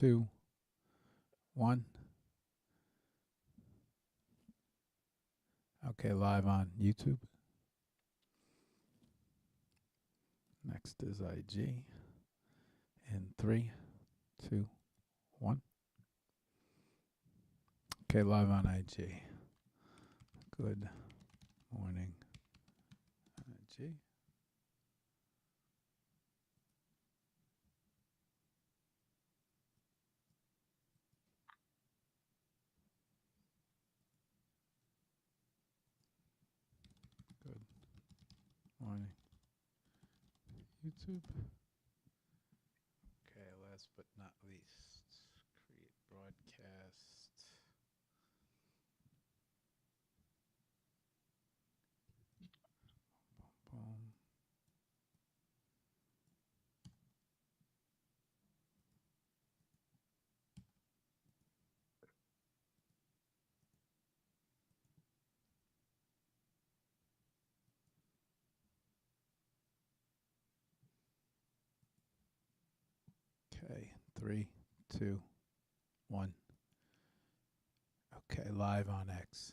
2, 1. Okay, live on YouTube. Next is IG. In 3, 2, 1. Okay, live on IG. Good morning, IG. Good morning, YouTube. Okay, last but not least, create broadcast. Boom. Okay, 3, 2, 1. Okay, live on X.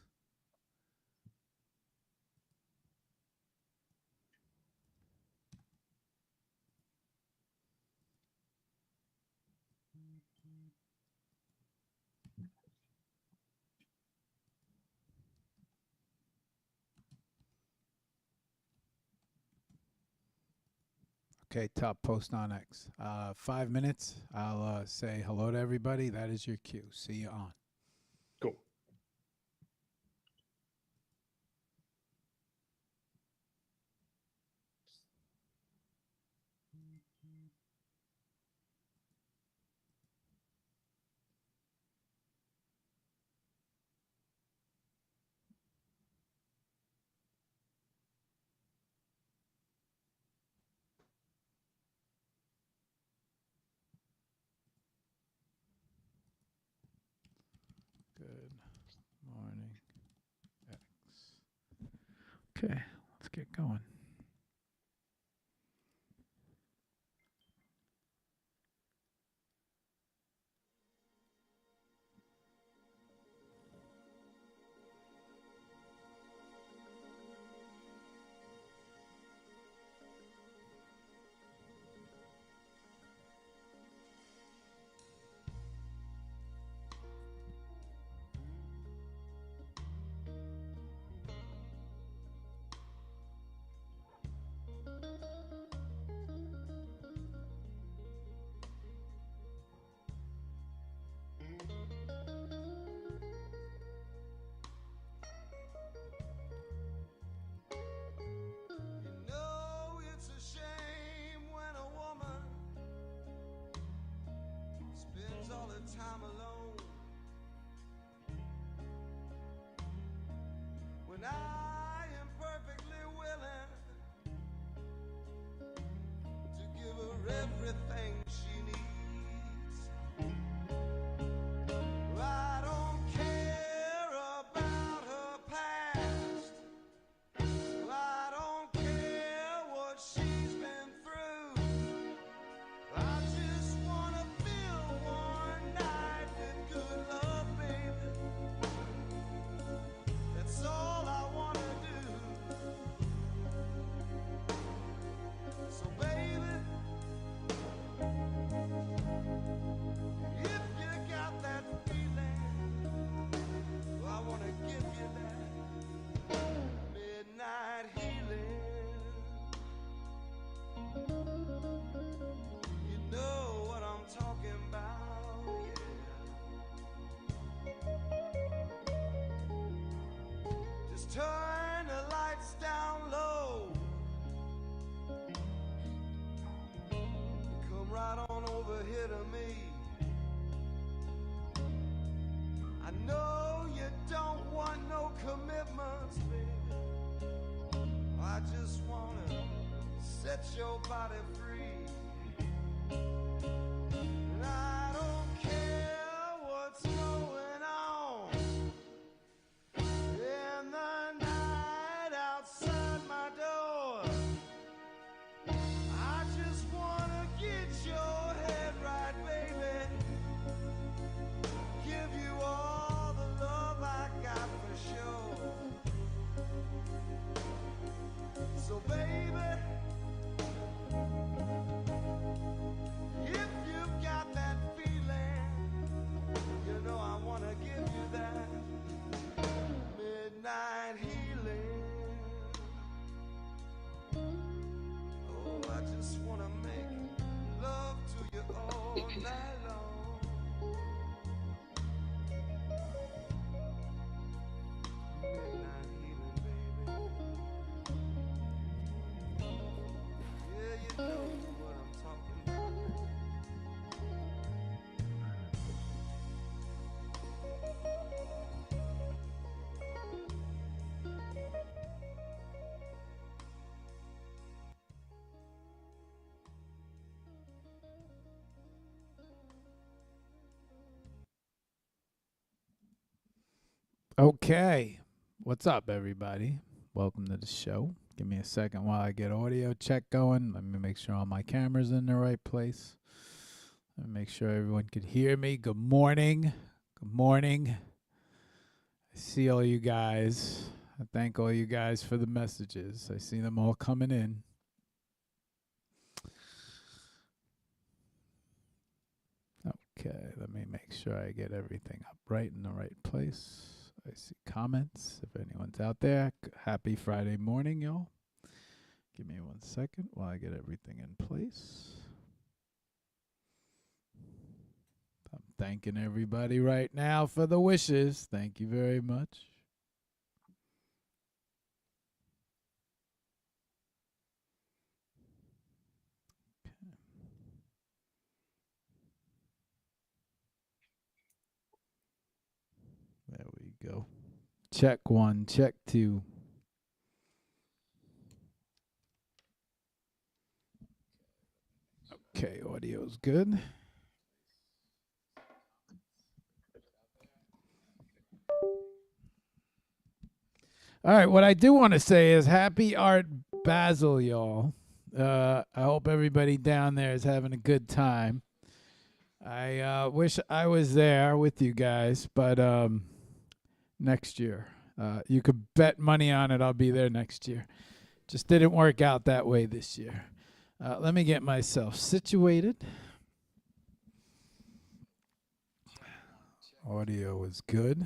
Okay, top post on X. 5 minutes. I'll say hello to everybody. That is your cue. See you on. Cool. Good morning, X. Okay, let's get going. All the time alone. When I am perfectly willing to give her everything she needs. I don't care about her past. I don't care what she's been through. I just wanna feel one night with good love, baby. That's all I wanna do. So baby, if you got that feeling, I wanna give you that midnight healing. You know what I'm talking about, yeah. Just turn the lights down low. Come right on over here to me. I know you don't want no commitments, baby. I just wanna set your body free. And I don't care what's going on in the night outside my door. I just wanna get your head right, baby. Okay. What's up, everybody? Welcome to the show. Give me a second while I get audio check going. Let me make sure all my cameras in the right place. Let me make sure everyone could hear me. Good morning. Good morning. I see all you guys. I thank all you guys for the messages. I see them all coming in. Okay, let me make sure I get everything up right in the right place. I see comments. If anyone's out there, happy Friday morning, y'all. Give me 1 second while I get everything in place. I'm thanking everybody right now for the wishes. Thank you very much. There we go. Check 1, check 2. Okay, audio's good. All right, what I do want to say is happy Art Basel, y'all. I hope everybody down there is having a good time. I wish I was there with you guys, but next year. You could bet money on it I'll be there next year. Just didn't work out that way this year. Let me get myself situated. Audio is good.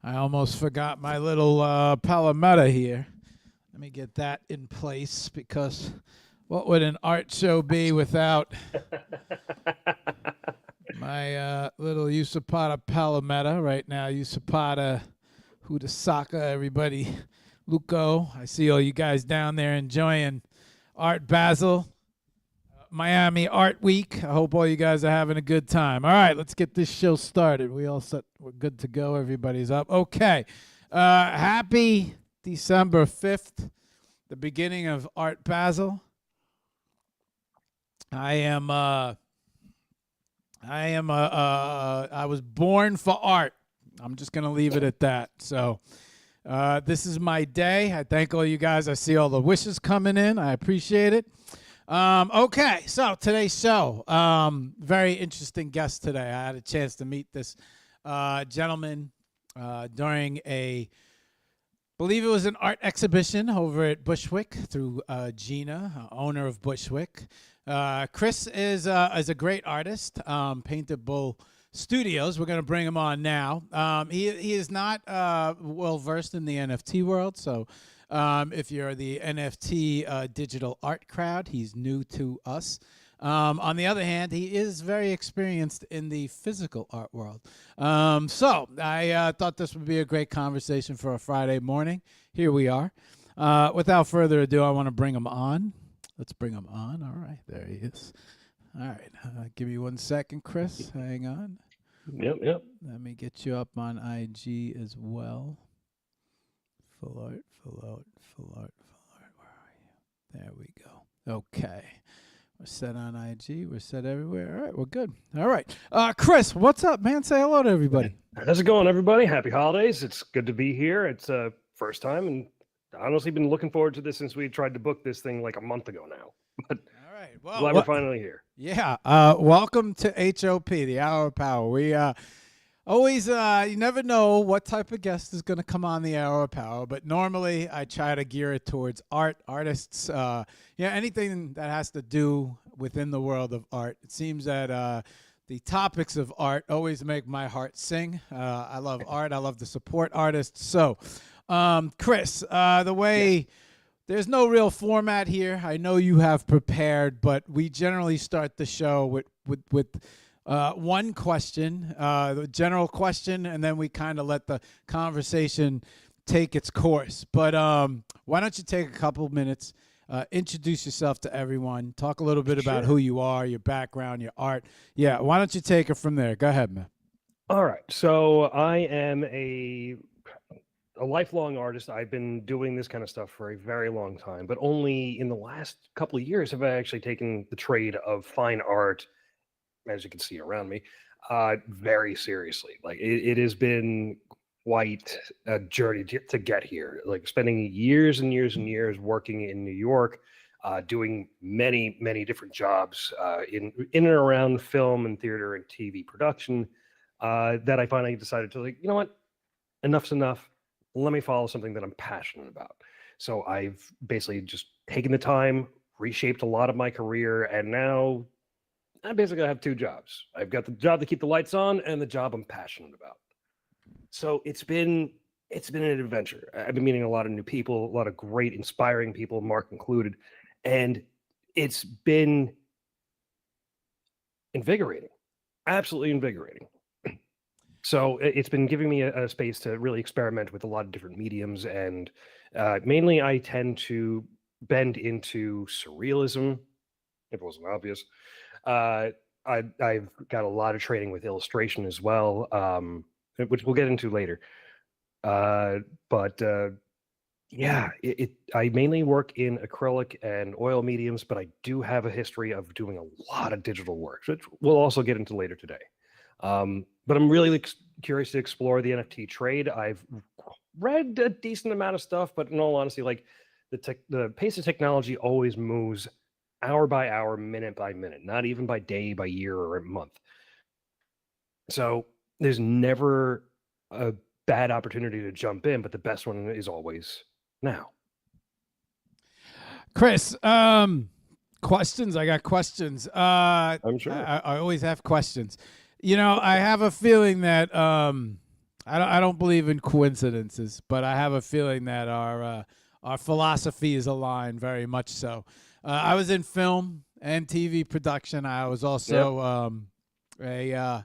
I almost forgot my little palometta here. Let me get that in place because what would an art show be without my little Usapata palometta right now? Usapata, Hudasaka, everybody. Luco, I see all you guys down there enjoying Art Basel, Miami Art Week. I hope all you guys are having a good time. All right, let's get this show started. We all set. We're good to go. Everybody's up. Okay. Happy December 5th, the beginning of Art Basel. I was born for art. I'm just going to leave it at that. So this is my day. I thank all you guys. I see all the wishes coming in. I appreciate it. Okay, so today's show, very interesting guest today. I had a chance to meet this gentleman during believe it was an art exhibition over at Bushwick through Gina, owner of Bushwick. Chris is a great artist, Painted Bull Studios. We're going to bring him on now. He is not well versed in the NFT world, so if you're the NFT digital art crowd, he's new to us. On the other hand, he is very experienced in the physical art world. So I thought this would be a great conversation for a Friday morning. Here we are. Without further ado, I want to bring him on. Let's bring him on. All right, there he is. All right, give me 1 second, Chris. Hang on. Yep. Let me get you up on IG as well. Full art. Where are you? There we go. Okay. We're set on IG. We're set everywhere. All right, we're good. All right. Chris, what's up, man? Say hello to everybody. How's it going, everybody? Happy holidays. It's good to be here. It's first time, and honestly been looking forward to this since we tried to book this thing like a month ago now. But all right. Well, glad we're finally here. Yeah. Welcome to HOP, the Hour of Power. We always, you never know what type of guest is going to come on the Hour of Power, but normally I try to gear it towards artists, anything that has to do within the world of art. It seems that the topics of art always make my heart sing. I love art. I love to support artists. So, Chris, the way there's no real format here. I know you have prepared, but we generally start the show with one question, the general question, and then we kind of let the conversation take its course. But why don't you take a couple minutes, introduce yourself to everyone, talk a little bit about who you are, your background, your art. Yeah, why don't you take it from there? Go ahead, man. All right. So I am a lifelong artist. I've been doing this kind of stuff for a very long time, but only in the last couple of years have I actually taken the trade of fine art, as you can see around me, very seriously. Like it has been quite a journey to get here. Like spending years and years and years working in New York, doing many different jobs in and around film and theater and TV production, that I finally decided to, like, you know what, enough's enough. Let me follow something that I'm passionate about. So I've basically just taken the time, reshaped a lot of my career, and now I basically have two jobs. I've got the job to keep the lights on and the job I'm passionate about. So it's been an adventure. I've been meeting a lot of new people, a lot of great, inspiring people, Marc included, and it's been invigorating, absolutely invigorating. So it's been giving me a space to really experiment with a lot of different mediums, and mainly I tend to bend into surrealism. If it wasn't obvious, uh, I've got a lot of training with illustration as well, which we'll get into later. Uh, but yeah, I mainly work in acrylic and oil mediums, but I do have a history of doing a lot of digital work, which we'll also get into later today. But I'm really curious to explore the NFT trade. I've read a decent amount of stuff, but in all honesty, like the pace of technology always moves hour by hour, minute by minute, not even by day, by year, or a month. So there's never a bad opportunity to jump in, but the best one is always now. Chris, questions. I got questions. I'm sure. I always have questions. You know, I have a feeling that I don't believe in coincidences, but I have a feeling that our philosophy is aligned very much so. I was in film and TV production. I was also a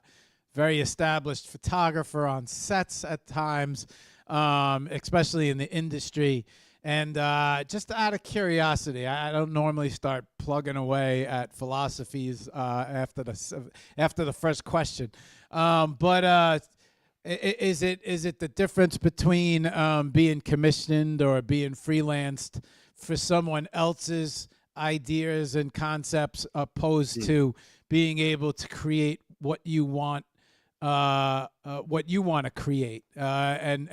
very established photographer on sets at times, especially in the industry. And just out of curiosity, I don't normally start plugging away at philosophies after the first question. But is it the difference between being commissioned or being freelanced for someone else's ideas and concepts opposed to being able to create what you want to create and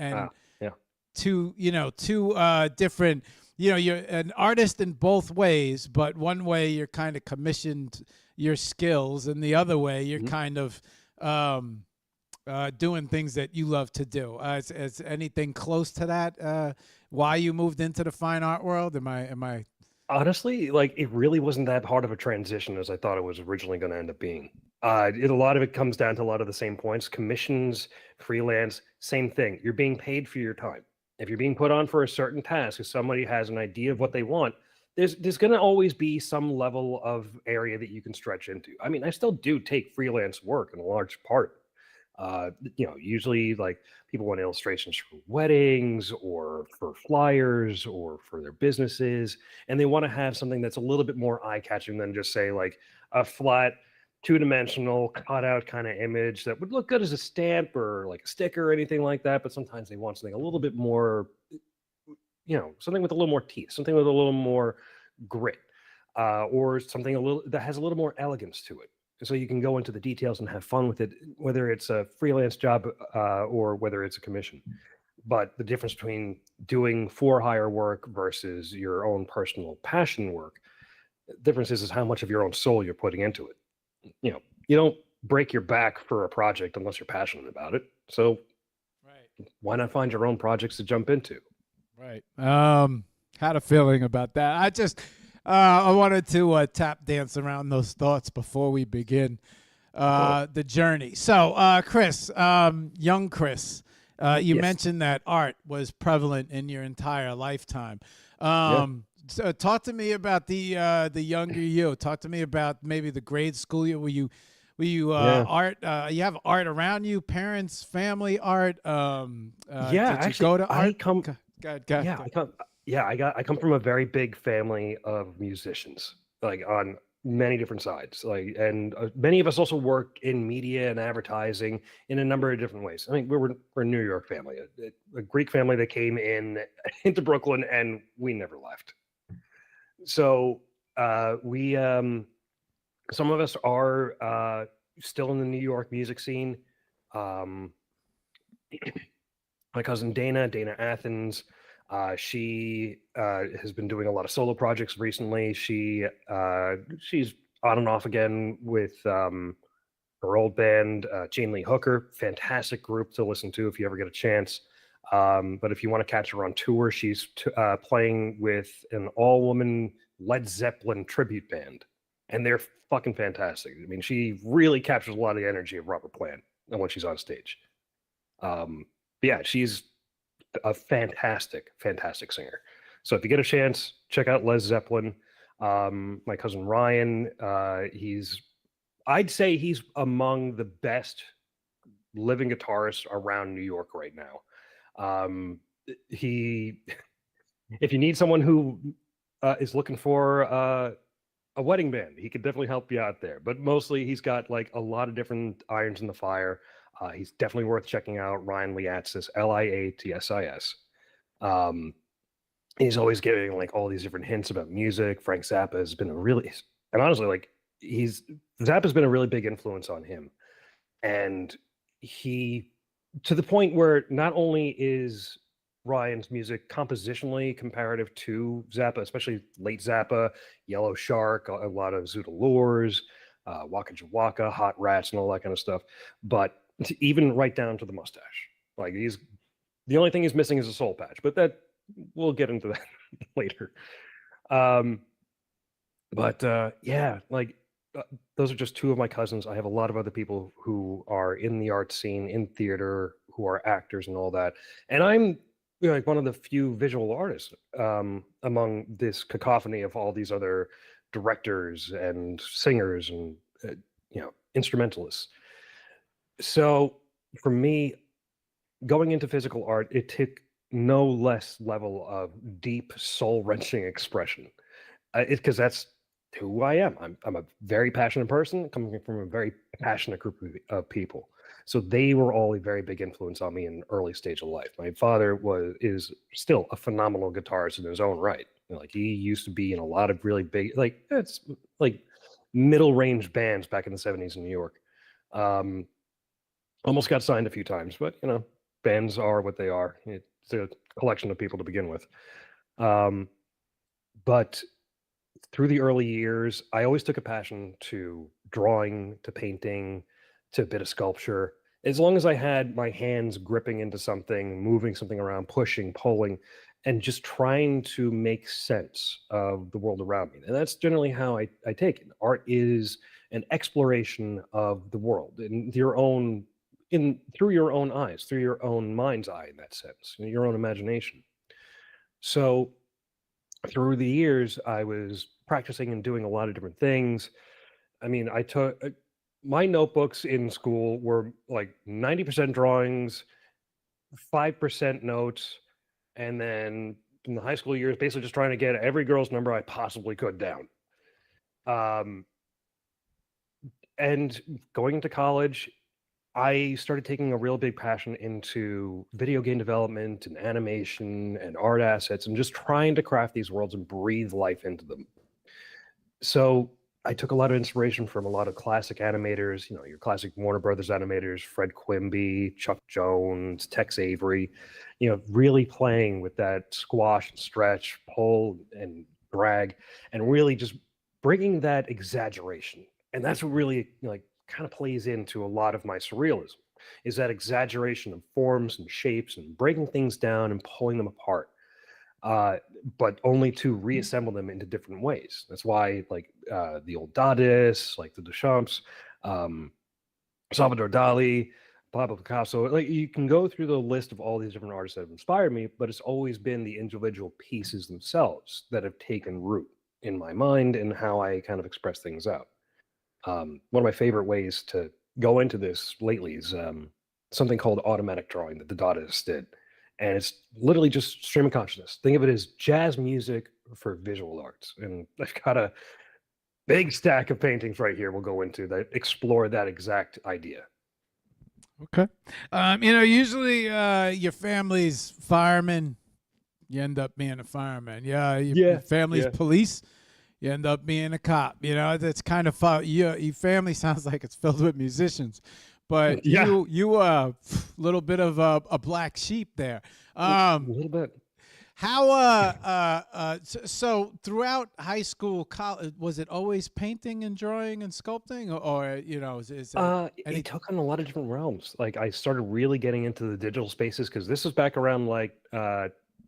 Yeah. two different, you're an artist in both ways, but one way you're kind of commissioned your skills and the other way you're kind of doing things that you love to do. Is anything close to that why you moved into the fine art world? Am I Honestly, like, it really wasn't that hard of a transition as I thought it was originally going to end up being. A lot of it comes down to a lot of the same points. Commissions, freelance, same thing. You're being paid for your time. If you're being put on for a certain task, if somebody has an idea of what they want, there's going to always be some level of area that you can stretch into. I mean, I still do take freelance work in a large part. Usually, like, people want illustrations for weddings or for flyers or for their businesses, and they want to have something that's a little bit more eye-catching than just, say, like a flat two-dimensional cutout kind of image that would look good as a stamp or like a sticker or anything like that. But sometimes they want something a little bit more, something with a little more teeth, something with a little more grit, or something a little that has a little more elegance to it, so you can go into the details and have fun with it, whether it's a freelance job or whether it's a commission. But the difference between doing for hire work versus your own personal passion work, the difference is how much of your own soul you're putting into it. You don't break your back for a project unless you're passionate about it. So right? why not find your own projects to jump into? Right. Had a feeling about that. I wanted to tap dance around those thoughts before we begin the journey. So, Chris, young Chris, you Yes. mentioned that art was prevalent in your entire lifetime. So talk to me about the younger you. Talk to me about maybe the grade school year. Were you art? You have art around you, parents, family art. Yeah, did you actually, go to art? I come. Go Yeah, I come from a very big family of musicians, like on many different sides. Like, and many of us also work in media and advertising in a number of different ways. I mean, we're a New York family, a Greek family that came into Brooklyn, and we never left. So we some of us are still in the New York music scene. Um, my cousin Dana Athens. She has been doing a lot of solo projects recently. She's on and off again with her old band, Jane Lee Hooker. Fantastic group to listen to if you ever get a chance. But if you want to catch her on tour, she's playing with an all-woman Led Zeppelin tribute band, and they're fucking fantastic. I mean, she really captures a lot of the energy of Robert Plant when she's on stage. Yeah, she's a fantastic singer. So if you get a chance, check out Led Zeppelin. My cousin Ryan, I'd say he's among the best living guitarists around New York right now. If you need someone who is looking for a wedding band, he could definitely help you out there. But mostly he's got like a lot of different irons in the fire. He's definitely worth checking out. Ryan Liatsis, Liatsis. He's always giving like all these different hints about music. Frank Zappa has been and honestly, like Zappa's been a really big influence on him. And to the point where not only is Ryan's music compositionally comparative to Zappa, especially late Zappa, Yellow Shark, a lot of Zoot Allures, Waka Jawaka, Hot Rats, and all that kind of stuff, but even right down to the mustache. Like the only thing he's missing is a soul patch, but that we'll get into that later. Yeah, like those are just two of my cousins. I have a lot of other people who are in the art scene, in theater, who are actors and all that. And I'm like one of the few visual artists among this cacophony of all these other directors and singers and instrumentalists. So for me, going into physical art, it took no less level of deep soul-wrenching expression. Because that's who I am. I'm a very passionate person coming from a very passionate group of people. So they were all a very big influence on me in early stage of life. My father is still a phenomenal guitarist in his own right. Like he used to be in a lot of really big, it's like middle range bands back in the 70s in New York. Almost got signed a few times, but bands are what they are. It's a collection of people to begin with. But through the early years, I always took a passion to drawing, to painting, to a bit of sculpture. As long as I had my hands gripping into something, moving something around, pushing, pulling, and just trying to make sense of the world around me. And that's generally how I take it. Art is an exploration of the world through your own eyes, through your own mind's eye, in that sense, your own imagination. So through the years, I was practicing and doing a lot of different things. I mean, I took my notebooks in school were like 90% drawings, 5% notes, and then in the high school years, basically just trying to get every girl's number I possibly could down. And going into college, I started taking a real big passion into video game development and animation and art assets and just trying to craft these worlds and breathe life into them. So I took a lot of inspiration from a lot of classic animators, your classic Warner Brothers animators, Fred Quimby, Chuck Jones, Tex Avery, really playing with that squash and stretch, pull and drag, and really just bringing that exaggeration. And that's what really kind of plays into a lot of my surrealism, is that exaggeration of forms and shapes and breaking things down and pulling them apart, but only to reassemble them into different ways. That's why the old Dadists, like the Duchamps, Salvador Dali, Pablo Picasso, you can go through the list of all these different artists that have inspired me, but it's always been the individual pieces themselves that have taken root in my mind and how I kind of express things out. One of my favorite ways to go into this lately is something called automatic drawing that the Dadists did. And it's literally just stream of consciousness. Think of it as jazz music for visual arts. And I've got a big stack of paintings right here we'll go into that explore that exact idea. Okay. Usually your family's firemen, you end up being a fireman. Your family's police, you end up being a cop. It's kind of fun. Your family sounds like it's filled with musicians. but Yeah. you a little bit of a black sheep there. A little bit. How so throughout high school, college, was it always painting and drawing and sculpting, or is it any? It took on a lot of different realms. Like I started really getting into the digital spaces because this was back around like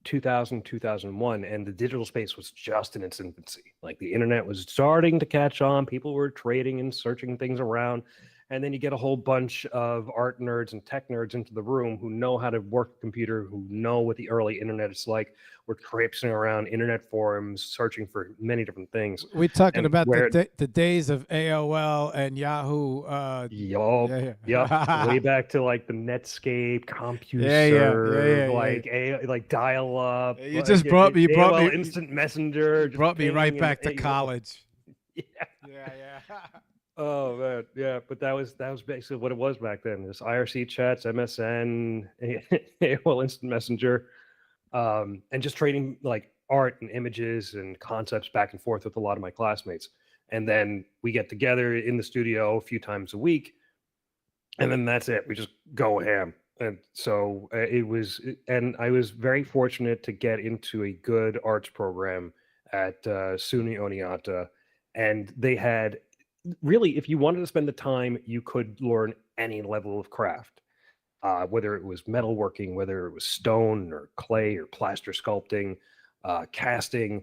2000, 2001, and the digital space was just in its infancy. Like the internet was starting to catch on. People were trading and searching things around. And then you get a whole bunch of art nerds and tech nerds into the room who know how to work a computer, who know what the early internet is like. We're traipsing around internet forums, searching for many different things. We're talking And about where the days of AOL and Yahoo. Yup, Yeah, yup. Way back to like the Netscape, CompuServe, like dial up. You just brought me AOL Instant Messenger. Brought me right back to AOL. college. Yeah. Yeah. Oh man, yeah. But that was basically what it was back then. This IRC chats, MSN, AOL Instant Messenger, and just trading like art and images and concepts back and forth with a lot of my classmates. And then we get together in the studio a few times a week, and then that's it. We just go ham. And so and I was very fortunate to get into a good arts program at SUNY Oneonta, and they had really, if you wanted to spend the time, you could learn any level of craft, whether it was metalworking, whether it was stone or clay or plaster sculpting, casting,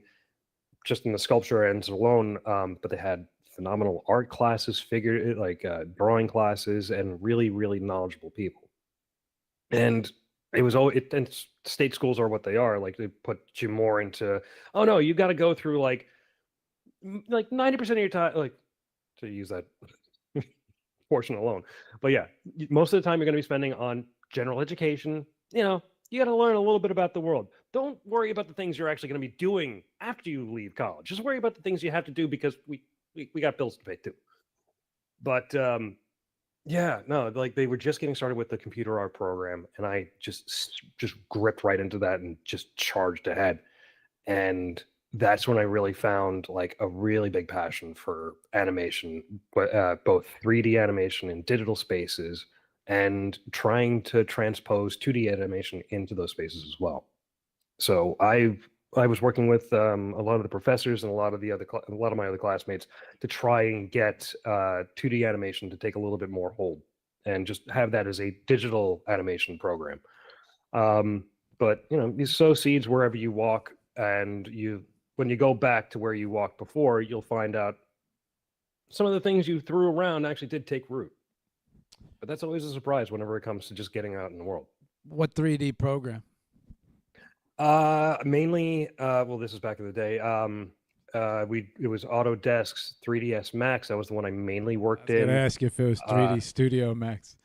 just in the sculpture ends alone. But they had phenomenal art classes, drawing classes, and really, really knowledgeable people. And it was and state schools are what they are. Like they put you more into, oh no, you got to go through like 90% of your time, like, to use that portion alone. But yeah, most of the time you're going to be spending on general education. You got to learn a little bit about the world. Don't worry about the things you're actually going to be doing after you leave college. Just worry about the things you have to do because we got bills to pay too. But yeah, no, like they were just getting started with the computer art program, and I just gripped right into that and just charged ahead. And that's when I really found like a really big passion for animation, both 3D animation in digital spaces and trying to transpose 2D animation into those spaces as well. So I was working with a lot of the professors and a lot of my other classmates to try and get 2D animation to take a little bit more hold and just have that as a digital animation program. But you sow seeds wherever you walk, and when you go back to where you walked before, you'll find out some of the things you threw around actually did take root. But that's always a surprise whenever it comes to just getting out in the world. What 3D program? Mainly, well, this is back in the day. It was Autodesk's 3ds Max. That was the one I mainly worked in. I was gonna ask you if it was 3D Studio Max.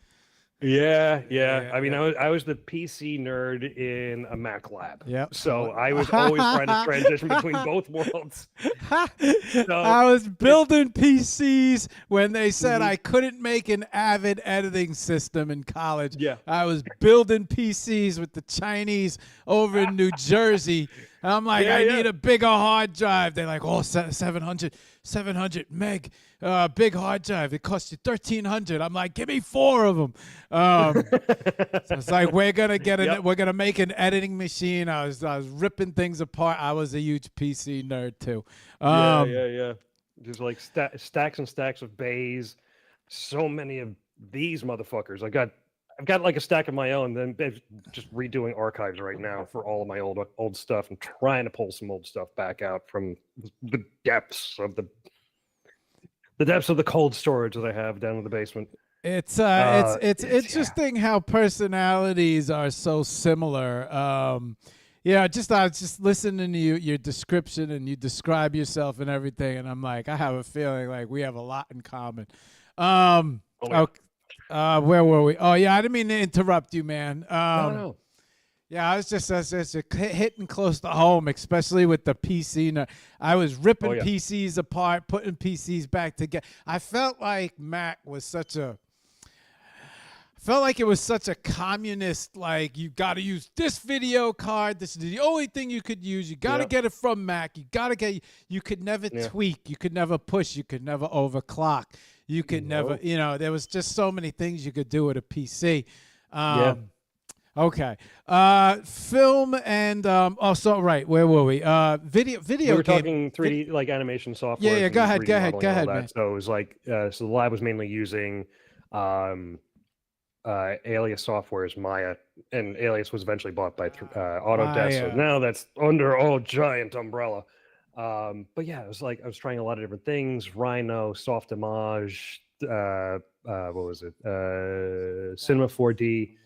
Yeah. I mean, I was the PC nerd in a Mac lab. Yeah. So I was always trying to transition between both worlds. I was building PCs when they said I couldn't make an Avid editing system in college. Yeah. I was building PCs with the Chinese over in New Jersey. And I'm like, I need a bigger hard drive. They're like, 700 meg, big hard drive. It costs you $1,300. I'm like, give me 4 of them. So it's like, we're gonna make an editing machine. I was ripping things apart. I was a huge PC nerd too. Yeah. Just like stacks and stacks of bays. So many of these motherfuckers. I've got like a stack of my own. Then just redoing archives right now for all of my old stuff and trying to pull some old stuff back out from the depths of the cold storage that I have down in the basement. It's interesting how personalities are so similar. I was just listening to your description, and you describe yourself and everything, and I'm like, I have a feeling like we have a lot in common. Where were we? Oh yeah, I didn't mean to interrupt you, man. No. Yeah, I was just hitting close to home, especially with the PC. I was ripping PCs apart, putting PCs back together. I felt like Mac was such a communist, like, you got to use this video card. This is the only thing you could use. You got to get it from Mac. You could never tweak. You could never push. You could never overclock. you could never, Nope. you know, there was just so many things you could do with a PC. Yeah. Okay. Film and right, where were we? Video We were game. talking 3D like animation Yeah, software yeah, and go ahead, 3D modeling and all man. that. So it was like so the lab was mainly using Alias Software's Maya, and Alias was eventually bought by Autodesk. So Maya. now that's under giant umbrella. But yeah, it was like I was trying a lot of different things: Rhino, Soft Image, what was it? Cinema 4D,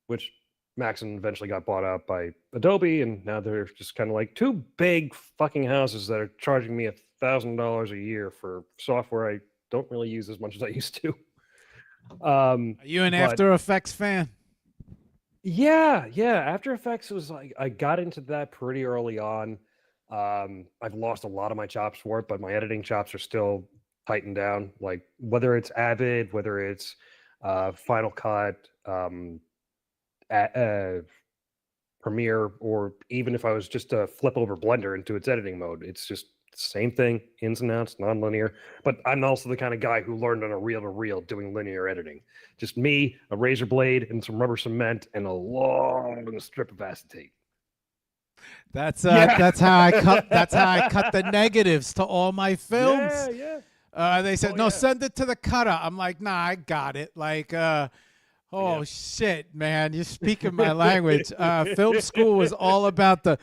which Maxon eventually got bought out by Adobe, and now they're just kind of like two big fucking houses that are charging me $1,000 a year for software I don't really use as much as I used to. Are you an but After Effects fan? yeah, After Effects was like I got into that pretty early on. I've lost a lot of my chops for it, but my editing chops are still tightened down. Like whether it's Avid, whether it's Final Cut, Premiere, or even if I was just to flip over Blender into its editing mode, it's just the same thing, ins and outs, non-linear. But I'm also the kind of guy who learned on a reel-to-reel doing linear editing. Just me, a razor blade, and some rubber cement, and a long strip of acetate. That's Yeah. that's how I cut. That's how I cut the negatives to all my films. Yeah. They said, Oh, no, yeah. send it to the cutter. I'm like, nah, I got it. Like, oh, Yeah. shit, man. You're speaking my language. Film school was all about the,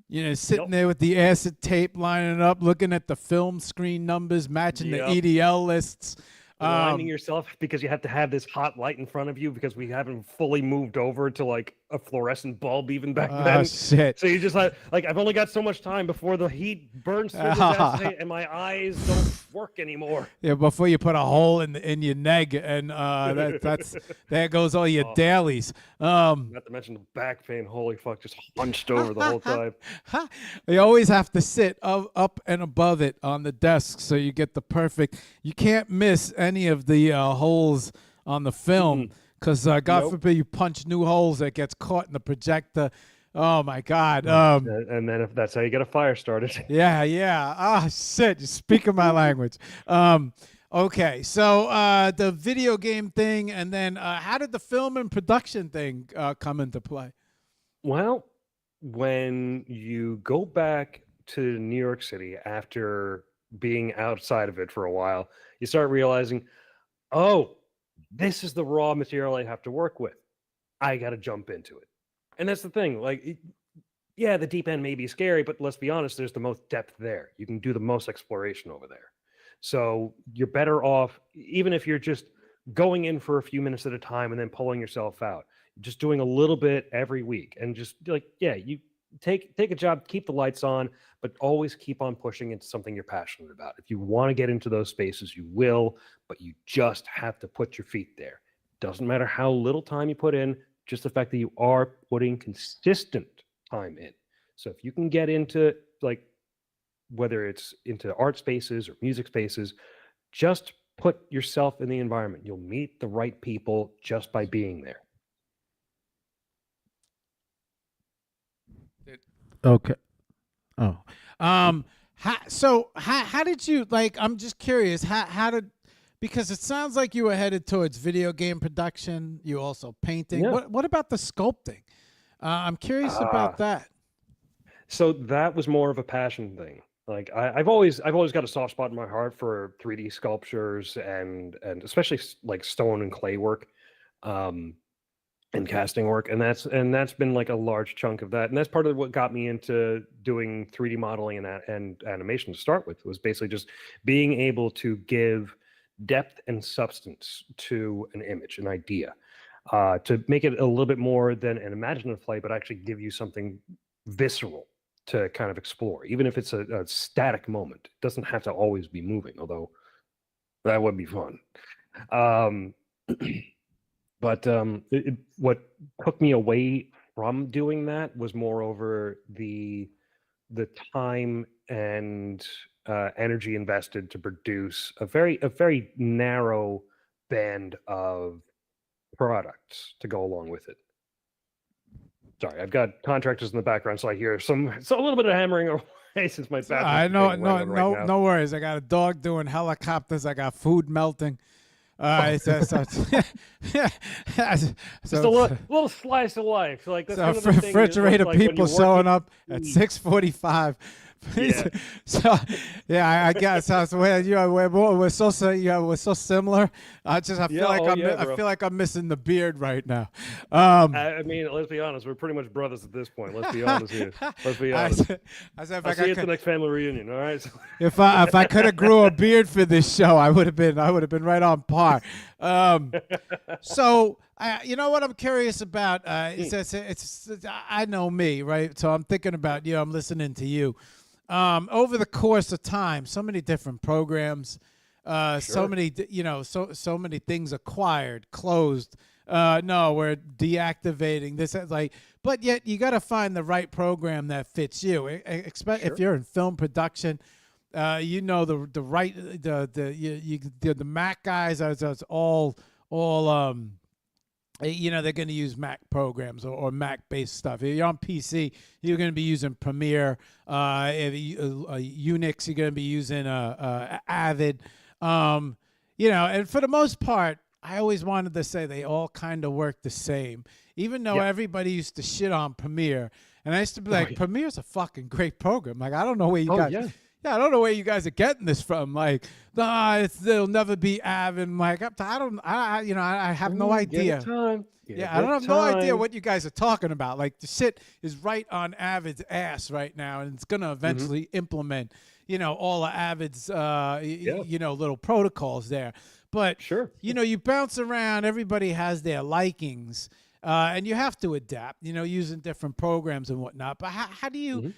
you know, sitting Yep. there with the acetate lining up, looking at the film screen numbers, matching Yep. the EDL lists. Reminding yourself because you have to have this hot light in front of you because we haven't fully moved over to like a fluorescent bulb even back Oh, then. shit. So you just like I've only got so much time before the heat burns through this acetate and my eyes don't work anymore. Yeah, before you put a hole in your neg, and that's there goes all your dailies. Not to mention the back pain. Holy fuck, just hunched over the whole time. You always have to sit up and above it on the desk so you get the perfect. You can't miss any of the holes on the film because God Nope. forbid you punch new holes that gets caught in the projector. Oh my God. And then if that's how you get a fire started. Yeah. Ah, shit. You're speaking my language. Okay, so the video game thing, and then how did the film and production thing come into play? Well, when you go back to New York City after being outside of it for a while, you start realizing, oh, this is the raw material I have to work with. I got to jump into it. And that's the thing. Like, yeah, the deep end may be scary, but let's be honest, there's the most depth there. You can do the most exploration over there. So you're better off, even if you're just going in for a few minutes at a time and then pulling yourself out, just doing a little bit every week and just like, yeah, you take a job, keep the lights on, but always keep on pushing into something you're passionate about. If you want to get into those spaces, you will, but you just have to put your feet there. Doesn't matter how little time you put in, just the fact that you are putting consistent time in. So if you can get into like, whether it's into art spaces or music spaces, just put yourself in the environment. You'll meet the right people just by being there. Okay. Oh. How did you like? I'm just curious. How did? Because it sounds like you were headed towards video game production. You also painting. Yeah. What about the sculpting? I'm curious about that. So that was more of a passion thing. Like I've always got a soft spot in my heart for 3D sculptures and especially like stone and clay work, and casting work, and that's been like a large chunk of that, and that's part of what got me into doing 3D modeling and animation to start with, was basically just being able to give depth and substance to an image, an idea, to make it a little bit more than an imaginative play, but actually give you something visceral to kind of explore, even if it's a static moment. It doesn't have to always be moving, although that would be fun. But what took me away from doing that was moreover the time and energy invested to produce a very narrow band of products to go along with it. Sorry, I've got contractors in the background, so I hear a little bit of hammering since my I bathroom's know, being wet right now. no worries. I got a dog doing helicopters. I got food melting. It's just Just a little slice of life. Like that's so kind of the thing. refrigerator Like when people you're showing working- up at 6:45. Yeah. So yeah, I guess that's where we're so similar. I feel Yeah, like oh, yeah, I bro. feel like I'm missing the beard right now. I mean, let's be honest. We're pretty much brothers at this point. Let's be honest here. Let's be honest. I said I'll see you at the next family reunion. All right. if I could have grew a beard for this show, I would have been right on par. So you know what I'm curious about? It's I know me, right? So I'm thinking about you. I'm listening to you. Over the course of time, so many different programs, so many so many things acquired, closed. No, we're deactivating this. Like, but yet you got to find the right program that fits you. Expect if you're in film production. You know the right the Mac guys are all they're going to use Mac programs or Mac based stuff. If you're on PC, you're going to be using Premiere. Unix, you're going to be using Avid. And for the most part, I always wanted to say they all kind of work the same, even though everybody used to shit on Premiere. And I used to be like, Premiere's a fucking great program. Like, I don't know where you guys. Yeah, I don't know where you guys are getting this from. Like, it'll never be Avid. I'm like, I have no idea. I don't have no idea what you guys are talking about. Like, the shit is right on Avid's ass right now, and it's gonna eventually implement, all of Avid's, little protocols there. But you bounce around. Everybody has their likings. And you have to adapt, using different programs and whatnot. But how do you,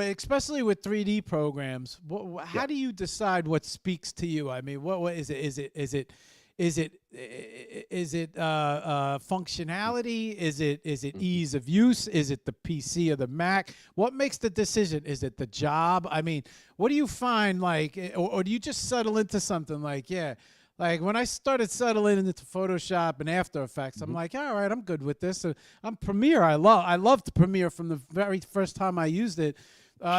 especially with 3D programs, how do you decide what speaks to you? I mean, what is it? Is it functionality? Is it ease of use? Is it the PC or the Mac? What makes the decision? Is it the job? I mean, what do you find or do you just settle into something like, like when I started settling into Photoshop and After Effects, I'm like, all right, I'm good with this. I'm Premiere. I loved Premiere from the very first time I used it,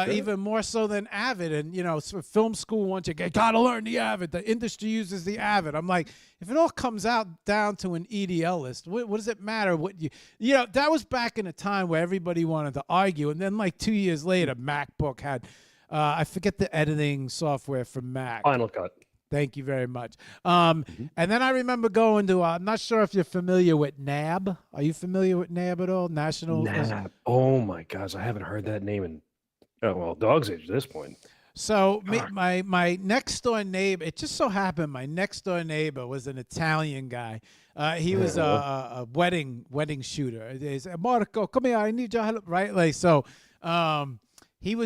even more so than Avid. And so film school wants you gotta learn the Avid. The industry uses the Avid. I'm like, if it all comes out down to an EDL list, what does it matter? That was back in a time where everybody wanted to argue, and then like 2 years later, MacBook had, I forget the editing software for Mac. Final Cut. Thank you very much. And then I remember going to, I'm not sure if you're familiar with NAB. Are you familiar with NAB at all? NAB. Oh my gosh, I haven't heard that name in, dog's age at this point. So my next door neighbor, it just so happened my next door neighbor was an Italian guy. He was a wedding shooter. He said, Marco, come here, I need your help, right? Like, so he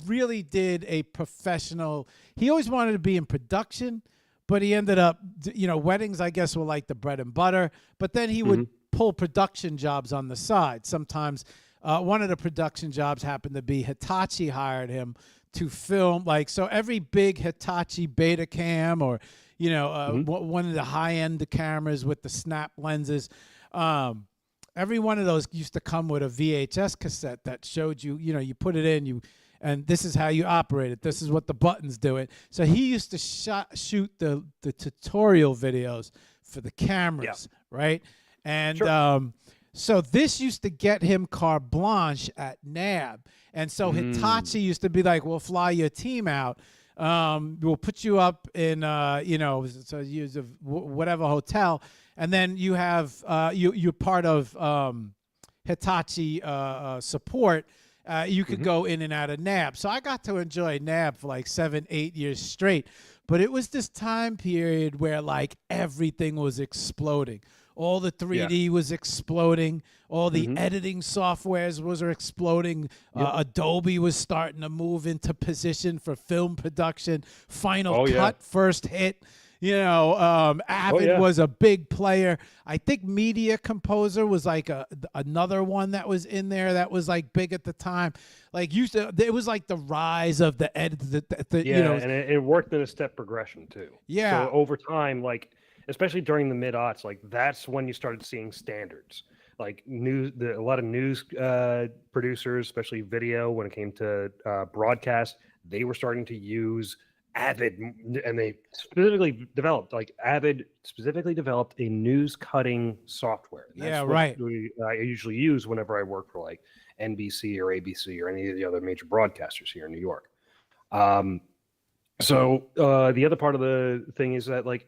really did a professional. He always wanted to be in production, but he ended up, weddings, I guess, were like the bread and butter. But then he would pull production jobs on the side. Sometimes one of the production jobs happened to be Hitachi hired him to film. Like, so every big Hitachi Betacam or, one of the high-end cameras with the snap lenses, every one of those used to come with a VHS cassette that showed you, you put it in, and this is how you operate it. This is what the buttons do it. So he used to shoot the tutorial videos for the cameras, right? And so this used to get him carte blanche at NAB. And so Hitachi used to be like, we'll fly your team out. We'll put you up in, so use whatever hotel. And then you have, you're part of Hitachi support. You could go in and out of NAB. So I got to enjoy NAB for like 7-8 years straight. But it was this time period where like everything was exploding. All the 3D was exploding. All the editing softwares was exploding. Adobe was starting to move into position for film production. Final Cut, first hit. Avid was a big player. I think Media Composer was like another one that was in there that was like big at the time. Like it was like the rise of the edit. And it worked in a step progression too. Yeah. So over time, like especially during the mid-aughts, like that's when you started seeing standards. like a lot of news producers, especially video, when it came to broadcast, they were starting to use Avid, and they Avid specifically developed a news cutting software. And that's Yeah, what right. I usually use whenever I work for like NBC or ABC or any of the other major broadcasters here in New York. So the other part of the thing is that like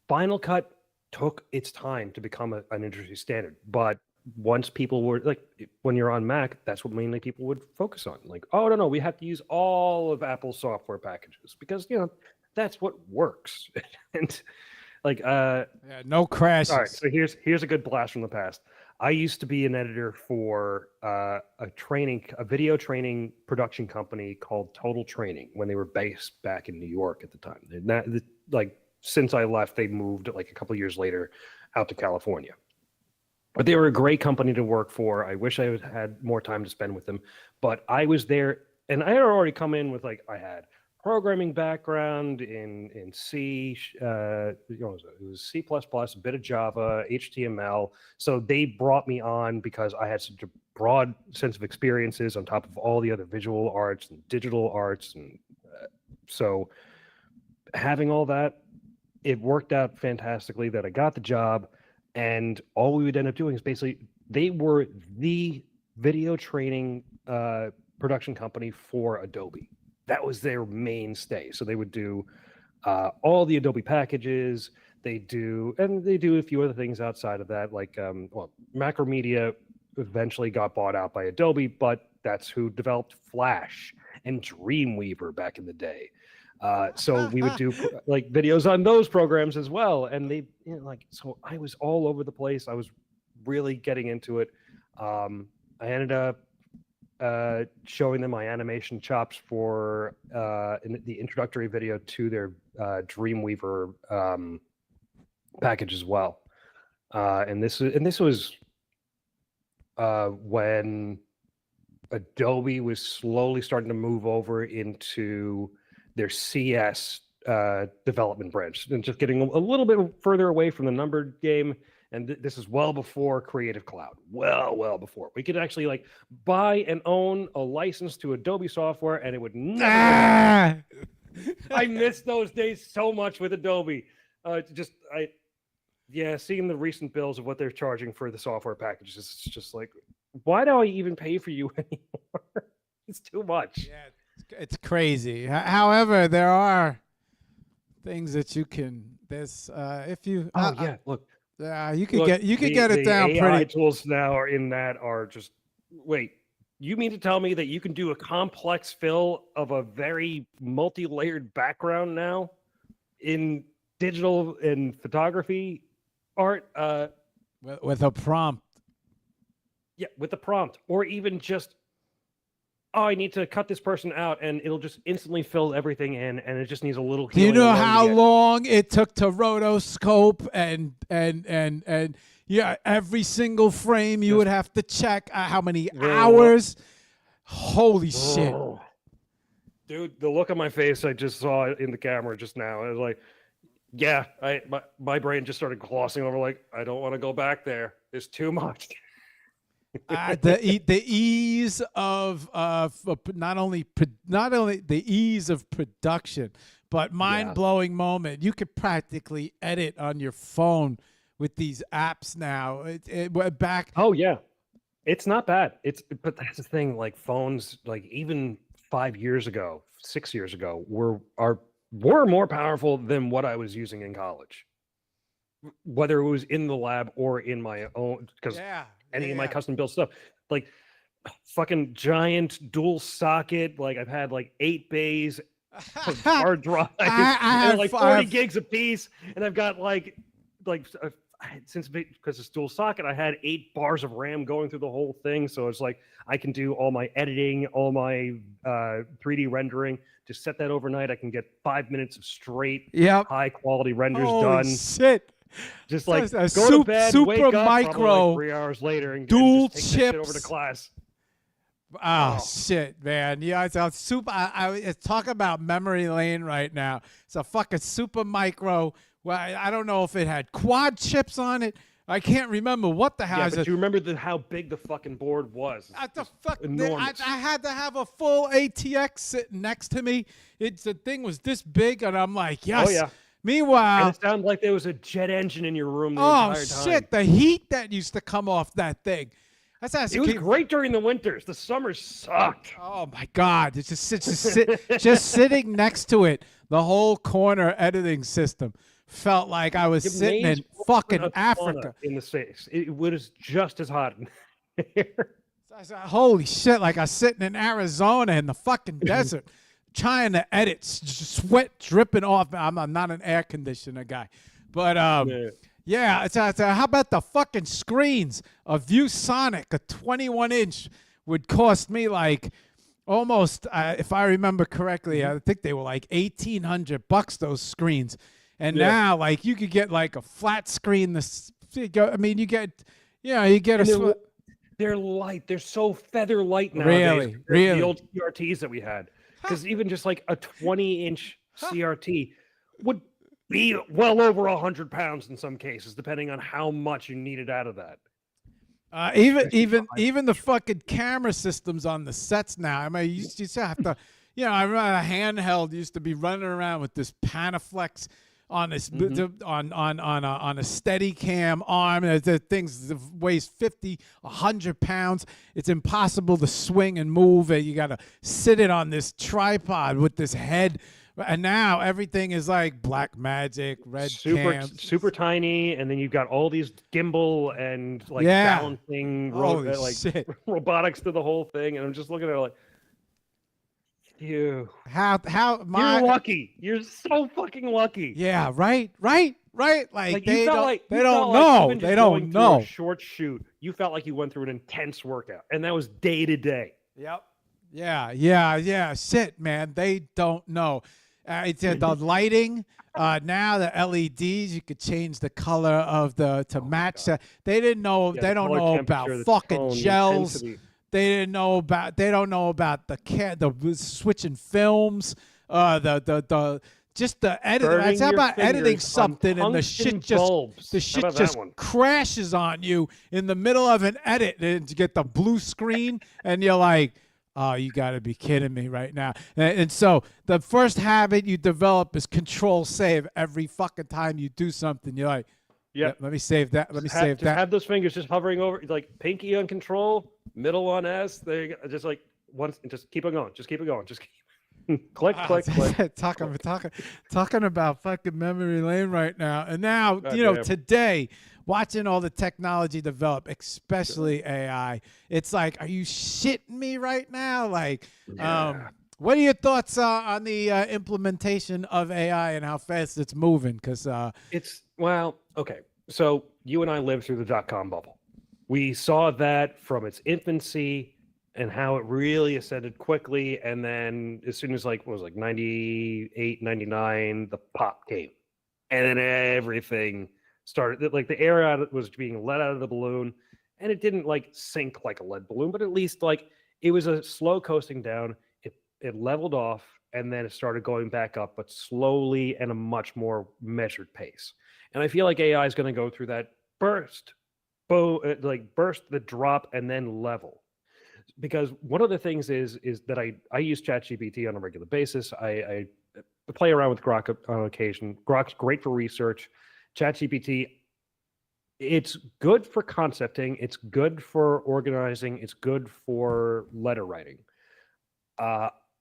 Final Cut took its time to become an industry standard, but once people were like, when you're on Mac, that's what mainly people would focus on. Like, oh no, we have to use all of Apple's software packages because that's what works. And like, Yeah, no crashes. all right, so here's a good blast from the past. I used to be an editor for a video training production company called Total Training when they were based back in New York at the time. Like since I left, they moved like a couple years later out to California. But they were a great company to work for. I wish I had more time to spend with them, but I was there, and I had already come in with like I had programming background in C, it was C++, a bit of Java, HTML. So they brought me on because I had such a broad sense of experiences on top of all the other visual arts and digital arts, and so having all that, it worked out fantastically that I got the job. And all we would end up doing is basically they were the video training production company for Adobe. That was their mainstay. So they would do all the Adobe packages. They do a few other things outside of that, like Macromedia eventually got bought out by Adobe, but that's who developed Flash and Dreamweaver back in the day. So we would do like videos on those programs as well. And they so I was all over the place. I was really getting into it. I ended up showing them my animation chops for the introductory video to their Dreamweaver package as well. And this was when Adobe was slowly starting to move over into their CS development branch and just getting a little bit further away from the numbered game. And this is well before Creative Cloud, well before. We could actually like buy and own a license to Adobe software, and it would never. I miss those days so much with Adobe. Seeing the recent bills of what they're charging for the software packages, it's just like, why do I even pay for you anymore? It's too much. Yeah, it's crazy. However, there are things that you can. There's if you. Look. Yeah, you could get it down AI pretty. Tools now are just. Wait, you mean to tell me that you can do a complex fill of a very multi-layered background now in digital and photography art? With a prompt. Yeah, with a prompt, or even just, I need to cut this person out, and it'll just instantly fill everything in, and it just needs a little. Do you know how long it took to rotoscope and yeah, every single frame you would have to check how many hours? Holy shit. Dude, the look on my face I just saw in the camera just now. I was like, yeah, my brain just started glossing over like, I don't want to go back there. There's too much. The ease of not only the ease of production, but mind-blowing moment. You could practically edit on your phone with these apps now. Back. Oh yeah, it's not bad. But that's the thing. Like phones, like even 5 years ago, 6 years ago, were more powerful than what I was using in college. Whether it was in the lab or in my own, because any of my custom built stuff, like fucking giant dual socket, like I've had like 8 bays of hard drives, and like 40 gigs a piece, and I've got because it's dual socket, I had 8 bars of RAM going through the whole thing. So it's like I can do all my editing, all my 3D rendering. Just set that overnight. I can get 5 minutes of straight, high quality renders done. Shit. Just like go to bed, super wake up, micro, like 3 hours later, and dual just take chips over to class. Oh shit, man! Yeah, it's a super. I talk about memory lane right now. It's a fucking super micro. Well, I don't know if it had quad chips on it. I can't remember what the hell. Yeah, I but said, do you remember how big the fucking board was? what the It's fuck? I enormous. had to have a full ATX sitting next to me. The thing was this big, and I'm like, yes. Oh, yeah. And Meanwhile, it sounded like there was a jet engine in your room the oh entire time. shit, the heat that used to come off that thing. That's how It was great during the winters. The summers sucked. Oh my God! It's just sitting next to it. The whole corner editing system felt like I was sitting in fucking Africa. In the States, it was just as hot in here. I said, holy shit! Like I was sitting in Arizona in the fucking desert, trying to edit, sweat dripping off. I'm not an air conditioner guy, but yeah. How about the fucking screens? A ViewSonic, a 21-inch, would cost me like almost, if I remember correctly, I think they were like $1,800. Those screens, and now like you could get like a flat screen. I mean, you get a. They're light. They're so feather light Really? nowadays. The old CRTs that we had, because even just like a 20-inch CRT would be well over 100 pounds in some cases, depending on how much you needed out of that. Even the fucking camera systems on the sets now. I mean, you used to have to, I remember a handheld used to be running around with this Panaflex on this on a Steadicam arm. The thing weighs 50, 100 pounds. It's impossible to swing and move. You got to sit it on this tripod with this head. And now everything is like Black Magic, Red cams. Super tiny, and then you've got all these gimbal and like balancing shit. robotics to the whole thing. And I'm just looking at it like, you're lucky. You're so fucking lucky. Yeah, right. Like they don't know. They don't know. A short shoot. You felt like you went through an intense workout, and that was day to day. Yep. Yeah. Shit, man. They don't know. It's the lighting. Now the LEDs, you could change the color of to match. They didn't know. They don't know about fucking gels. They don't know about the switching films. Just the editing. How about editing something and the shit just crashes on you in the middle of an edit, and you get the blue screen, and you're like, oh, you got to be kidding me right now. And so the first habit you develop is control save every fucking time you do something. You're like, yeah, let me save that. Let me save that. Have those fingers just hovering over, like pinky on control, middle on S. They just like once, just keep on going. Just keep it going. Just keep click. Talking about fucking memory lane right now. And now, today, watching all the technology develop, especially AI, it's like, are you shitting me right now? Like, what are your thoughts on the implementation of AI and how fast it's moving? Because okay. So you and I lived through the dot-com bubble. We saw that from its infancy and how it really ascended quickly. And then as soon as 98, 99, the pop came. And then everything started, like the air out was being let out of the balloon, and it didn't like sink like a lead balloon, but at least like it was a slow coasting down. It leveled off, and then it started going back up, but slowly and a much more measured pace. And I feel like AI is going to go through that burst, the drop, and then level. Because one of the things is that I use ChatGPT on a regular basis. I play around with Grok on occasion. Grok's great for research. ChatGPT, it's good for concepting. It's good for organizing. It's good for letter writing.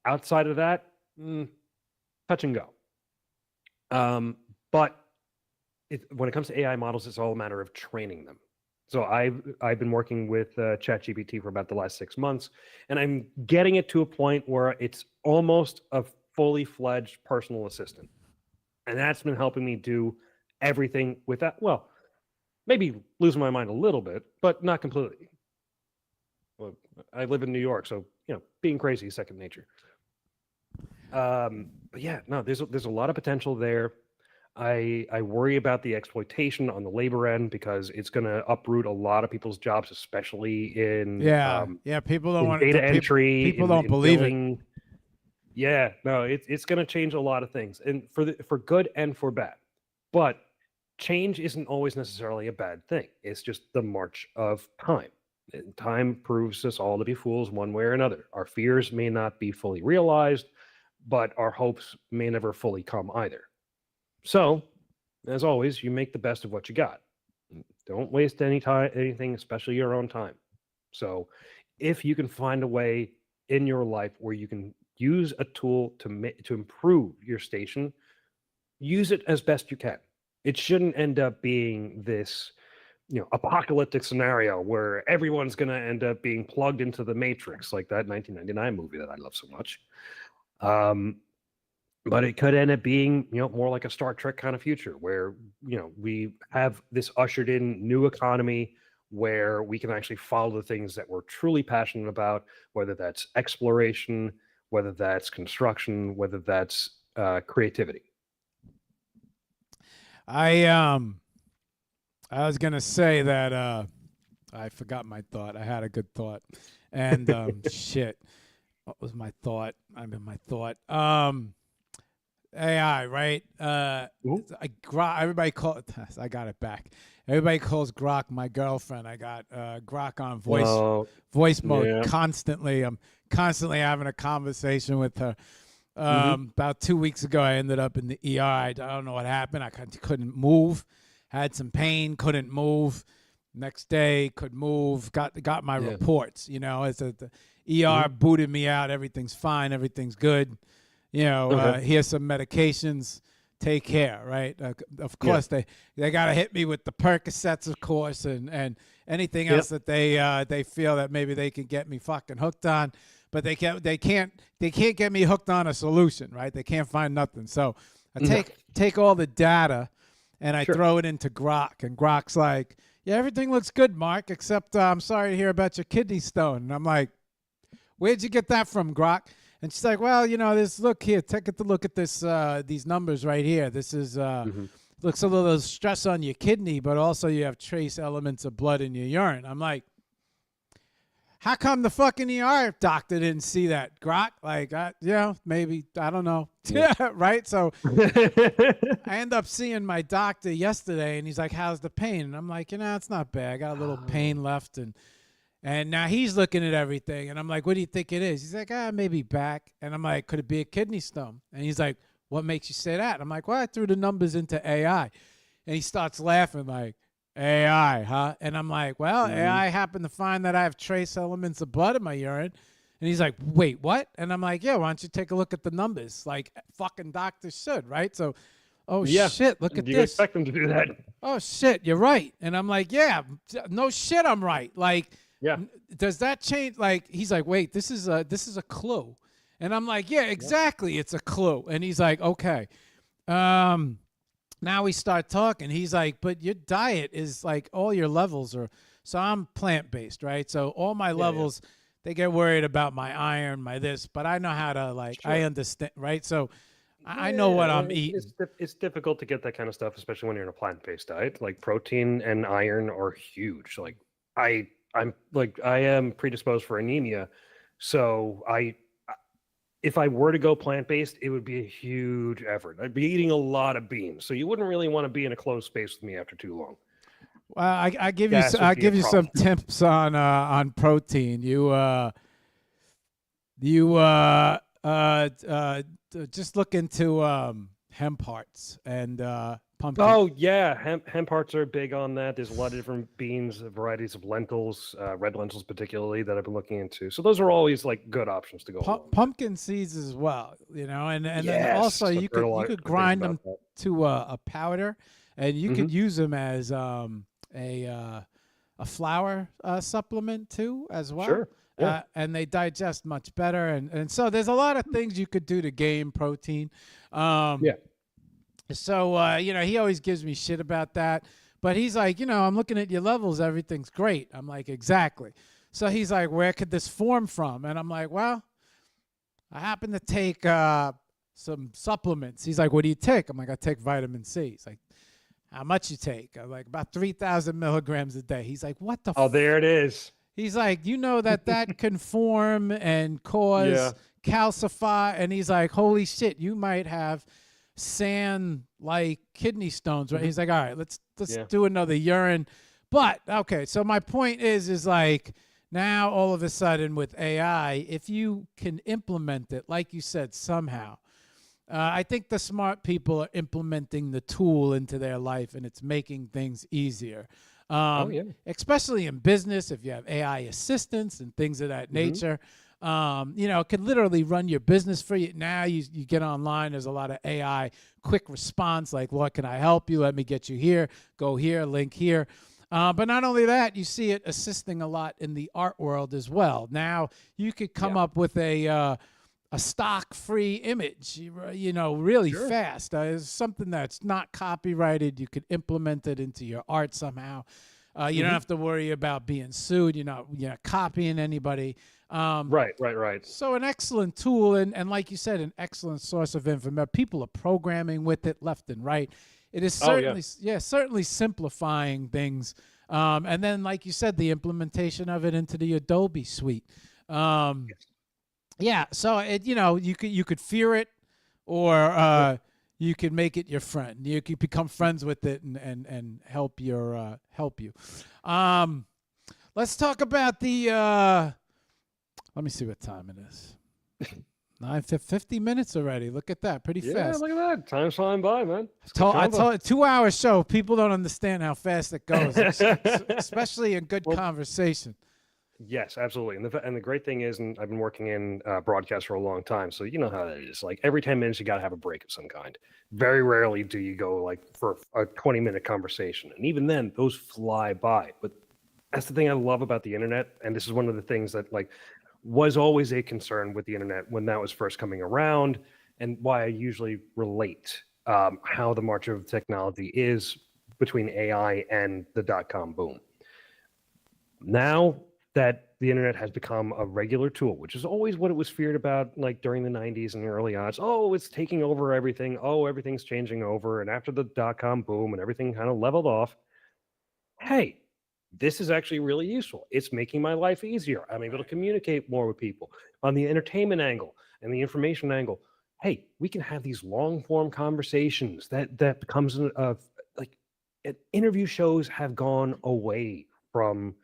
Outside of that, touch and go. But when it comes to AI models, it's all a matter of training them. So I've been working with ChatGPT for about the last 6 months, and I'm getting it to a point where it's almost a fully fledged personal assistant. And that's been helping me do everything with that. Well, maybe losing my mind a little bit, but not completely. Well, I live in New York, so being crazy is second nature. But yeah, no, there's a lot of potential there. I worry about the exploitation on the labor end because it's going to uproot a lot of people's jobs, especially in people don't want data entry. People don't believe billing. It. Yeah, no, it's going to change a lot of things, and for good and for bad. But change isn't always necessarily a bad thing. It's just the march of time. And time proves us all to be fools one way or another. Our fears may not be fully realized, but our hopes may never fully come either. So, as always, you make the best of what you got. Don't waste anything, especially your own time. So, if you can find a way in your life where you can use a tool to improve your station, use it as best you can. It shouldn't end up being this, apocalyptic scenario where everyone's going to end up being plugged into the Matrix, like that 1999 movie that I love so much. But it could end up being, more like a Star Trek kind of future where, we have this ushered in new economy where we can actually follow the things that we're truly passionate about, whether that's exploration, whether that's construction, whether that's creativity. I was gonna say that I forgot my thought. I had a good thought, and shit, what was my thought? My thought. AI, right? Everybody call. I got it back. Everybody calls Grok my girlfriend. I got Grok on voice mode constantly. I'm constantly having a conversation with her. About 2 weeks ago, I ended up in the ER. I don't know what happened. I couldn't move. Had some pain. Couldn't move. Next day, could move. Got my reports. As the ER booted me out. Everything's fine. Everything's good. Here's some medications. Take care, right? Of course, they got to hit me with the Percocets, of course, and anything else that they feel that maybe they can get me fucking hooked on. But they can't get me hooked on a solution, right? They can't find nothing. So I take all the data and I throw it into Grok, and Grok's like, yeah, everything looks good, Mark, except I'm sorry to hear about your kidney stone. And I'm like, where'd you get that from, Grok? And she's like, well, look here, take a look at this, these numbers right here. This is looks a little stress on your kidney, but also you have trace elements of blood in your urine. I'm like, how come the fucking ER doctor didn't see that, Grok? Like, maybe, I don't know. Yeah, right? So I end up seeing my doctor yesterday, and he's like, how's the pain? And I'm like, it's not bad. I got a little pain left, and now he's looking at everything, and I'm like, what do you think it is? He's like, maybe back. And I'm like, could it be a kidney stone? And he's like, what makes you say that? I'm like, well, I threw the numbers into AI. And he starts laughing like, AI, huh? And I'm like, well, AI happened to find that I have trace elements of blood in my urine. And he's like, wait, what? And I'm like, yeah, why don't you take a look at the numbers? Like fucking doctors should, right? So, shit, look at this. You expect them to do that. Oh, shit, you're right. And I'm like, yeah, no shit, I'm right. Like, does that change? Like, he's like, wait, this is a clue. And I'm like, yeah, exactly, it's a clue. And he's like, okay. Now we start talking. He's like, but your diet is like all your levels are. So I'm plant-based, right? So all my levels, they get worried about my iron, my this, but I know how to I understand, right? So I know what I'm eating. It's difficult to get that kind of stuff, especially when you're in a plant-based diet. Like protein and iron are huge. Like I am predisposed for anemia, so if I were to go plant-based, it would be a huge effort. I'd be eating a lot of beans, so you wouldn't really want to be in a closed space with me after too long. Well, I give you some tips on protein. You just look into hemp hearts and pumpkin. Oh yeah, hemp hearts are big on that. There's a lot of different beans, varieties of lentils, red lentils particularly, that I've been looking into. So those are always like good options to go along. Pumpkin seeds as well, and then also you could grind them to a powder, and you could use them as a flour supplement too as well. Sure. Yeah. And they digest much better, and so there's a lot of things you could do to gain protein. So, he always gives me shit about that. But he's like, I'm looking at your levels. Everything's great. I'm like, exactly. So he's like, where could this form from? And I'm like, well, I happen to take some supplements. He's like, what do you take? I'm like, I take vitamin C. He's like, how much you take? I'm like, about 3,000 milligrams a day. He's like, what the there it is. He's like, that can form and cause calcify. And he's like, holy shit, you might have sand like kidney stones, right? Mhm. He's like, all right, let's Yeah. do another urine. But okay, so my point is like now all of a sudden with AI, if you can implement it, like you said, somehow, I think the smart people are implementing the tool into their life, and it's making things easier. Oh yeah. Especially in business, if you have AI assistants and things of that nature, it can literally run your business for you. Now you get online, there's a lot of AI quick response, like, what can I help you? Let me get you here, go here, link here. But not only that, you see it assisting a lot in the art world as well. Now you could come up with a stock-free image, really Sure. fast. It's something that's not copyrighted. You could implement it into your art somehow. You don't have to worry about being sued. You're not copying anybody. Right. So an excellent tool, and like you said, an excellent source of information. People are programming with it left and right. It is Oh, yeah. certainly simplifying things. And then, like you said, the implementation of it into the Adobe suite. Yeah, so you could fear it, or you could make it your friend. You could become friends with it and help you. Let's talk about the. Let me see what time it is. 50 minutes already. Look at that, pretty Yeah, fast. look at that. Time's flying by, man. I told 2 hour show. People don't understand how fast it goes, especially in good conversation. Yes, absolutely. And the great thing is, and I've been working in broadcast for a long time, so you know how that is. Like every 10 minutes, you got to have a break of some kind. Very rarely do you go like for a 20-minute conversation, and even then, those fly by. But that's the thing I love about the internet, and this is one of the things that like was always a concern with the internet when that was first coming around, and why I usually relate how the march of technology is between AI and the .com boom. Now that the internet has become a regular tool, which is always what it was feared about, like during the 90s and the early odds. Oh, it's taking over everything. Oh, everything's changing over. And after the .com boom and everything kind of leveled off, hey, this is actually really useful. It's making my life easier. I'm able to communicate more with people. On the entertainment angle and the information angle, hey, we can have these long form conversations that becomes like interview shows have gone away from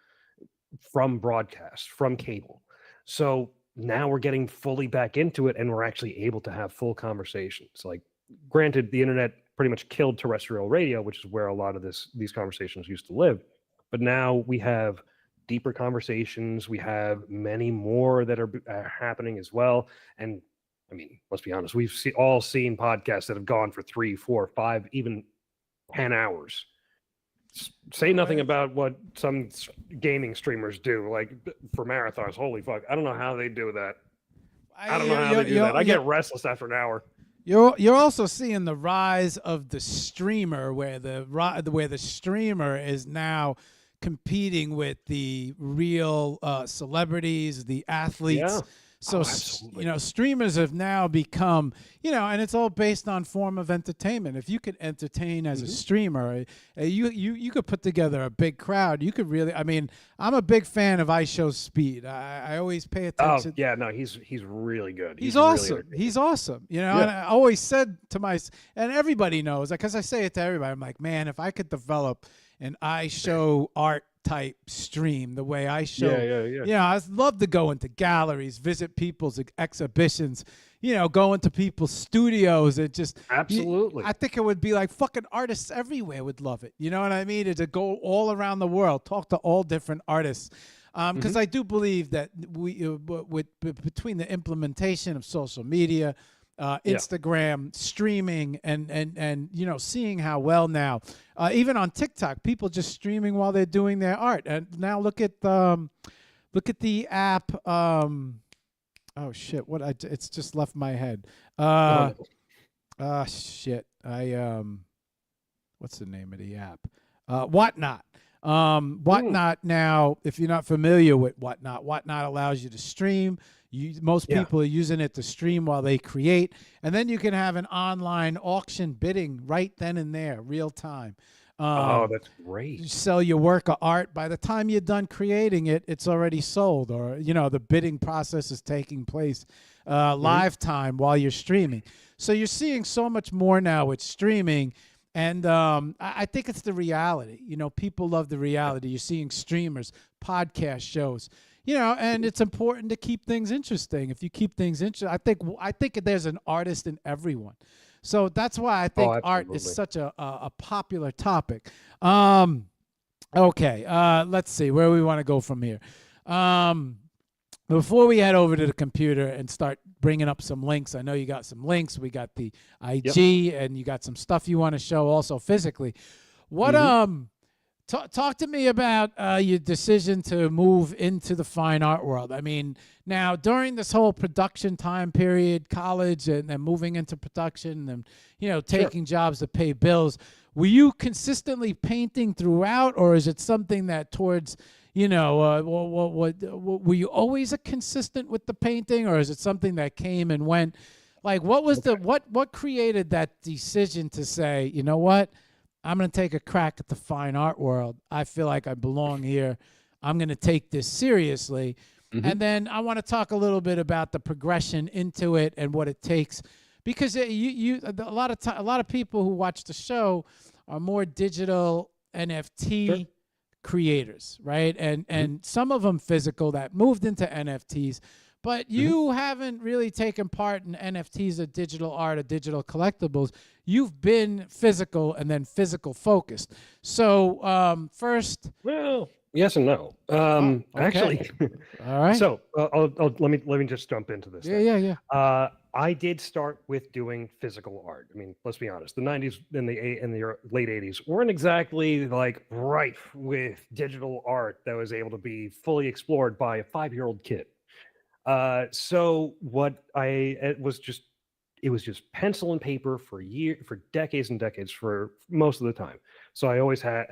broadcast, from cable. So now we're getting fully back into it and we're actually able to have full conversations. Like granted, the internet pretty much killed terrestrial radio, which is where a lot of these conversations used to live. But now we have deeper conversations. We have many more that are happening as well. And I mean, let's be honest, we've all seen podcasts that have gone for 3, 4, 5, even 10 hours. Say nothing about what some gaming streamers do, like for marathons. Holy fuck! I don't know how they do that. I don't know how they do that. I get restless after an hour. You're also seeing the rise of the streamer, where the streamer is now competing with the real celebrities, the athletes. Yeah. So streamers have now become, and it's all based on form of entertainment. If you could entertain as a streamer, you could put together a big crowd. You could really, I mean, I'm a big fan of iShow's Speed. I always pay attention. Oh yeah, no, he's really good. He's awesome. He's awesome. And I always said to and everybody knows, because I say it to everybody, I'm like, man, if I could develop an iShow art type stream the way I show. I'd love to go into galleries, visit people's exhibitions, go into people's studios and just absolutely. I think it would be like fucking artists everywhere would love it. You know what I mean? To go all around the world, talk to all different artists. Because I do believe that between the implementation of social media, Instagram, streaming, and seeing how well now, even on TikTok, people just streaming while they're doing their art. And now look at the app. Oh shit! It's just left my head. Shit! What's the name of the app? Whatnot. Whatnot now, if you're not familiar with Whatnot allows you to stream Most Yeah. people are using it to stream while they create, and then you can have an online auction bidding right then and there, real time. Oh, Um, that's you great. sell your work of art. By the time you're done creating it, it's already sold, or the bidding process is taking place live time while you're streaming. So you're seeing so much more now with streaming, and I think it's the reality. People love the reality. You're seeing streamers, podcast shows. And it's important to keep things interesting. If you keep things interesting, I think there's an artist in everyone. So that's why I Oh, think art is absolutely. such a popular topic. Okay, let's see where we want to go from here. Um, Before we head over to the computer and start bringing up some links, I know you got some links. We got the IG, and you got some stuff you want to show also physically. What talk to me about your decision to move into the fine art world. I mean, now during this whole production time period, college, and then moving into production, and taking jobs to pay bills, were you consistently painting throughout, or is it something that towards were you always a consistent with the painting, or is it something that came and went? Like, what was what created that decision to say, you know what? I'm going to take a crack at the fine art world. I feel like I belong here. I'm going to take this seriously. And then I want to talk a little bit about the progression into it and what it takes, because a lot of people who watch the show are more digital NFT creators, right? And some of them physical that moved into NFTs. But you haven't really taken part in NFTs or digital art or digital collectibles. You've been physical and then physical focused. So first, Well, yes and no. okay. Actually, all right. so let me just jump into this. Yeah. I did start with doing physical art. I mean, let's be honest. The '90s and the late '80s weren't exactly like rife with digital art that was able to be fully explored by a 5-year-old kid. So what it was just pencil and paper for decades and decades, for most of the time. So I always had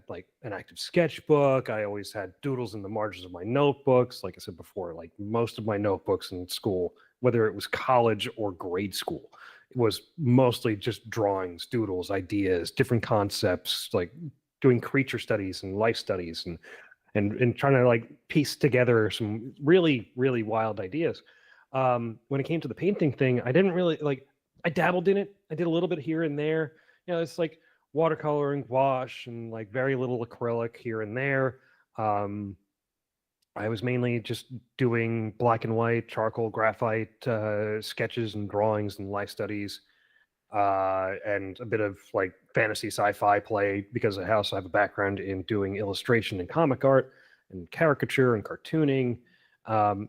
like an active sketchbook. I always had doodles in the margins of my notebooks. Like I said before, like most of my notebooks in school, whether it was college or grade school, it was mostly just drawings, doodles, ideas, different concepts, like doing creature studies and life studies, and trying to like piece together some really, really wild ideas. When it came to the painting thing, I didn't really I dabbled in it. I did a little bit here and there. It's like watercoloring, gouache, and like very little acrylic here and there. I was mainly just doing black and white, charcoal, graphite sketches and drawings and life studies, and a bit of like fantasy sci-fi play, because I also have a background in doing illustration and comic art and caricature and cartooning.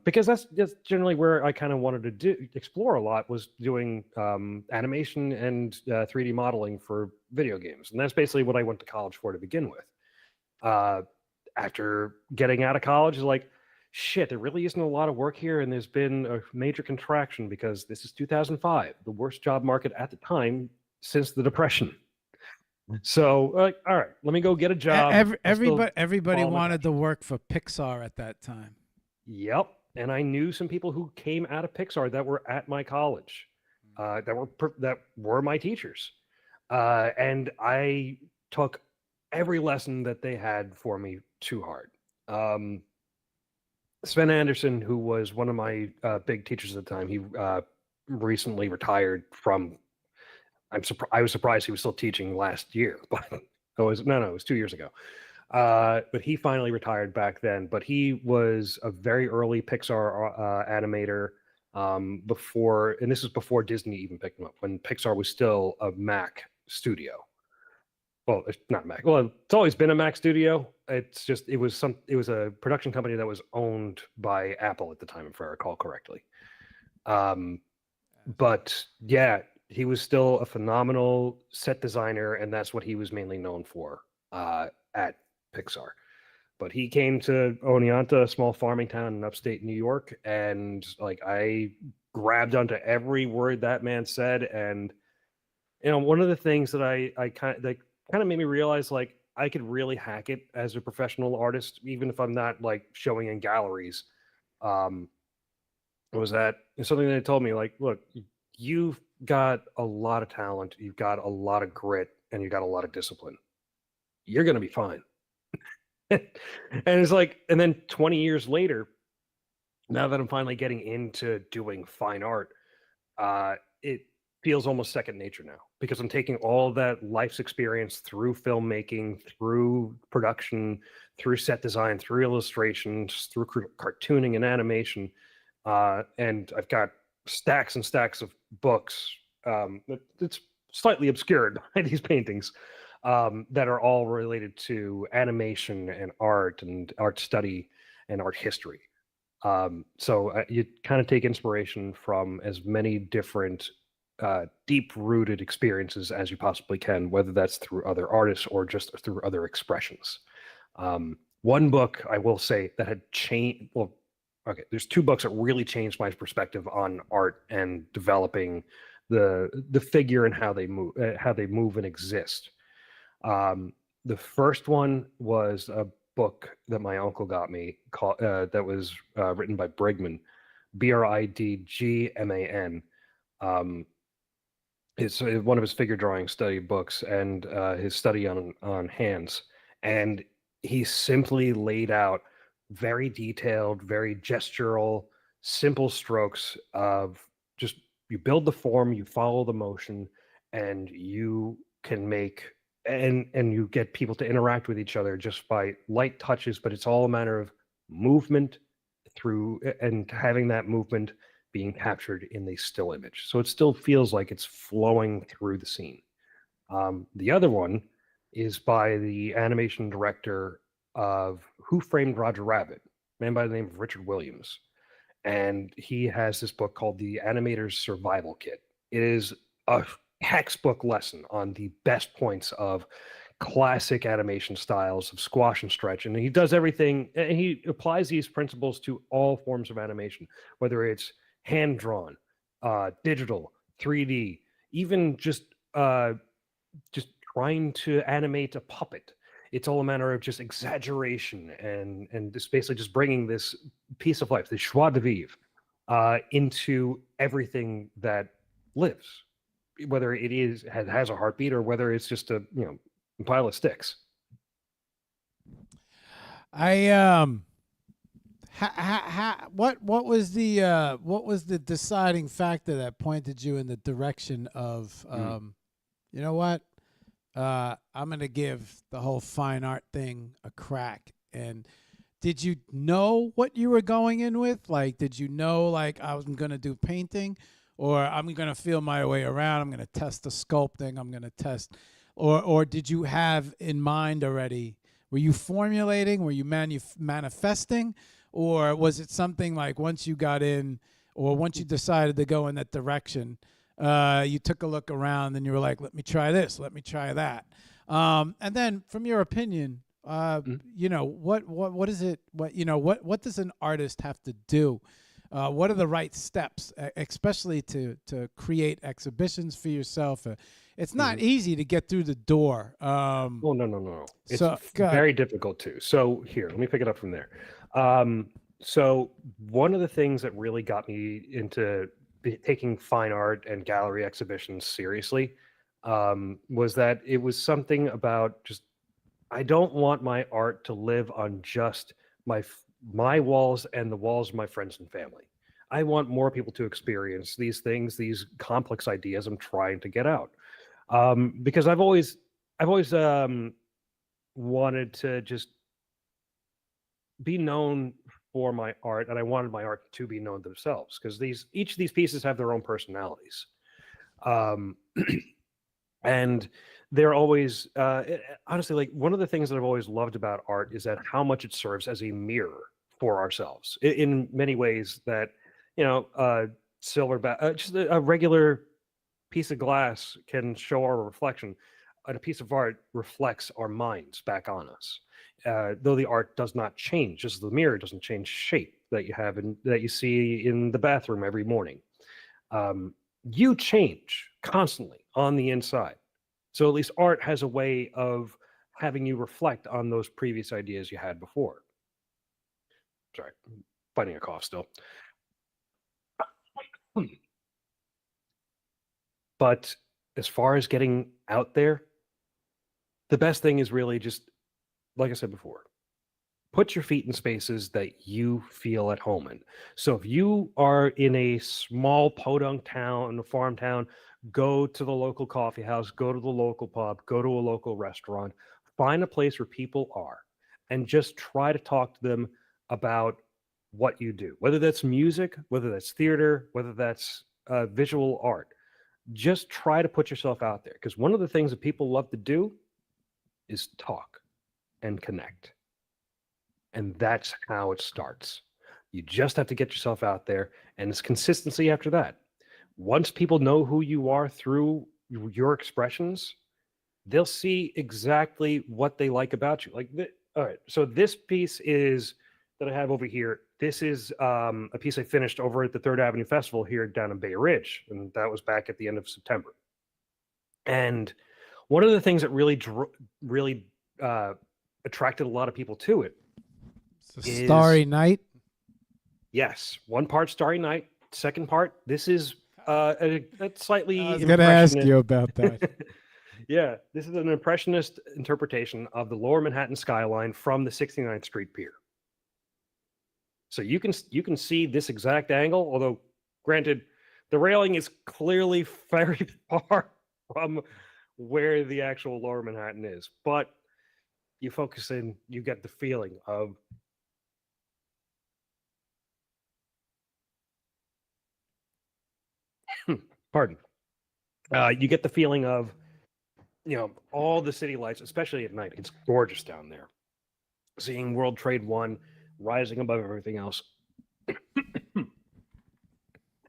Because that's generally where I kind of wanted to explore a lot, was doing animation and 3D modeling for video games. And that's basically what I went to college for to begin with. After getting out of college, like, shit, there really isn't a lot of work here, and there's been a major contraction because this is 2005, the worst job market at the time since the Depression. So, like, all right, let me go get a job. Everybody wanted to work for Pixar at that time. Yep. And I knew some people who came out of Pixar that were at my college, that were my teachers. And I took every lesson that they had for me too hard. Sven Anderson, who was one of my big teachers at the time, he recently retired from. I was surprised he was still teaching last year, but it was 2 years ago. But he finally retired back then. But he was a very early Pixar animator, and this was before Disney even picked him up, when Pixar was still a Mac studio. Well, it's not Mac. Well, it's always been a Mac studio. It's just it was a production company that was owned by Apple at the time, if I recall correctly. But yeah, he was still a phenomenal set designer, and that's what he was mainly known for at Pixar. But he came to Oneonta, a small farming town in upstate New York, and like I grabbed onto every word that man said. And one of the things that I kind of made me realize, like, I could really hack it as a professional artist, even if I'm not like showing in galleries. was that it's something they told me, like, look, you've got a lot of talent, you've got a lot of grit, and you've got a lot of discipline. You're going to be fine. And it's like, and then 20 years later, now that I'm finally getting into doing fine art, it feels almost second nature now because I'm taking all that life's experience through filmmaking, through production, through set design, through illustrations, through cartooning and animation, and I've got stacks and stacks of books. It's slightly obscured by these paintings that are all related to animation and art study and art history. So you kind of take inspiration from as many different deep-rooted experiences as you possibly can, whether that's through other artists or just through other expressions. One book I will say that had changed, well, okay, there's two books that really changed my perspective on art and developing the figure and how they move and exist. The first one was a book that my uncle got me called that was written by Brigman, Bridgman. It's one of his figure drawing study books and his study on hands, and he simply laid out very detailed, very gestural, simple strokes of just you build the form, you follow the motion, and you can make and you get people to interact with each other just by light touches, but it's all a matter of movement through and having that movement being captured in the still image. So it still feels like it's flowing through the scene. The other one is by the animation director of Who Framed Roger Rabbit, a man by the name of Richard Williams. And he has this book called The Animator's Survival Kit. It is a textbook lesson on the best points of classic animation styles of squash and stretch. And he does everything, and he applies these principles to all forms of animation, whether it's hand drawn, digital, 3D, even just trying to animate a puppet. It's all a matter of just exaggeration and just basically just bringing this piece of life, this joie de vivre, into everything that lives, whether it has a heartbeat or whether it's just a pile of sticks. What was the deciding factor that pointed you in the direction of you know what, I'm gonna give the whole fine art thing a crack? And did you know what you were going in with? Like, did you know, like, I was gonna do painting, or I'm gonna feel my way around, I'm gonna test the sculpting, I'm gonna test, or did you have in mind already? Were you formulating? Were you manifesting? Or was it something like once you got in, or once you decided to go in that direction, you took a look around and you were like, let me try this, let me try that. And then from your opinion, what is it, what does an artist have to do? What are the right steps, especially to create exhibitions for yourself? It's not easy to get through the door. No. It's So, very difficult too. So here, let me pick it up from there. So one of the things that really got me into taking fine art and gallery exhibitions seriously was that it was something about just, I don't want my art to live on just my walls and the walls of my friends and family. I want more people to experience these things, these complex ideas I'm trying to get out. Because I've always wanted to just be known for my art, and I wanted my art to be known themselves, because each of these pieces have their own personalities. And they're always honestly, like, one of the things that I've always loved about art is that how much it serves as a mirror for ourselves in many ways. That just a regular piece of glass can show our reflection, and a piece of art reflects our minds back on us. Though the art does not change, just as the mirror doesn't change shape that you have that you see in the bathroom every morning. You change constantly on the inside. So at least art has a way of having you reflect on those previous ideas you had before. Sorry, I'm fighting a cough still. But as far as getting out there, the best thing is really just, like I said before, put your feet in spaces that you feel at home in. So if you are in a small podunk town, a farm town, go to the local coffee house, go to the local pub, go to a local restaurant, find a place where people are, and just try to talk to them about what you do, whether that's music, whether that's theater, whether that's visual art. Just try to put yourself out there, because one of the things that people love to do is talk and connect. And that's how it starts. You just have to get yourself out there, and it's consistency after that. Once people know who you are through your expressions, they'll see exactly what they like about you. All right, so this piece is that I have over here. This is a piece I finished over at the Third Avenue Festival here down in Bay Ridge, and that was back at the end of September. And one of the things that really attracted a lot of people to it, It's a Starry Night. yes, one part Starry Night, second part, this is a slightly I was going to ask impressionist- you about that. Yeah, this is an impressionist interpretation of the Lower Manhattan skyline from the 69th Street Pier. So you can see this exact angle, although granted, the railing is clearly very far from where the actual Lower Manhattan is. But you focus in, you get the feeling of pardon. You get the feeling of, all the city lights, especially at night. It's gorgeous down there. Seeing World Trade One rising above everything else.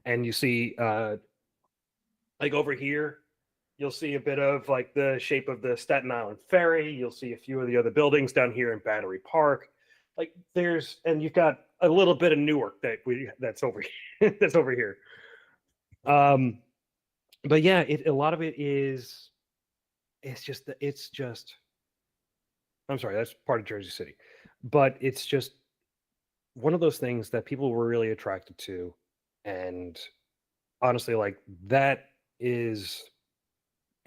And you see, like over here, you'll see a bit of like the shape of the Staten Island Ferry. You'll see a few of the other buildings down here in Battery Park. Like and you've got a little bit of Newark that's over here. That's over here. But yeah, a lot of it is, it's just, I'm sorry, that's part of Jersey City, but it's just one of those things that people were really attracted to. And honestly, like, that is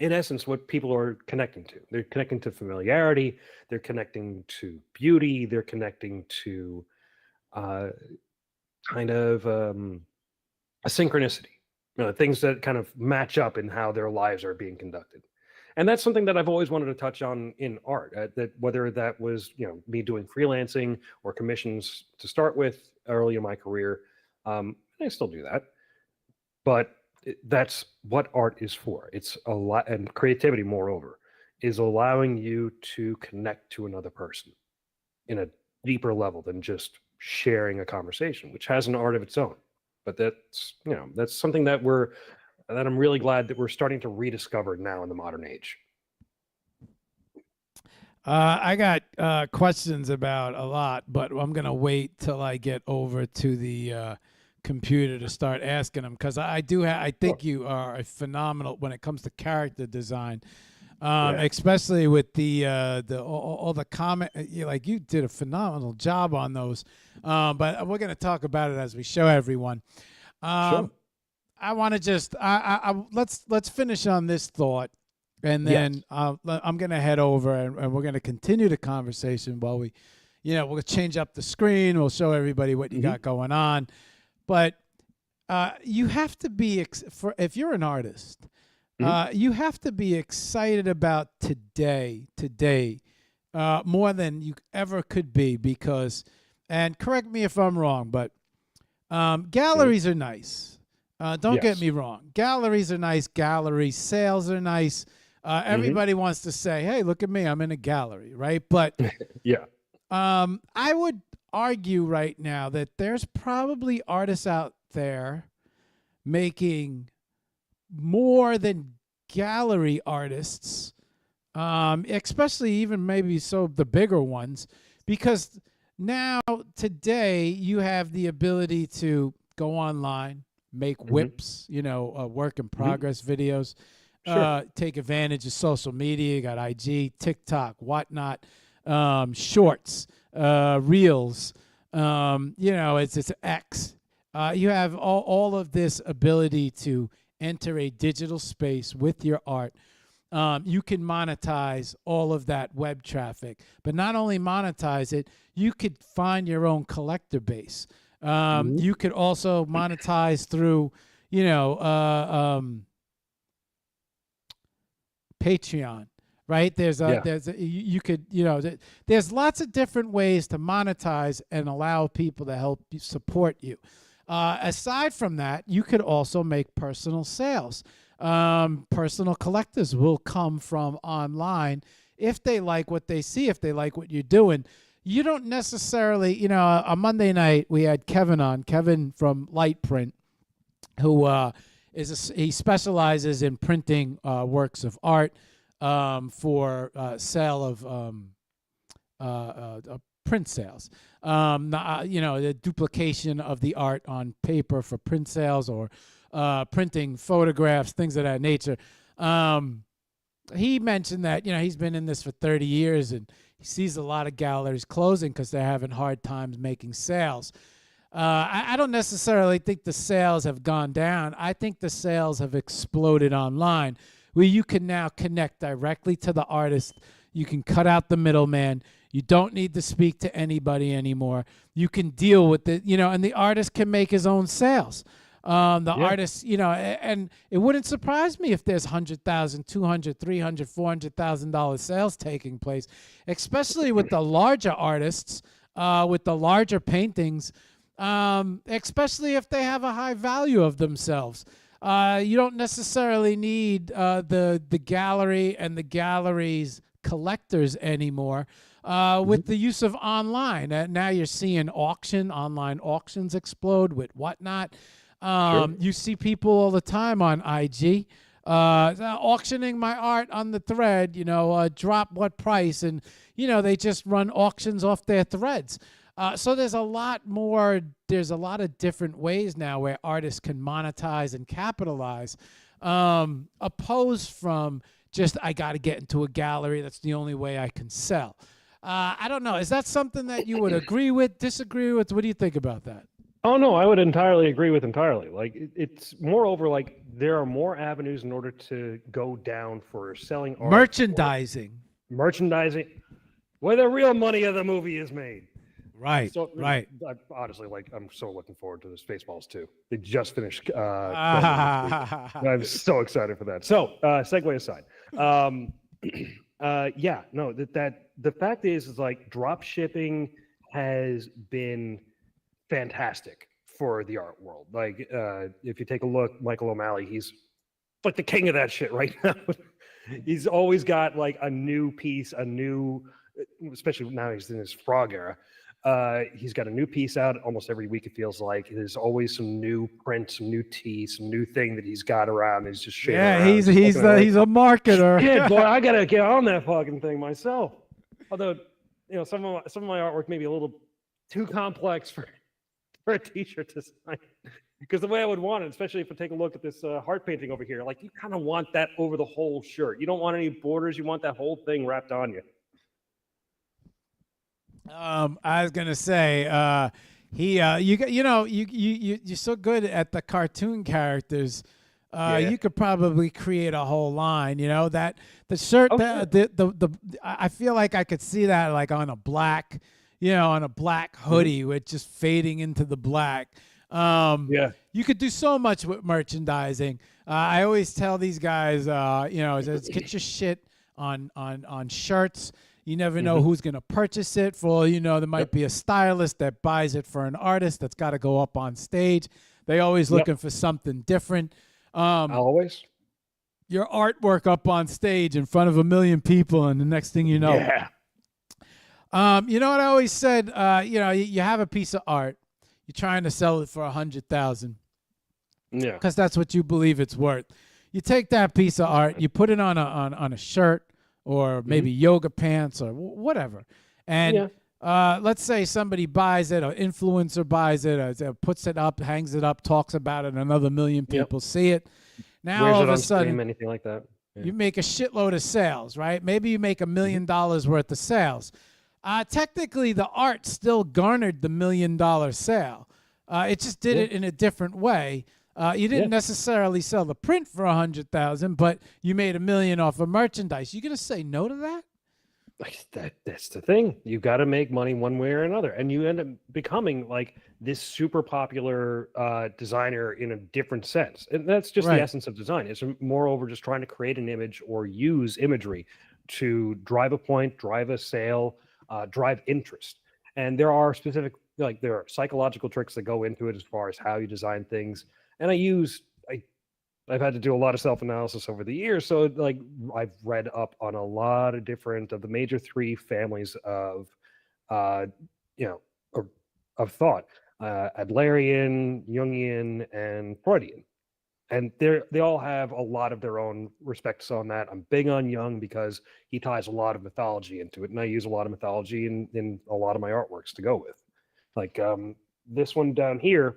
in essence what people are connecting to. They're connecting to familiarity, they're connecting to beauty, they're connecting to kind of a synchronicity, things that kind of match up in how their lives are being conducted. And that's something that I've always wanted to touch on in art, that whether that was, me doing freelancing or commissions to start with early in my career. I still do that, but that's what art is for. It's a lot, and creativity, moreover, is allowing you to connect to another person in a deeper level than just sharing a conversation, which has an art of its own. But that's something that I'm really glad that we're starting to rediscover now in the modern age. I got questions about a lot, but I'm going to wait till I get over to the computer to start asking them, because I think you are a phenomenal when it comes to character design, especially with the all the comment. You did a phenomenal job on those, but we're going to talk about it as we show everyone. Sure. I want to just let's finish on this thought, and then I'm going to head over and we're going to continue the conversation while we'll change up the screen. We'll show everybody what you got going on. But you have to be, if you're an artist, you have to be excited about today more than you ever could be, because, and correct me if I'm wrong, but galleries are nice. Don't get me wrong. Galleries are nice. Gallery sales are nice. Everybody wants to say, hey, look at me, I'm in a gallery, right? But I would argue right now that there's probably artists out there making more than gallery artists, especially even maybe the bigger ones, because now today you have the ability to go online, make whips, work in progress videos, take advantage of social media. You got IG, TikTok, whatnot, shorts, reels, it's X. You have all of this ability to enter a digital space with your art, you can monetize all of that web traffic. But not only monetize it, you could find your own collector base. You could also monetize through, Patreon, right? You could, there's lots of different ways to monetize and allow people to help you support you. Aside from that, you could also make personal sales. Personal collectors will come from online if they like what they see, if they like what you're doing. You don't necessarily, on Monday night we had Kevin from Light Print, who he specializes in printing works of art for sale of print sales. The duplication of the art on paper for print sales, or printing photographs, things of that nature. He mentioned that, he's been in this for 30 years and he sees a lot of galleries closing because they're having hard times making sales. I don't necessarily think the sales have gone down. I think the sales have exploded online, where you can now connect directly to the artist. You can cut out the middleman. You don't need to speak to anybody anymore. You can deal with it, and the artist can make his own sales. Artist, and it wouldn't surprise me if there's $100,000, $200,000, $300,000, $400,000 sales taking place, especially with the larger artists, with the larger paintings, especially if they have a high value of themselves. You don't necessarily need the gallery and the gallery's collectors anymore. With the use of online, now you're seeing online auctions explode with whatnot. You see people all the time on IG auctioning my art on the thread, drop what price, and they just run auctions off their threads. So there's a lot of different ways now where artists can monetize and capitalize, opposed from just, I got to get into a gallery, that's the only way I can sell. I don't know. Is that something that you would agree with, disagree with? What do you think about that? Oh, no, I would entirely agree with entirely. Like, it's moreover, like, there are more avenues in order to go down for selling art. Merchandising, where the real money of the movie is made. Right, So, right. Honestly, I'm so looking forward to the Spaceballs 2. They just finished. I'm so excited for that. So, segue aside. The fact is like drop shipping has been fantastic for the art world. Like, if you take a look, Michael O'Malley, he's like the king of that shit right now. He's always got like a new piece, especially now he's in his frog era. He's got a new piece out almost every week. It feels like there's always some new print, some new tee, some new thing that he's got around. He's just shaking around. He's a marketer. Yeah, boy, I gotta get on that fucking thing myself. Although, some of my artwork may be a little too complex for a t-shirt design, because the way I would want it, especially if I take a look at this heart painting over here, like, you kind of want that over the whole shirt. You don't want any borders. You want that whole thing wrapped on you. I was gonna say, you're so good at the cartoon characters. You could probably create a whole line. That the shirt, I feel like I could see that like on a black, hoodie with just fading into the black. You could do so much with merchandising. I always tell these guys, get your shit on shirts. You never know who's going to purchase it. For all you know, there might be a stylist that buys it for an artist that's got to go up on stage. They always looking for something different. Always. Your artwork up on stage in front of 1 million people, and the next thing you know. Yeah. You know what I always said? You have a piece of art. You're trying to sell it for $100,000. Yeah. Because that's what you believe it's worth. You take that piece of art, you put it on a shirt, or maybe yoga pants or whatever. And let's say somebody buys it, or influencer buys it, or puts it up, hangs it up, talks about it, and another 1 million people see it. Now Wears all it of a on sudden, stream, anything like that. Yeah. you make a shitload of sales, right? Maybe you make $1 million worth of sales. Technically, the art still garnered the $1 million sale. It just did it in a different way. You didn't necessarily sell the print for 100,000, but you made $1 million off of merchandise. You gonna say no to that? That's the thing. You got to make money one way or another, and you end up becoming like this super popular designer in a different sense. And that's just the Right. essence of design. It's moreover just trying to create an image or use imagery to drive a point, drive a sale, drive interest. And there are specific, like there are psychological tricks that go into it as far as how you design things. And I've had to do a lot of self-analysis over the years, so like I've read up on a lot of different of the major three families of, uh, you know, of thought: Adlerian, Jungian, and Freudian, and they all have a lot of their own respects on that. I'm big on Jung because he ties a lot of mythology into it, and I use a lot of mythology in a lot of my artworks to go with. Like this one down here.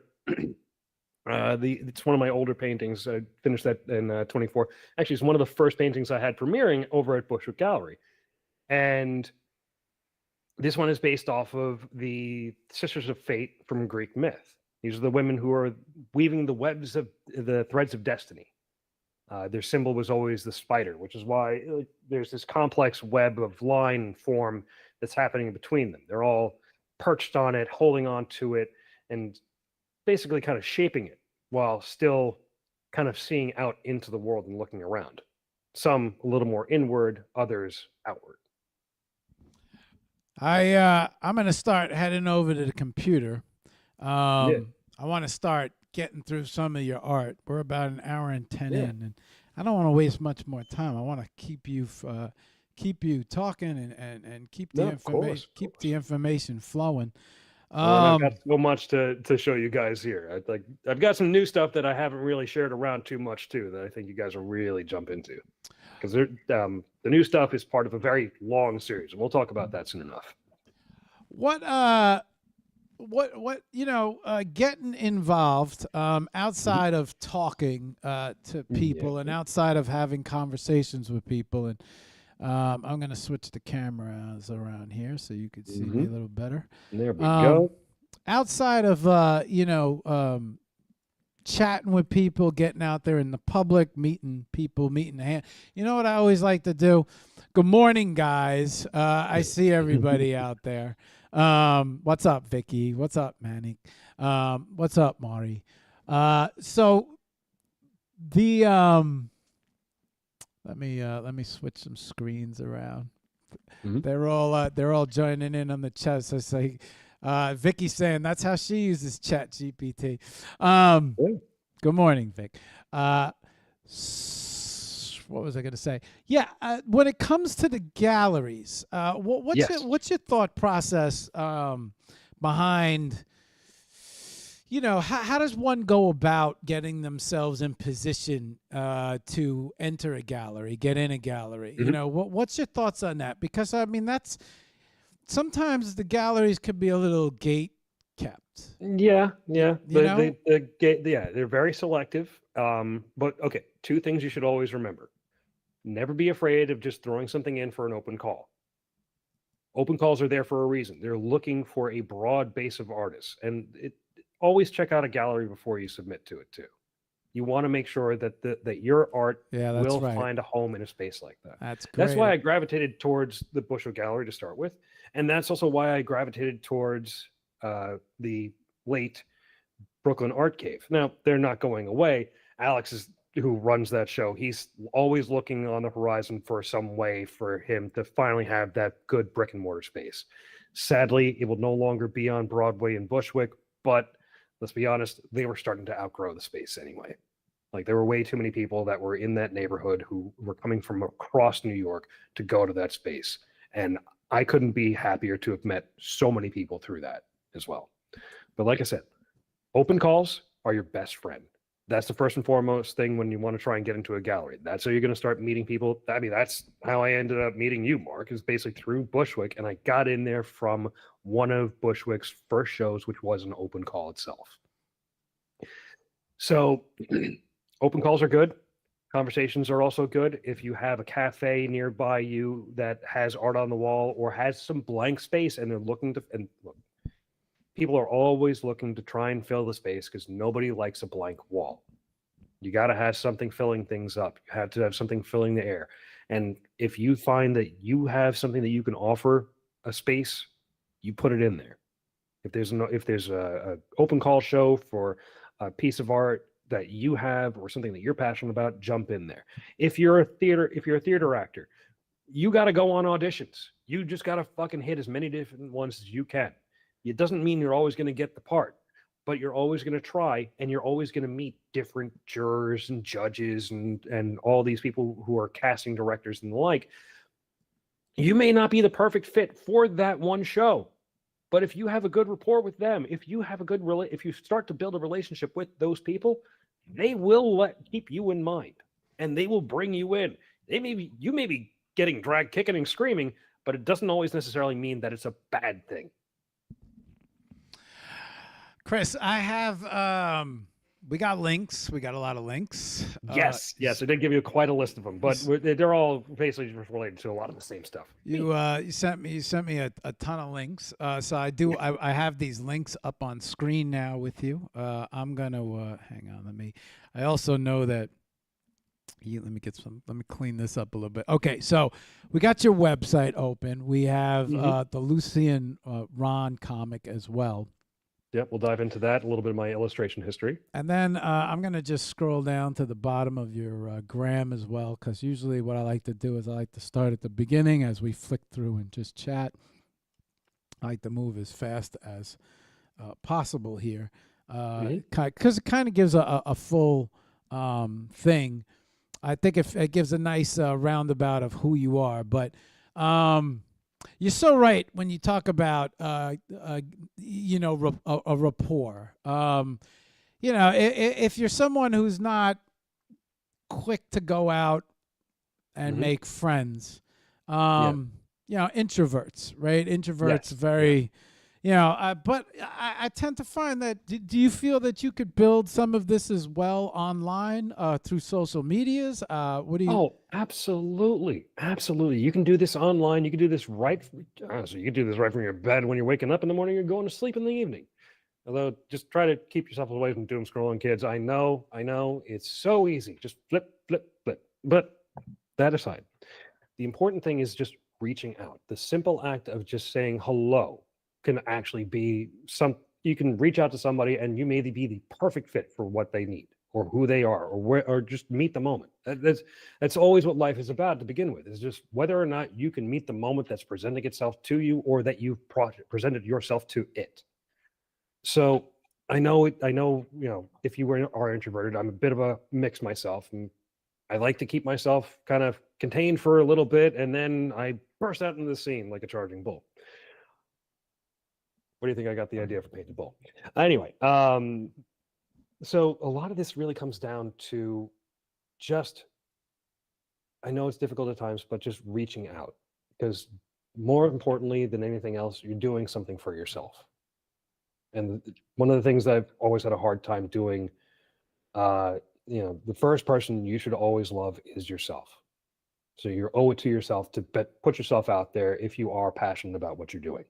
It's one of my older paintings. I finished that in 24. Actually, it's one of the first paintings I had premiering over at Bushwick Gallery, and this one is based off of the Sisters of Fate from Greek myth. These are the women who are weaving the threads of destiny. Their symbol was always the spider, which is why there's this complex web of line and form that's happening between them. They're all perched on it, holding on to it, and basically kind of shaping it while still kind of seeing out into the world and looking around. Some a little more inward, others outward. I'm gonna start heading over to the computer. Yeah. I want to start getting through some of your art. We're about an hour and 10 Yeah. in, and I don't want to waste much more time. I want to keep you talking and keep the No, of course, of the information flowing. Well, and I've got so much to show you guys here. I've got some new stuff that I haven't really shared around too much too, that I think you guys will really jump into, because the new stuff is part of a very long series, and we'll talk about that soon enough. Getting involved outside of talking to people and outside of having conversations with people, and I'm going to switch the cameras around here so you could see me a little better. There we go. Outside of chatting with people, getting out there in the public, meeting people, meeting the hand. You know what I always like to do? Good morning, guys. I see everybody out there. What's up, Vicky? What's up, Manny? What's up, Maury? So the let me switch some screens around. They're all joining in on the chat. So say Vicky's saying that's how she uses Chat GPT. Good morning, Vic. What was I going to say? Yeah, when it comes to the galleries, what's your thought process behind? How does one go about getting themselves in position to enter a gallery, get in a gallery? What's your thoughts on that? Because I mean, that's sometimes the galleries could be a little gate kept. Yeah. They're very selective. But okay, two things you should always remember. Never be afraid of just throwing something in for an open call. Open calls are there for a reason. They're looking for a broad base of artists, and always check out a gallery before you submit to it too. You want to make sure that that your art will find a home in a space like that. That's great. That's why I gravitated towards the Bushwick Gallery to start with, and that's also why I gravitated towards the late Brooklyn Art Cave. Now they're not going away. Alex is who runs that show. He's always looking on the horizon for some way for him to finally have that good brick and mortar space. Sadly, it will no longer be on Broadway in Bushwick, but let's be honest, they were starting to outgrow the space anyway. Like there were way too many people that were in that neighborhood who were coming from across New York to go to that space. And I couldn't be happier to have met so many people through that as well. But like I said, open calls are your best friend. That's the first and foremost thing when you want to try and get into a gallery. That's how you're going to start meeting people. I mean, that's how I ended up meeting you, Mark, is basically through Bushwick. And I got in there from one of Bushwick's first shows, which was an open call itself. So open calls are good. Conversations are also good. If you have a cafe nearby you that has art on the wall or has some blank space and they're looking to, and look, people are always looking to try and fill the space because nobody likes a blank wall. You got to have something filling things up. You have to have something filling the air. And if you find that you have something that you can offer a space, you put it in there. If there's a open call show for a piece of art that you have or something that you're passionate about, jump in there. If you're a theater actor, you got to go on auditions. You just got to fucking hit as many different ones as you can. It doesn't mean you're always going to get the part, but you're always going to try, and you're always going to meet different jurors and judges and all these people who are casting directors and the like. You may not be the perfect fit for that one show, but if you have a good rapport with them, if you start to build a relationship with those people, they will keep you in mind, and they will bring you in. You may be getting dragged kicking and screaming, but it doesn't always necessarily mean that it's a bad thing. Chris, I have we got links. We got a lot of links. Yes, I did give you quite a list of them, but they're all basically just related to a lot of the same stuff. You sent me a ton of links. So I have these links up on screen now with you. I'm gonna hang on. I also know that. Let me clean this up a little bit. Okay, so we got your website open. We have the Lucian Ron comic as well. Yep, we'll dive into that, a little bit of my illustration history. And then I'm going to just scroll down to the bottom of your gram as well, because usually what I like to do is I like to start at the beginning as we flick through and just chat. I like to move as fast as possible here, because it kind of gives a full thing. I think it gives a nice roundabout of who you are. But you're so right when you talk about, a rapport. If you're someone who's not quick to go out and make friends, introverts, right? Introverts, very, but I tend to find that, do you feel that you could build some of this as well online through social medias? What do you? Oh, absolutely. Absolutely. You can do this online. You can do this so you can do this right from your bed when you're waking up in the morning, you're going to sleep in the evening. Although just try to keep yourself away from doom scrolling, kids. I know it's so easy. Just flip. But that aside, the important thing is just reaching out. The simple act of just saying hello can actually be you can reach out to somebody and you may be the perfect fit for what they need or who they are or just meet the moment. That's always what life is about to begin with, is just whether or not you can meet the moment that's presenting itself to you or that you've presented yourself to it. So I know, if you are introverted, I'm a bit of a mix myself, and I like to keep myself kind of contained for a little bit, and then I burst out into the scene like a charging bull. What do you think I got the idea for Painted Bull? Anyway, so a lot of this really comes down to just, I know it's difficult at times, but just reaching out, because more importantly than anything else, you're doing something for yourself. And one of the things that I've always had a hard time doing, the first person you should always love is yourself. So you owe it to yourself to put yourself out there if you are passionate about what you're doing,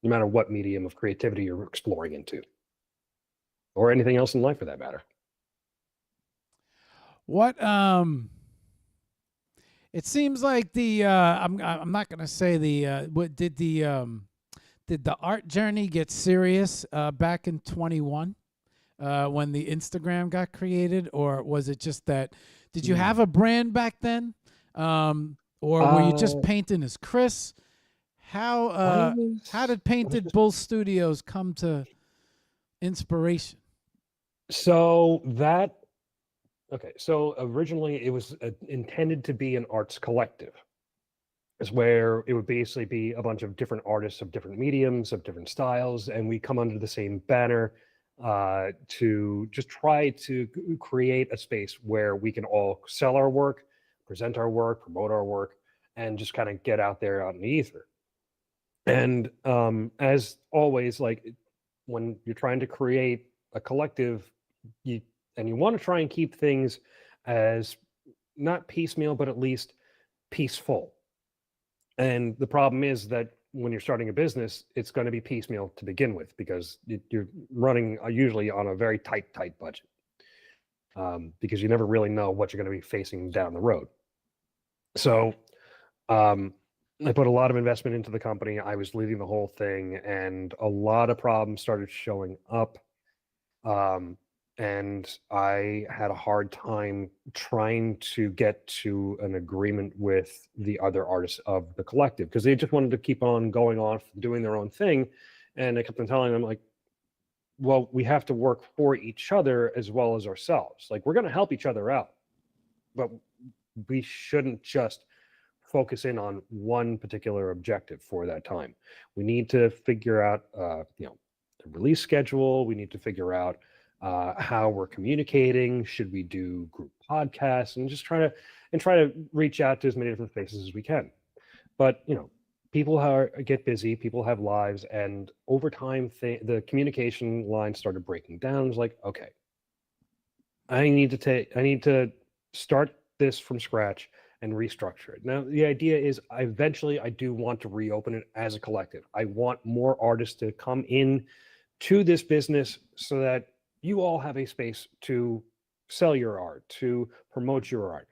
no matter what medium of creativity you're exploring into, or anything else in life for that matter. What it seems like I'm not gonna say did the art journey get serious back in 21 when the Instagram got created, or was it just that? Did you have a brand back then, or were you just painting as Chris? How did Painted Bull Studios come to inspiration? So originally it was intended to be an arts collective. Is where it would basically be a bunch of different artists of different mediums, of different styles, and we come under the same banner to just try to create a space where we can all sell our work, present our work, promote our work, and just kind of get out there out in the ether. And as always, like when you're trying to create a collective, you want to try and keep things as not piecemeal, but at least peaceful. And the problem is that when you're starting a business, it's going to be piecemeal to begin with because you're running usually on a very tight budget, because you never really know what you're going to be facing down the road. So I put a lot of investment into the company. I was leading the whole thing, and a lot of problems started showing up. And I had a hard time trying to get to an agreement with the other artists of the collective because they just wanted to keep on going off doing their own thing. And I kept on telling them, like, well, we have to work for each other as well as ourselves. Like, we're going to help each other out, but we shouldn't just focus in on one particular objective for that time. We need to figure out, the release schedule. We need to figure out how we're communicating. Should we do group podcasts, and just try to reach out to as many different faces as we can. But people get busy. People have lives, and over time, the communication line started breaking down. It's like, okay, I need to start this from scratch and restructure it. Now, the idea is eventually I do want to reopen it as a collective. I want more artists to come in to this business so that you all have a space to sell your art, to promote your art.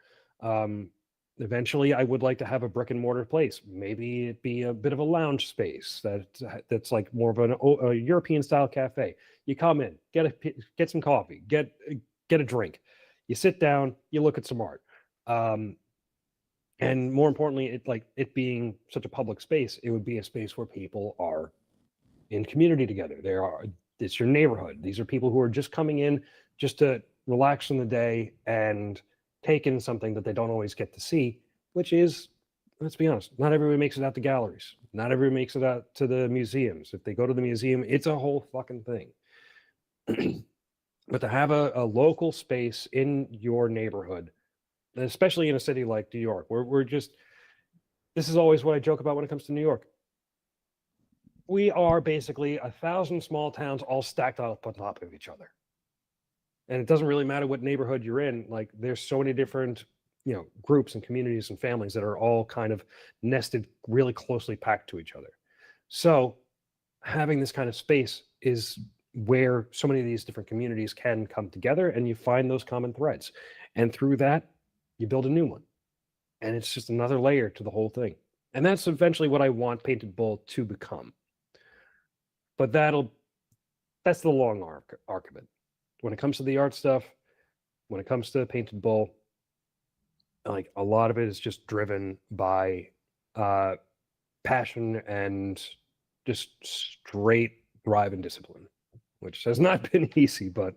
Eventually, I would like to have a brick and mortar place. Maybe it be a bit of a lounge space that's like more of a European style cafe. You come in, get some coffee, get a drink. You sit down, you look at some art. And more importantly, it being such a public space, it would be a space where people are in community together. It's your neighborhood. These are people who are just coming in just to relax in the day and take in something that they don't always get to see, which is, let's be honest, not everybody makes it out to galleries. Not everybody makes it out to the museums. If they go to the museum, it's a whole fucking thing. But to have a local space in your neighborhood, especially in a city like New York, this is always what I joke about when it comes to New York. We are basically 1,000 small towns all stacked up on top of each other. And it doesn't really matter what neighborhood you're in. Like, there's so many different, groups and communities and families that are all kind of nested really closely packed to each other. So having this kind of space is where so many of these different communities can come together, and you find those common threads. And through that, you build a new one. And it's just another layer to the whole thing. And that's eventually what I want Painted Bull to become. But that's the long arc of it. When it comes to the art stuff, when it comes to Painted Bull, like, a lot of it is just driven by passion and just straight drive and discipline, which has not been easy. But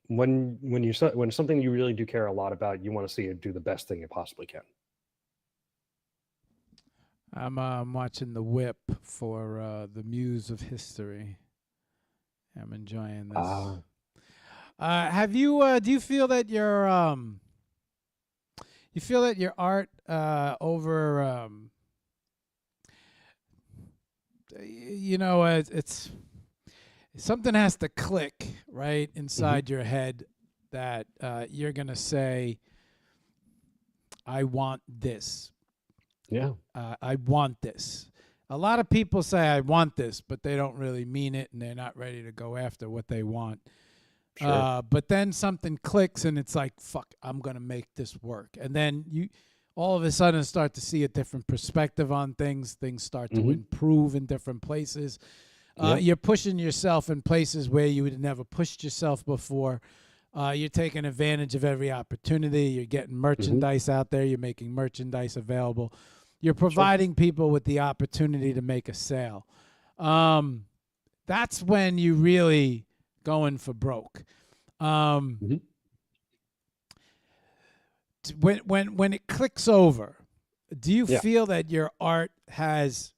when it's something you really do care a lot about, you want to see it do the best thing it possibly can. I'm watching The Whip for the Muse of History. I'm enjoying this. Have you? Do you feel that your art over? It's something has to click right inside your head that you're gonna say, "I want this." Yeah. I want this. A lot of people say I want this, but they don't really mean it, and they're not ready to go after what they want. Sure. But then something clicks, and it's like, fuck, I'm going to make this work. And then you all of a sudden start to see a different perspective on things. Things start to improve in different places. You're pushing yourself in places where you would have never pushed yourself before. You're taking advantage of every opportunity. You're getting merchandise out there. You're making merchandise available. You're providing people with the opportunity to make a sale. That's when you really going for broke. When it clicks over, do you feel that your art has?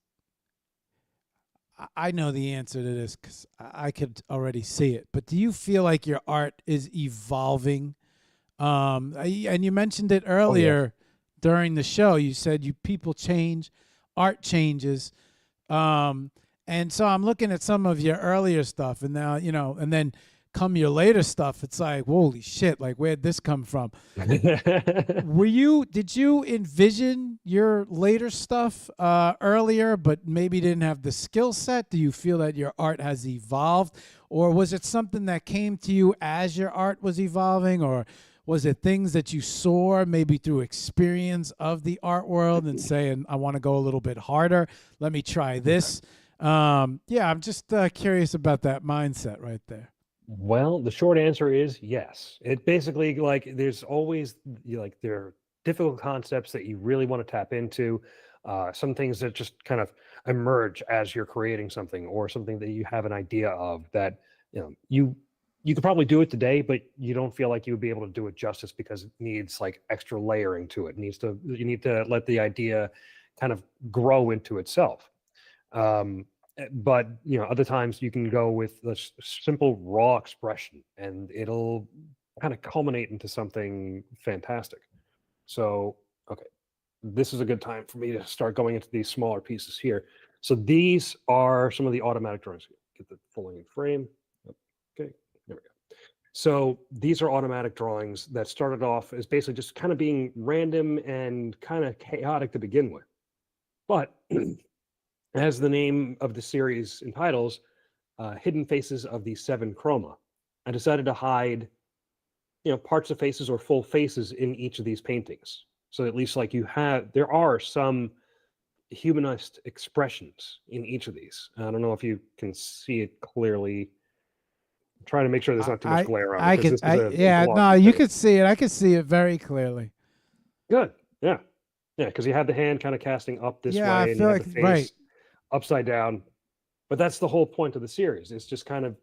I know the answer to this because I could already see it. But do you feel like your art is evolving? And you mentioned it earlier during the show. You said people change, art changes. And so I'm looking at some of your earlier stuff, and now, and then come your later stuff, it's like, holy shit, like where'd this come from? Did you envision your later stuff earlier, but maybe didn't have the skill set? Do you feel that your art has evolved, or was it something that came to you as your art was evolving, or was it things that you saw maybe through experience of the art world and saying, I want to go a little bit harder, let me try this? Yeah, I'm just curious about that mindset right there. Well, the short answer is yes. It basically, like, there's always like there are difficult concepts that you really want to tap into. Some things that just kind of emerge as you're creating something, or something that you have an idea of that you could probably do it today, but you don't feel like you would be able to do it justice because it needs like extra layering to it. You need to let the idea kind of grow into itself. But other times you can go with the simple raw expression, and it'll kind of culminate into something fantastic. So, okay, this is a good time for me to start going into these smaller pieces here. So these are some of the automatic drawings. Get the full length frame. Okay, there we go. So these are automatic drawings that started off as basically just kind of being random and kind of chaotic to begin with. But as the name of the series entitles, Hidden Faces of the Seven Chroma, I decided to hide, parts of faces or full faces in each of these paintings. So at least like there are some humanist expressions in each of these. I don't know if you can see it clearly. I'm trying to make sure there's not too much glare on it. You could see it. I could see it very clearly. Good. Yeah. Yeah, because you have the hand kind of casting up this way, I and feel you like have the face right. upside down. But that's the whole point of the series. It's just kind of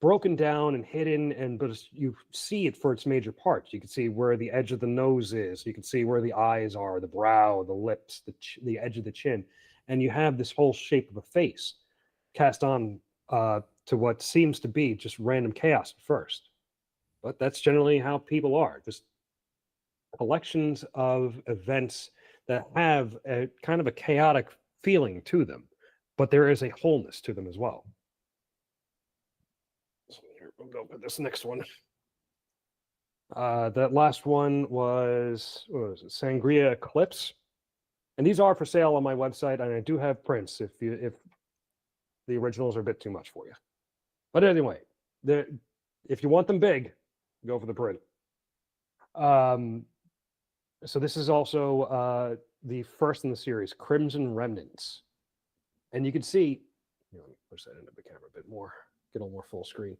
broken down and hidden, but you see it for its major parts. You can see where the edge of the nose is. You can see where the eyes are, the brow, the lips, the edge of the chin, and you have this whole shape of a face cast on to what seems to be just random chaos at first. But that's generally how people are, just collections of events that have a kind of a chaotic feeling to them, but there is a wholeness to them as well. So here, we'll go with this next one. That last one was, what was it, Sangria Eclipse, and these are for sale on my website, and I do have prints if the originals are a bit too much for you. But anyway, if you want them big, go for the print. So this is also the first in the series, Crimson Remnants. And you can see, let me push that into the camera a bit more, get a little more full screen.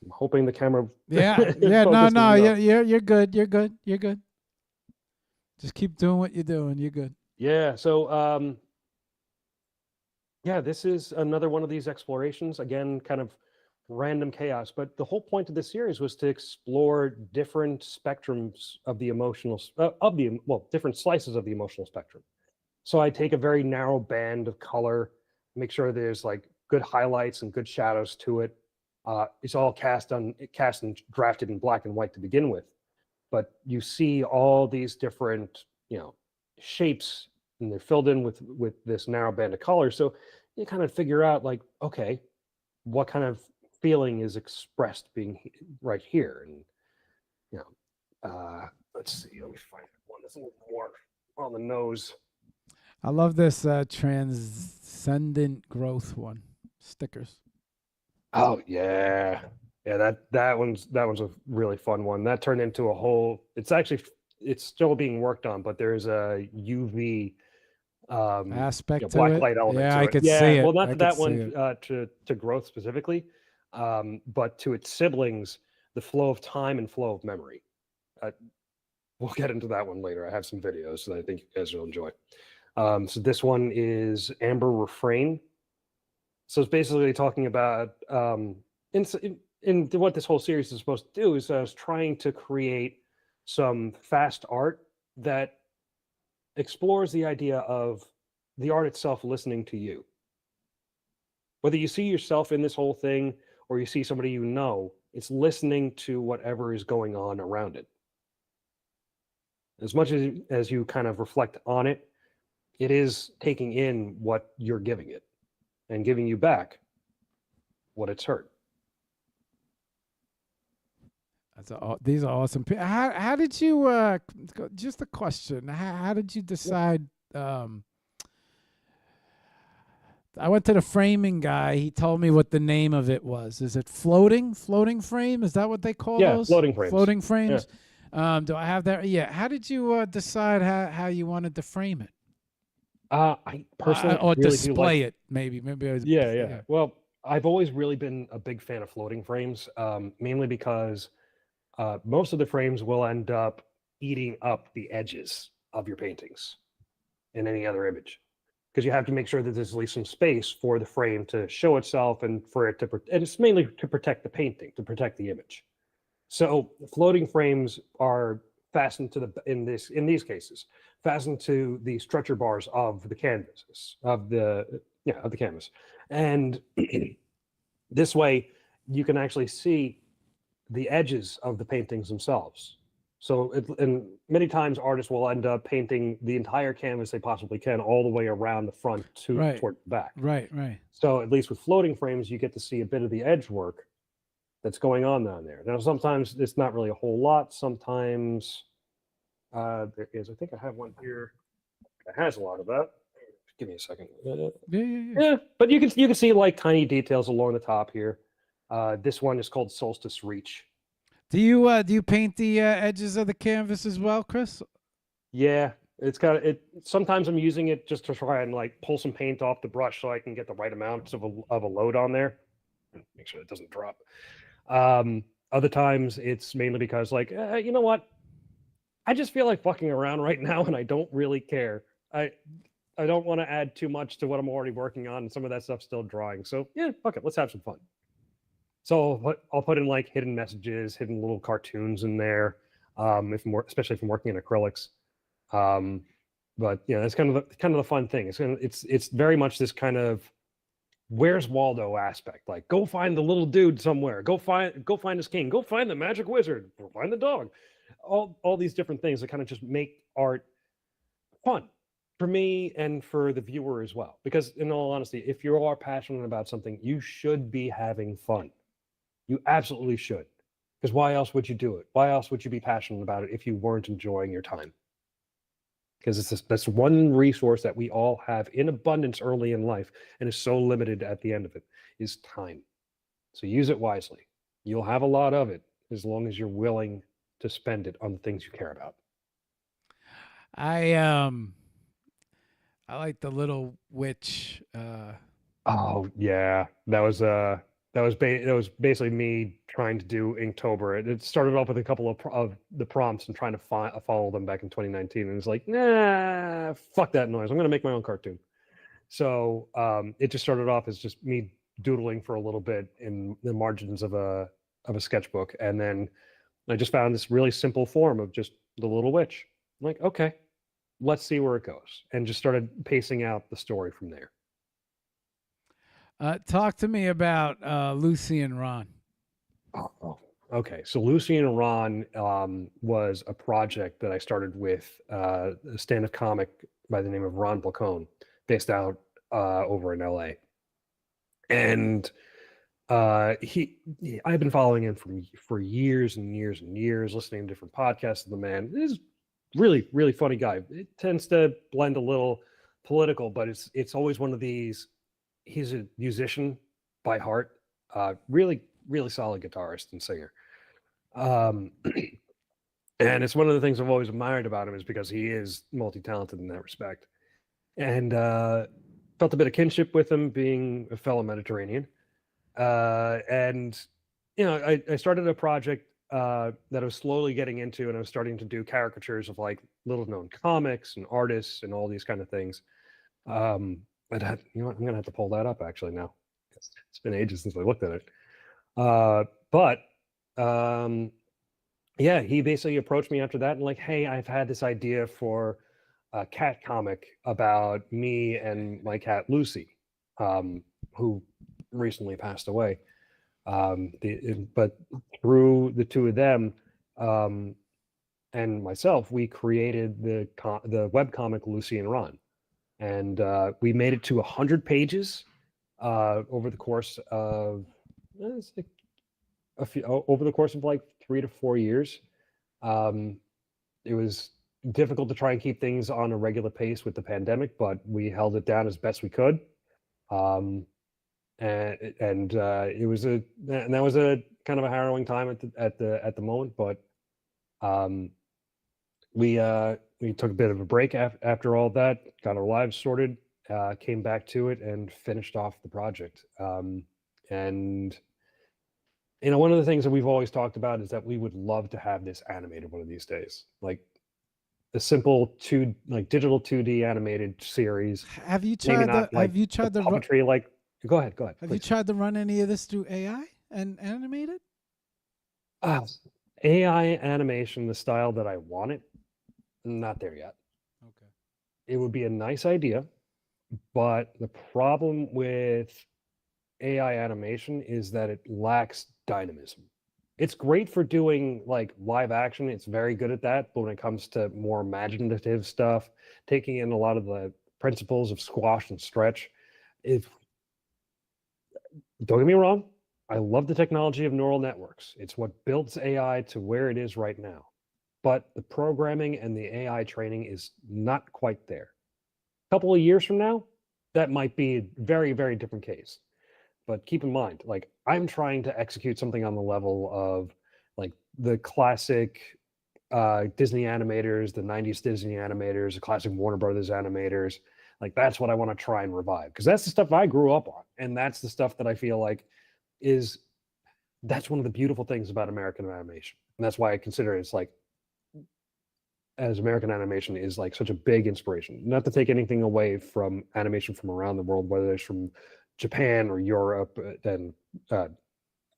I'm hoping the camera. Yeah, no, you're good. You're good. Just keep doing what you're doing. You're good. Yeah. So, yeah, this is another one of these explorations. Again, kind of random chaos, but the whole point of this series was to explore different spectrums of the emotional different slices of the emotional spectrum. So I take a very narrow band of color, make sure there's like good highlights and good shadows to it. It's all cast and drafted in black and white to begin with, but you see all these different shapes, and they're filled in with this narrow band of color. So you kind of figure out like, okay, what kind of feeling is expressed being right here. And let's see, let me find one that's a little more on the nose. I love this transcendent growth one, stickers. Oh yeah, that one's a really fun one. That turned into a whole, it's still being worked on, but there's a UV aspect to black it. light element Yeah, to I it. could see it. Well, not I to that could see one to growth specifically, but to its siblings, the flow of time and flow of memory. We'll get into that one later. I have some videos that I think you guys will enjoy. So this one is Amber Refrain. So it's basically talking about in what this whole series is supposed to do is I was trying to create some fast art that explores the idea of the art itself listening to you. Whether you see yourself in this whole thing or you see somebody it's listening to whatever is going on around it. As much as you kind of reflect on it, it is taking in what you're giving it and giving you back what it's hurt. These are awesome. How did you? Just a question. How did you decide? I went to the framing guy. He told me what the name of it was. Is it floating frame? Is that what they call those? Floating frames. Floating frames. Yeah. Do I have that? Yeah. How did you decide how you wanted to frame it? I personally or really display it. Maybe. I was, yeah. Well, I've always really been a big fan of floating frames, mainly because most of the frames will end up eating up the edges of your paintings in any other image, because you have to make sure that there's at least some space for the frame to show itself and for it to, and it's mainly to protect the painting, to protect the image. So floating frames are fastened to in these cases, fastened to the stretcher bars of the canvases of the canvas, and this way you can actually see the edges of the paintings themselves. So, and many times artists will end up painting the entire canvas they possibly can all the way around the front toward the back. Right. So at least with floating frames, you get to see a bit of the edge work that's going on down there. Now, sometimes it's not really a whole lot. Sometimes there is. I think I have one here that has a lot of that. Give me a second. Yeah, but you can see like tiny details along the top here. This one is called Solstice Reach. Do you paint the edges of the canvas as well, Chris? Yeah, it's got it. Sometimes I'm using it just to try and like pull some paint off the brush so I can get the right amounts of a load on there. Make sure it doesn't drop. Other times it's mainly because like, you know what? I just feel like fucking around right now and I don't really care. I don't want to add too much to what I'm already working on, and some of that stuff's still drawing. So yeah, fuck it, let's have some fun. So I'll put in like hidden messages, hidden little cartoons in there, especially if I'm working in acrylics. But yeah, that's kind of the fun thing. It's very much this kind of where's Waldo aspect. Like, go find the little dude somewhere. Go find his king. Go find the magic wizard. Go find the dog. All these different things that kind of just make art fun for me and for the viewer as well. Because in all honesty, if you are passionate about something, you should be having fun. You absolutely should. Because why else would you do it? Why else would you be passionate about it if you weren't enjoying your time? Because that's one resource that we all have in abundance early in life and is so limited at the end of it, is time. So use it wisely. You'll have a lot of it as long as you're willing to spend it on the things you care about. I like the little witch. Oh yeah, that was basically me trying to do Inktober. It started off with a couple of the prompts and trying to follow them back in 2019, and it's like, nah, fuck that noise. I'm gonna make my own cartoon. So it just started off as just me doodling for a little bit in the margins of a sketchbook, and then I just found this really simple form of just the little witch. I'm like, okay, let's see where it goes, and just started pacing out the story from there. Talk to me about Lucy and Ron. Oh, okay. So Lucy and Ron was a project that I started with a stand-up comic by the name of Ron Blacone, based out over in LA. And I've been following him for years and years and years, listening to different podcasts of the man. He's really, really funny guy. It tends to blend a little political, but it's always one of these. He's a musician by heart, really, really solid guitarist and singer. And it's one of the things I've always admired about him, is because he is multi-talented in that respect. And felt a bit of kinship with him, being a fellow Mediterranean. And you know, I started a project that I was slowly getting into, and I was starting to do caricatures of like little known comics and artists and all these kind of things. But you know what? I'm gonna have to pull that up actually now. It's been ages since I looked at it. Yeah, he basically approached me after that and like, hey, I've had this idea for a cat comic about me and my cat Lucy, who recently passed away. But through the two of them and myself, we created the webcomic Lucy and Ron. And we made it to 100 pages over the course of it's like over the course of like 3 to 4 years. It was difficult to try and keep things on a regular pace with the pandemic, but we held it down as best we could. Um, and it was and that was a kind of a harrowing time at the moment, but we took a bit of a break after all that, got our lives sorted, came back to it, and finished off the project. And one of the things that we've always talked about is that we would love to have this animated one of these days, like a simple digital 2D animated series. Have you Maybe tried not like have you tried the to puppetry. Like, go ahead, have you please. tried to run any of this through AI and animate it? AI animation, the style that I want it, not there yet. Okay. It would be a nice idea, but the problem with AI animation is that it lacks dynamism. It's great for doing like live action. It's very good at that. But when it comes to more imaginative stuff, taking in a lot of the principles of squash and stretch, if don't get me wrong, I love the technology of neural networks. It's what builds AI to where it is right now. But the programming and the AI training is not quite there. A couple of years from now, that might be a very, very different case. But keep in mind, like, I'm trying to execute something on the level of like the classic Disney animators, the 90s Disney animators, the classic Warner Brothers animators. Like, that's what I want to try and revive, because that's the stuff I grew up on. And that's the stuff that I feel like that's one of the beautiful things about American animation. And that's why I consider it's like, as American animation is like such a big inspiration. Not to take anything away from animation from around the world, whether it's from Japan or Europe, and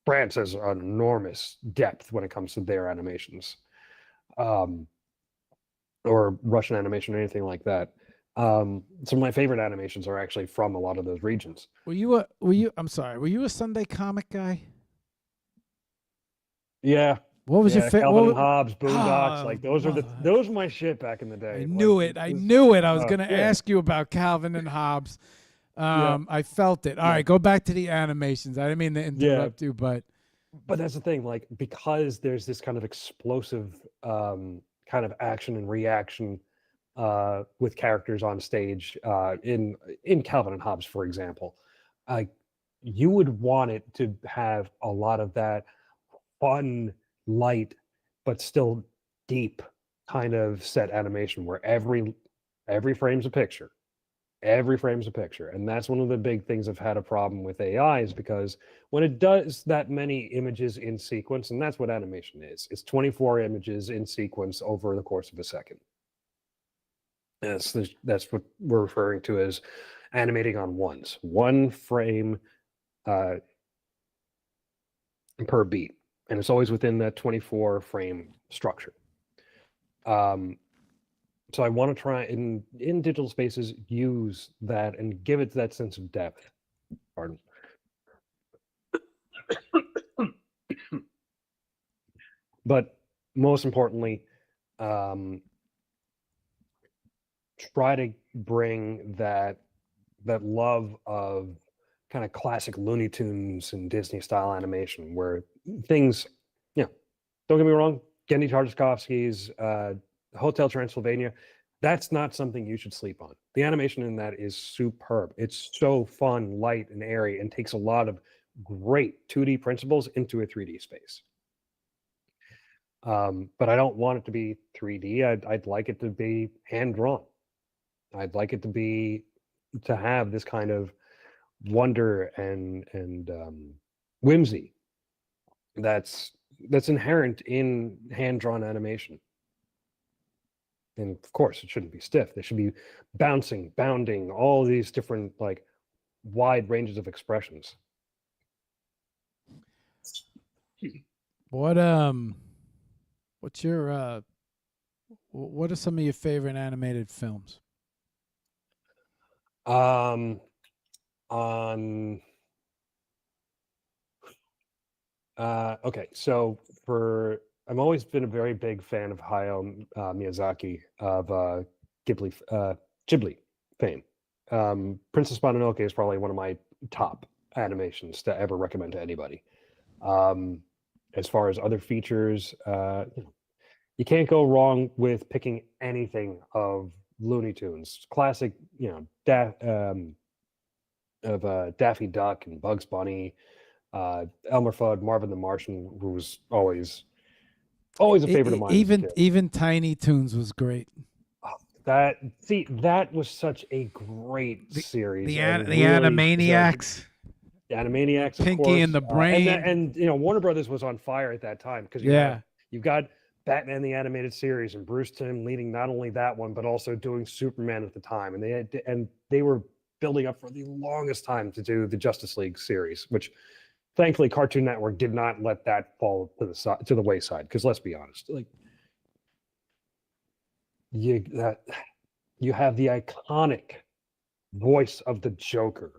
France has an enormous depth when it comes to their animations, or Russian animation or anything like that. Some of my favorite animations are actually from a lot of those regions. I'm sorry, were you a Sunday comic guy? Yeah. What was your Yeah, favorite? Calvin and Hobbes, Boondocks, Oh, like those were my shit back in the day. I knew Like, it. I knew it. I was oh, going to yeah. ask you about Calvin and Hobbes. Yeah. I felt it. All right, go back to the animations. I didn't mean to interrupt you, but that's the thing. Like, because there's this kind of explosive kind of action and reaction with characters on stage in Calvin and Hobbes, for example, you would want it to have a lot of that fun, light, but still deep kind of set animation where every frame's a picture. Every frame's a picture. And that's one of the big things I've had a problem with AI, is because when it does that many images in sequence, and that's what animation is, it's 24 images in sequence over the course of a second. That's what we're referring to as animating on ones, one frame per beat. And it's always within that 24 frame structure. So I want to try in digital spaces, use that and give it that sense of depth. Pardon. But most importantly, try to bring that love of kind of classic Looney Tunes and Disney style animation, where things, don't get me wrong, Gendy Tartakovsky's Hotel Transylvania, that's not something you should sleep on. The animation in that is superb. It's so fun, light, and airy, and takes a lot of great 2D principles into a 3D space. But I don't want it to be 3D. I'd like it to be hand drawn. I'd like it to have this kind of wonder and whimsy that's inherent in hand drawn animation. And of course, it shouldn't be stiff. They should be bouncing, bounding, all these different like wide ranges of expressions. what what are some of your favorite animated films? On okay, so I've always been a very big fan of Hayao Miyazaki of Ghibli fame. Princess Mononoke is probably one of my top animations to ever recommend to anybody. As far as other features, you can't go wrong with picking anything of Looney Tunes. Classic, Daffy Duck and Bugs Bunny, Elmer Fudd, Marvin the Martian, who was always a favorite of mine as a kid. Even Tiny Toons was great. That was such a great series. The and Animaniacs. The Animaniacs, of Pinky course. and the Brain. And Warner Brothers was on fire at that time because you've got Batman the Animated Series and Bruce Timm leading not only that one but also doing Superman at the time, and they were building up for the longest time to do the Justice League series, which thankfully Cartoon Network did not let that fall to the wayside. Because let's be honest, like you have the iconic voice of the Joker,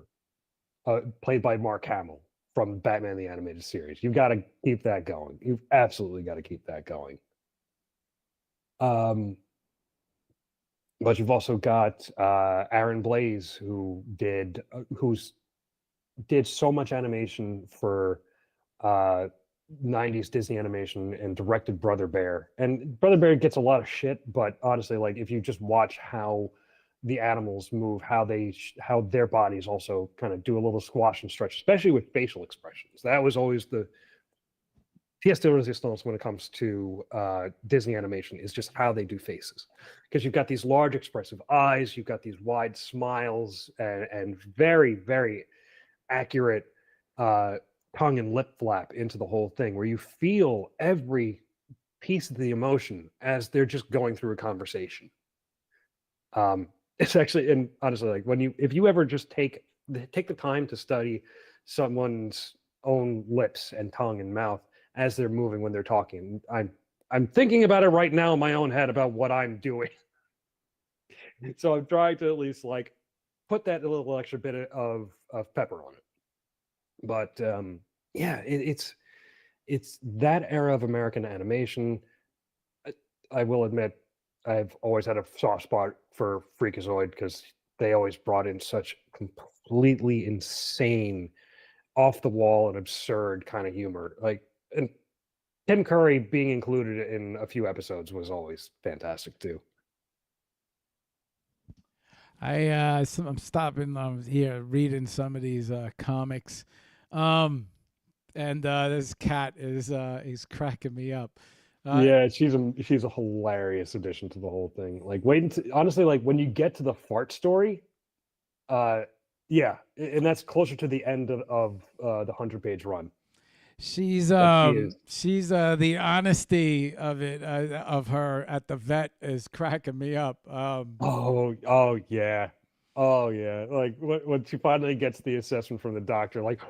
played by Mark Hamill from Batman the Animated Series. You've got to keep that going. You've absolutely got to keep that going. But you've also got Aaron Blaise, who did so much animation for 90s Disney animation and directed Brother Bear. And Brother Bear gets a lot of shit, but honestly, like if you just watch how the animals move, how their bodies also kind of do a little squash and stretch, especially with facial expressions. That was always the pièce de résistance when it comes to Disney animation, is just how they do faces. Because you've got these large expressive eyes, you've got these wide smiles, and very, very accurate tongue and lip flap into the whole thing, where you feel every piece of the emotion as they're just going through a conversation. It's actually, and honestly, like if you ever just take the time to study someone's own lips and tongue and mouth as they're moving when they're talking, I'm thinking about it right now in my own head about what I'm doing. So I'm trying to at least like put that a little extra bit of pepper on it. But it's that era of American animation. I will admit, I've always had a soft spot for Freakazoid because they always brought in such completely insane, off the wall and absurd kind of humor. Like, and Tim Curry being included in a few episodes was always fantastic too. I'm stopping here reading some of these comics, and this cat is cracking me up. Yeah, she's a hilarious addition to the whole thing. Like, honestly, like when you get to the fart story, yeah, and that's closer to the end of the 100-page run. She's the honesty of it of her at the vet is cracking me up. Oh yeah. Like when she finally gets the assessment from the doctor, like,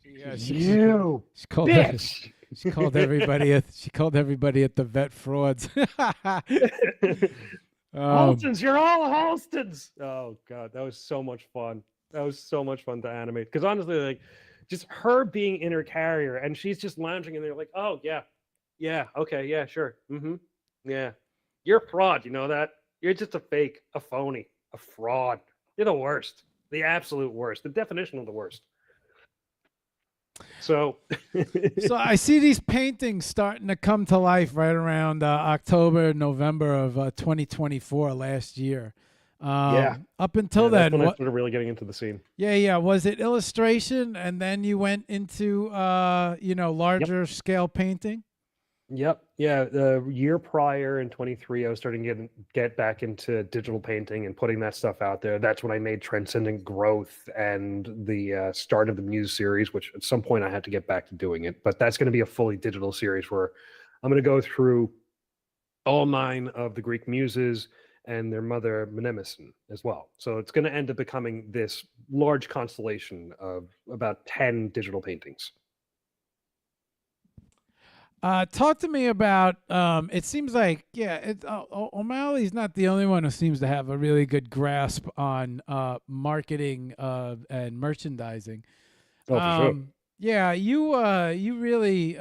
you she called bitch. She called everybody at the vet frauds. Holstons, you're all Holstons. Oh god, that was so much fun. That was so much fun to animate. Because honestly, like, just her being in her carrier and she's just lounging in there like, oh yeah, okay, yeah, sure, yeah, you're a fraud, you know that? You're just a fake, a phony, a fraud. You're the worst, the absolute worst, the definition of the worst. So I see these paintings starting to come to life right around October, November of 2024 last year. Up until then, when I started really getting into the scene. Yeah. Was it illustration, and then you went into larger scale painting? Yep. Yeah. The year prior in 23, I was starting to get back into digital painting and putting that stuff out there. That's when I made Transcendent Growth and the start of the Muse series, which at some point I had to get back to doing it. But that's going to be a fully digital series where I'm going to go through all 9 of the Greek muses and their mother Mnemosyne as well. So it's going to end up becoming this large constellation of about 10 digital paintings. Talk to me about, it seems like, O'Malley's not the only one who seems to have a really good grasp on marketing and merchandising. Oh, for sure. Yeah, you really,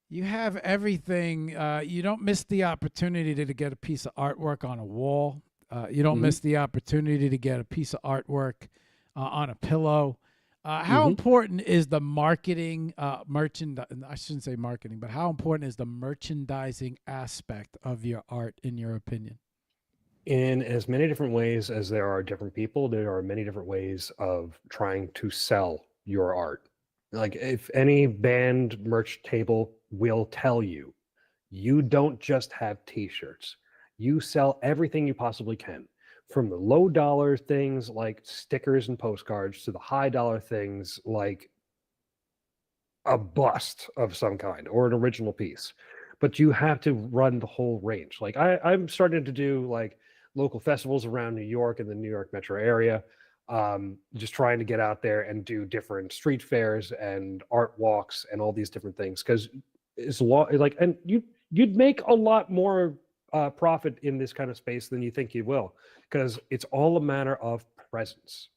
you have everything. You don't miss the opportunity to get a piece of artwork on a wall. You don't miss the opportunity to get a piece of artwork on a pillow. How important is the marketing, I shouldn't say marketing, but how important is the merchandising aspect of your art, in your opinion? In as many different ways as there are different people, there are many different ways of trying to sell your art. Like if any band merch table will tell you, you don't just have t-shirts. You sell everything you possibly can, from the low dollar things like stickers and postcards to the high dollar things like a bust of some kind or an original piece. But you have to run the whole range. Like I'm starting to do like local festivals around New York and the New York metro area. Just trying to get out there and do different street fairs and art walks and all these different things. Because it's like, and you'd make a lot more profit in this kind of space than you think you will, because it's all a matter of presence.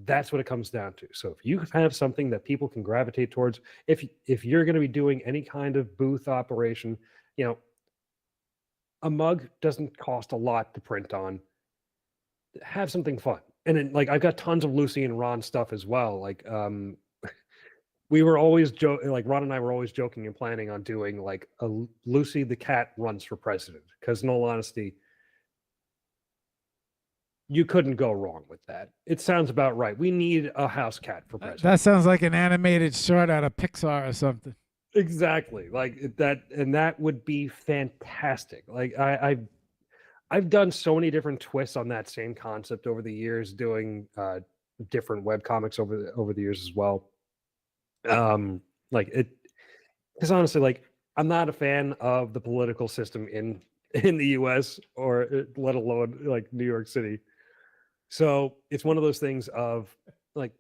That's what it comes down to. So if you have something that people can gravitate towards, if you're going to be doing any kind of booth operation, you know, a mug doesn't cost a lot to print on. Have something fun. And then like I've got tons of Lucy and Ron stuff as well. Like we were always like Ron and I were always joking and planning on doing like a Lucy the cat runs for president, because in all honesty, you couldn't go wrong with that. It sounds about right. We need a house cat for president. That sounds like an animated short out of Pixar or something. Exactly. Like that, and that would be fantastic. Like I've done so many different twists on that same concept over the years, doing different web comics over the years as well. Like it, because honestly, like I'm not a fan of the political system in the U.S. or let alone like New York City. So it's one of those things of like,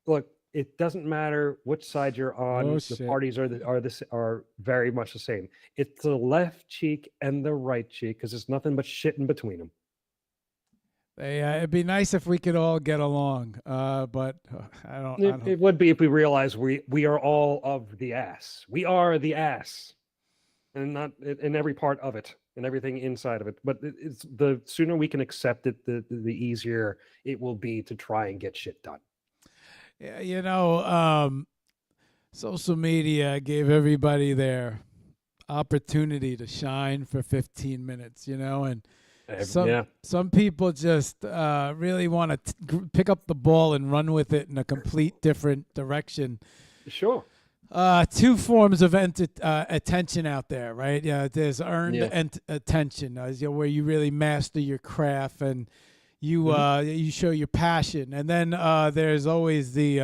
look, it doesn't matter which side you're on. Oh, The shit. parties are very much the same. It's the left cheek and the right cheek, because there's nothing but shit in between them. It'd be nice if we could all get along, but I don't. It would be if we realize we are all of the ass. We are the ass, and not in every part of it and everything inside of it. But it's the sooner we can accept it, the easier it will be to try and get shit done. Yeah, social media gave everybody their opportunity to shine for 15 minutes, and some people just really want to pick up the ball and run with it in a complete different direction. Sure. Two forms of attention out there, right? Yeah, there's earned attention, where you really master your craft and you you show your passion, and then there's always the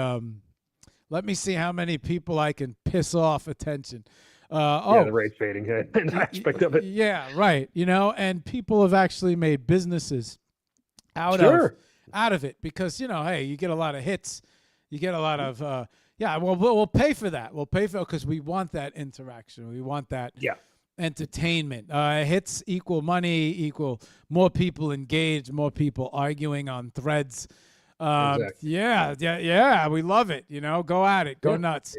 let me see how many people I can piss off attention. The rage baiting aspect of it. Yeah, right. And people have actually made businesses out of it, because hey, you get a lot of hits, you get a lot of we'll pay for that. We'll pay for it because we want that interaction. We want that entertainment. Hits equal money, equal more people engaged, more people arguing on threads. Exactly. Yeah. We love it. Go at it. Go nuts.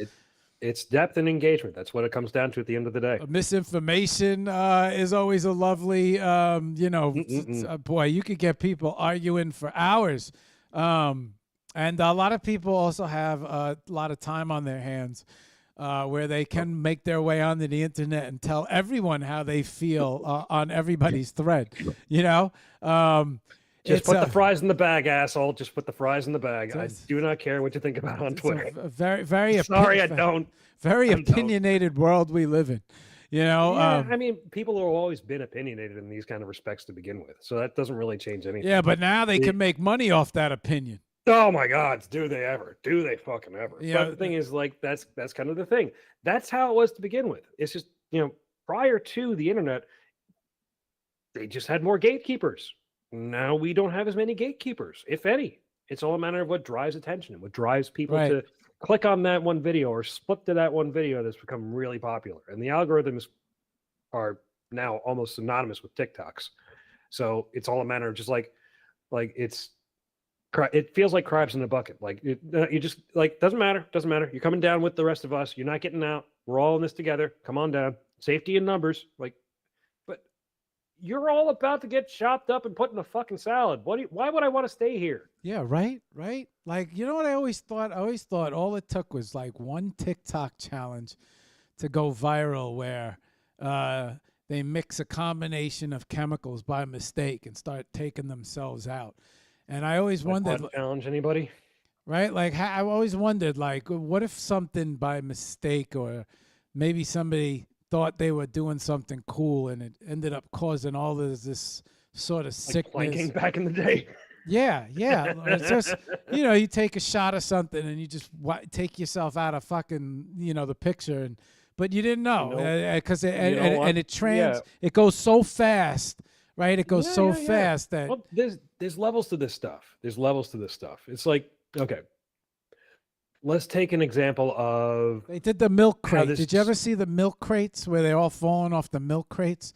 It's depth and engagement. That's what it comes down to at the end of the day. Misinformation is always a lovely, boy, you could get people arguing for hours. And a lot of people also have a lot of time on their hands where they can make their way onto the internet and tell everyone how they feel on everybody's thread, Just put the fries in the bag, asshole. Just put the fries in the bag. I do not care what you think about on Twitter. Very Sorry, I don't. Very opinionated world we live in. I mean, people have always been opinionated in these kind of respects to begin with, so that doesn't really change anything. Yeah, but now they can make money off that opinion. Oh my God, do they ever? Do they fucking ever? Yeah. But the thing is, like, that's kind of the thing. That's how it was to begin with. It's just, prior to the internet, they just had more gatekeepers. Now we don't have as many gatekeepers, if any. It's all a matter of what drives attention and what drives people to click on that one video or split to that one video that's become really popular. And the algorithms are now almost synonymous with TikToks. So it's all a matter of just like it feels like crabs in a bucket. Like you just like, doesn't matter. You're coming down with the rest of us. You're not getting out. We're all in this together. Come on down. Safety in numbers. Like, but you're all about to get chopped up and put in a fucking salad. Why would I want to stay here? Yeah, right. Like, you know what I always thought? I always thought all it took was like one TikTok challenge to go viral where they mix a combination of chemicals by mistake and start taking themselves out. And I always Like, wondered, what, challenge anybody? right? Like, I always wondered, like, what if something by mistake or maybe somebody thought they were doing something cool and it ended up causing all this sort of Like sickness. planking back in the day. Yeah, yeah. It's just, you take a shot of something and you just take yourself out of fucking, the picture, but you didn't know because it goes so fast, right? It goes so fast that Well, there's levels to this stuff. There's levels to this stuff. It's like, okay, let's take an example of they did the milk crate. this- Did you ever see the milk crates where they're all falling off the milk crates?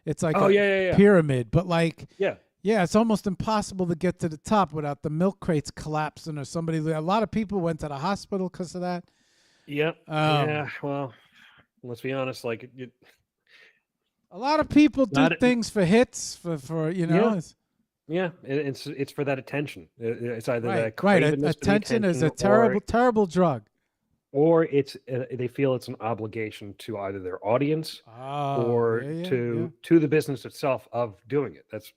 It's like yeah. pyramid, but like Yeah. yeah, it's almost impossible to get to the top without the milk crates collapsing or somebody. A lot of people went to the hospital because of that. Yep. Yeah. Well, let's be honest. Like, A lot of people do Not- things for hits, for it's- yeah, it's for that attention. It's either right, that right. cravenness for the Attention is a terrible, terrible drug. or it's they feel it's an obligation to either their audience or to the business itself of doing it. That's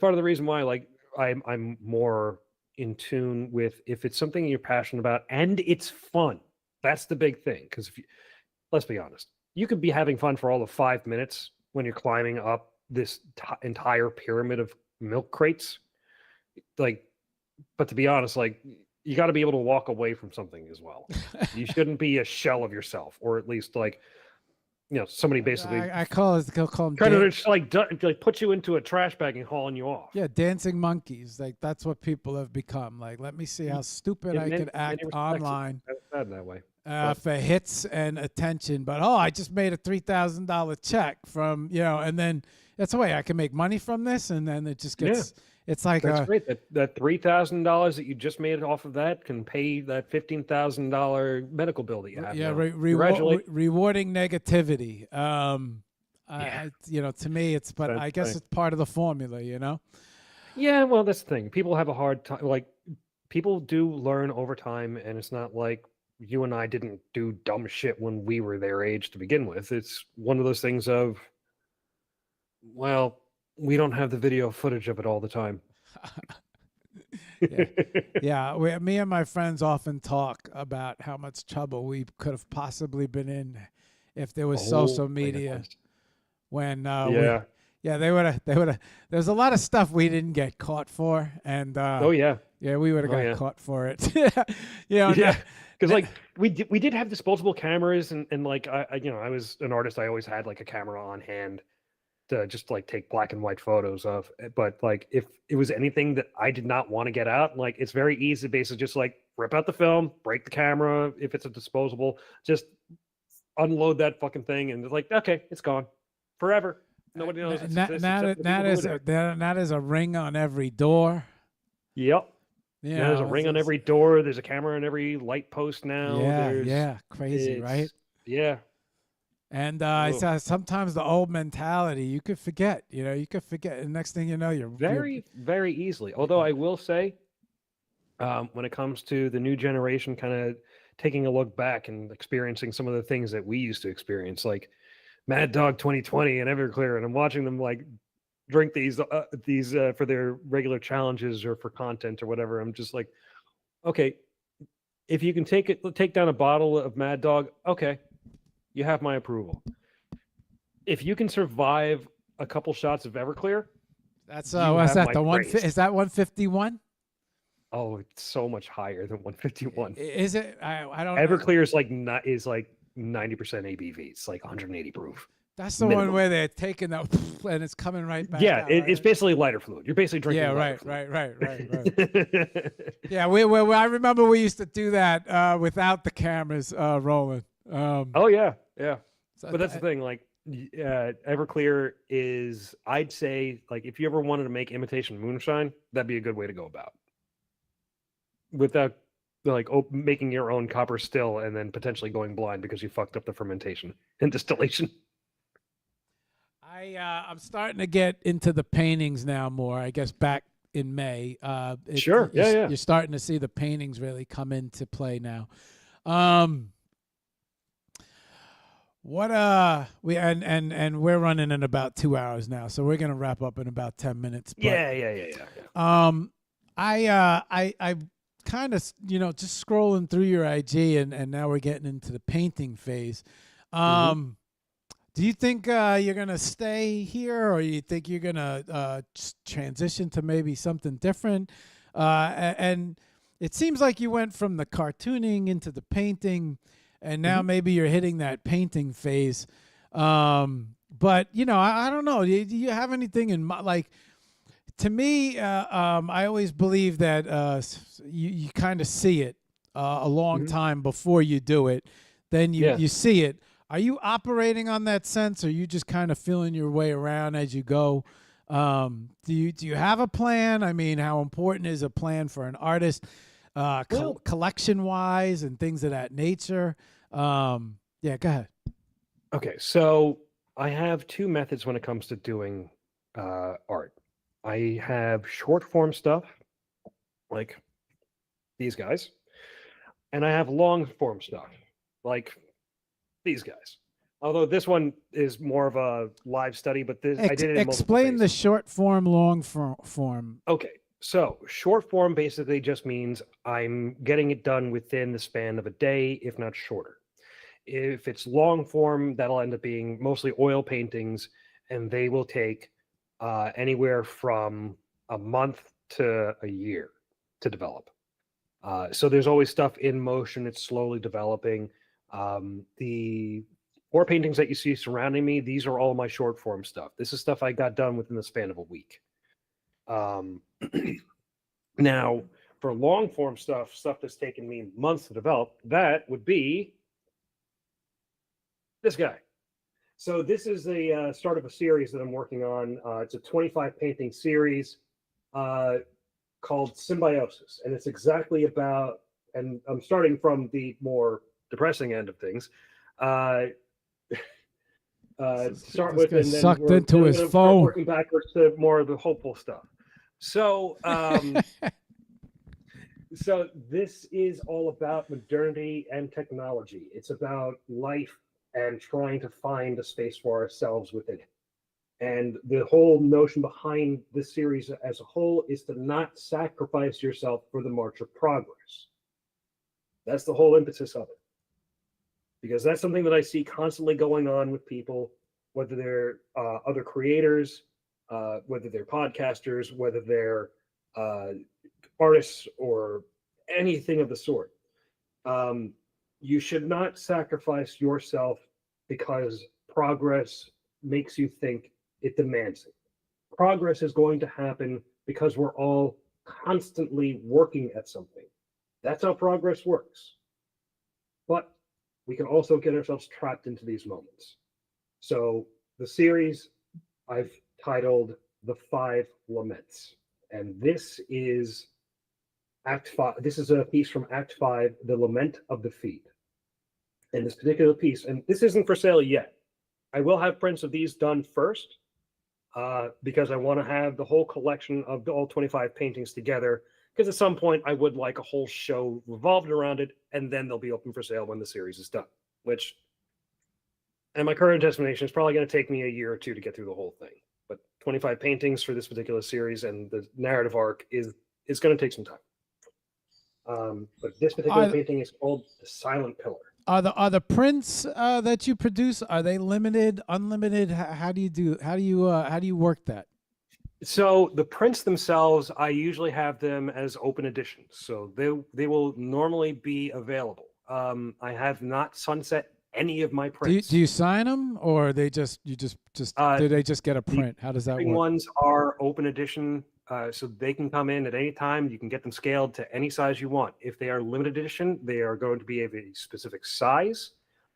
part of the reason why, like, I'm more in tune with if it's something you're passionate about and it's fun. That's the big thing. Because let's be honest, you could be having fun for all of 5 minutes when you're climbing up this entire pyramid of milk crates. Like, but to be honest, like, you got to be able to walk away from something as well. You shouldn't be a shell of yourself, or at least like, somebody basically I call them trying to just like put you into a trash bag and hauling you off. yeah, dancing monkeys. Like that's what people have become. Like, let me see how stupid I could act online That way. for hits and attention. But I just made a $3,000 check from and then that's the way I can make money from this. And then it just gets. It's like that's great. That $3,000 that you just made off of that can pay that $15,000 medical bill that you have. Yeah, rewarding negativity. To me, it's but I guess it's part of the formula. Yeah, well, that's the thing. People have a hard time. Like, people do learn over time, and it's not like you and I didn't do dumb shit when we were their age to begin with. It's one of those things of, well, we don't have the video footage of it all the time. Yeah. Me and my friends often talk about how much trouble we could have possibly been in if there was social media. When they would have. There's a lot of stuff we didn't get caught for, and we would have got caught for it. Because like we did have disposable cameras, and like I was an artist. I always had like a camera on hand to just like take black and white photos of. But like if it was anything that I did not want to get out, like it's very easy to basically just like rip out the film, break the camera if it's a disposable, just unload that fucking thing, and it's like, okay, it's gone forever. Nobody knows. That is a ring on every door. Yep. Yeah, there's a ring on every door. There's a camera on every light post now. Crazy, right? Yeah. And sometimes the old mentality, you could forget. You could forget. And next thing you know, you're very easily. Although I will say, when it comes to the new generation, kind of taking a look back and experiencing some of the things that we used to experience, like Mad Dog 2020 and Everclear, and I'm watching them like drink these for their regular challenges or for content or whatever. I'm just like, okay, if you can take down a bottle of Mad Dog, okay, you have my approval. If you can survive a couple shots of Everclear, that's what's that? The one is that 151? Oh, it's so much higher than 151. Is it? I don't. Everclear is like 90% ABV. It's like 180 proof. That's the one where they're taking that and it's coming right back. Yeah, it's basically lighter fluid. You're basically drinking. Yeah, right. Yeah, I remember we used to do that without the cameras rolling. Oh yeah. But that's the thing. Like, Everclear is, I'd say, like, if you ever wanted to make imitation moonshine, that'd be a good way to go about. Without like making your own copper still and then potentially going blind because you fucked up the fermentation and distillation. I'm starting to get into the paintings now more. I guess back in May. Sure. Yeah. You're starting to see the paintings really come into play now. And we're running in about 2 hours now, so we're gonna wrap up in about 10 minutes. But Yeah. I kind of, just scrolling through your IG, and now we're getting into the painting phase. Do you think you're gonna stay here, or you think you're gonna transition to maybe something different? And it seems like you went from the cartooning into the painting, and now maybe you're hitting that painting phase. But I don't know. Do you have anything in mind? Like, to me, I always believe that you kind of see it a long time before you do it. Then you see it. Are you operating on that sense, or are you just kind of feeling your way around as you go? Do you have a plan? I mean, how important is a plan for an artist, collection wise, and things of that nature? Go ahead. Okay, so I have two methods when it comes to doing art. I have short form stuff like these guys, and I have long form stuff like these guys. Although this one is more of a live study, but this I did it in multiple explain the phases. short form, long form. Okay, so short form basically just means I'm getting it done within the span of a day, if not shorter. If it's long form, that'll end up being mostly oil paintings, and they will take anywhere from a month to a year to develop. So there's always stuff in motion. It's slowly developing. The 4 paintings that you see surrounding me, these are all my short form stuff. This is stuff I got done within the span of a week. Now, for long form stuff that's taken me months to develop, that would be this guy. So this is the start of a series that I'm working on. It's a 25 painting series called Symbiosis, and it's exactly about. And I'm starting from the more depressing end of things. Start with, and then sucked into his phone. Working backwards to more of the hopeful stuff. So, so this is all about modernity and technology. It's about life and trying to find a space for ourselves within it. And the whole notion behind this series as a whole is to not sacrifice yourself for the march of progress. That's the whole impetus of it. Because that's something that I see constantly going on with people, whether they're other creators, whether they're podcasters, whether they're artists or anything of the sort. You should not sacrifice yourself because progress makes you think it demands it. Progress is going to happen because we're all constantly working at something. That's how progress works. But we can also get ourselves trapped into these moments. So the series I've titled The 5 Laments. And this is Act 5. This is a piece from Act 5, The Lament of the Feet. And this particular piece, and this isn't for sale yet. I will have prints of these done first because I want to have the whole collection of all 25 paintings together. Because at some point I would like a whole show revolved around it, and then they'll be open for sale when the series is done. Which, and my current estimation is probably going to take me a year or two to get through the whole thing. But 25 paintings for this particular series and the narrative arc is going to take some time. But this particular painting is called The Silent Pillar. Are the prints that you produce, are they limited, unlimited? How do you work that? So the prints themselves, I usually have them as open editions, so they will normally be available. I have not sunset any of my prints. Do you sign them, or they do they just get a print? How does that work? Ones are open edition, so they can come in at any time. You can get them scaled to any size you want. If they are limited edition, they are going to be of a specific size,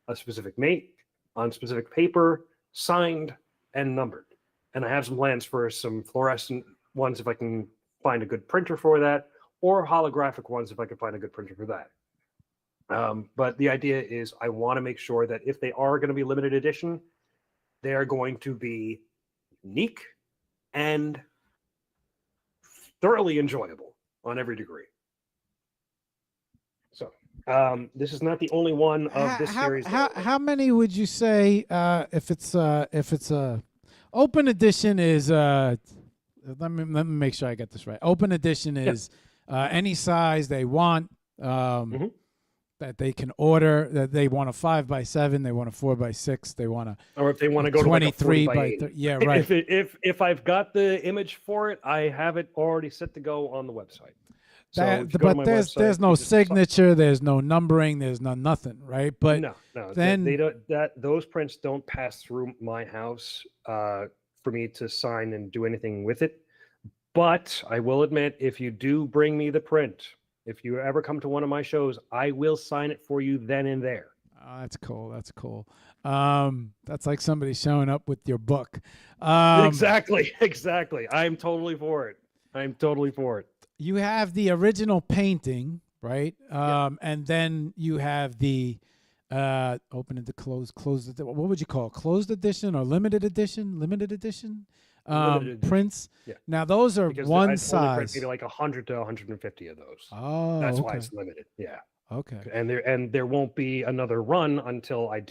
a specific make, on specific paper, signed and numbered. And I have some plans for some fluorescent ones if I can find a good printer for that, or holographic ones if I can find a good printer for that. But the idea is I want to make sure that if they are going to be limited edition, they are going to be unique and thoroughly enjoyable on every degree. So this is not the only one of this series. How many would you say if it's open edition is let me make sure I get this right. Open edition is any size they want that they can order. That they want a 5x7, they want a 4x6, they want a or if they want to go 23 to like a 40 by 8. Yeah, right. If I've got the image for it, I have it already set to go on the website. So but there's no signature, there's no numbering, there's nothing, right? But no, then they don't. Those prints don't pass through my house for me to sign and do anything with it. But I will admit, if you do bring me the print, if you ever come to one of my shows, I will sign it for you then and there. Oh, that's cool. That's cool. That's like somebody showing up with your book. Exactly. I'm totally for it. You have the original painting, right? And then you have the open and closed. What would you call it? Closed edition or limited edition? Limited edition. Prints. Yeah. Now those are because one I size. print maybe like 100 to 150 of those. Oh, that's why it's limited. Yeah. Okay. And there won't be another run until I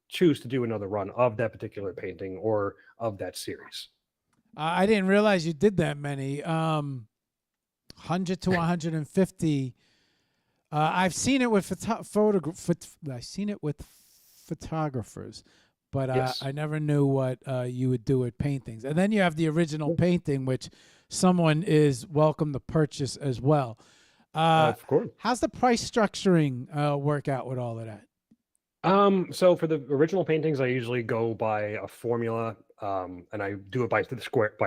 choose to do another run of that particular painting or of that series. I didn't realize you did that many. 100 to 150. I've seen it with photographers, but yes. I never knew what you would do with paintings. And then you have the original painting, which someone is welcome to purchase as well. Of course. How's the price structuring work out with all of that? So for the original paintings, I usually go by a formula, and I do it by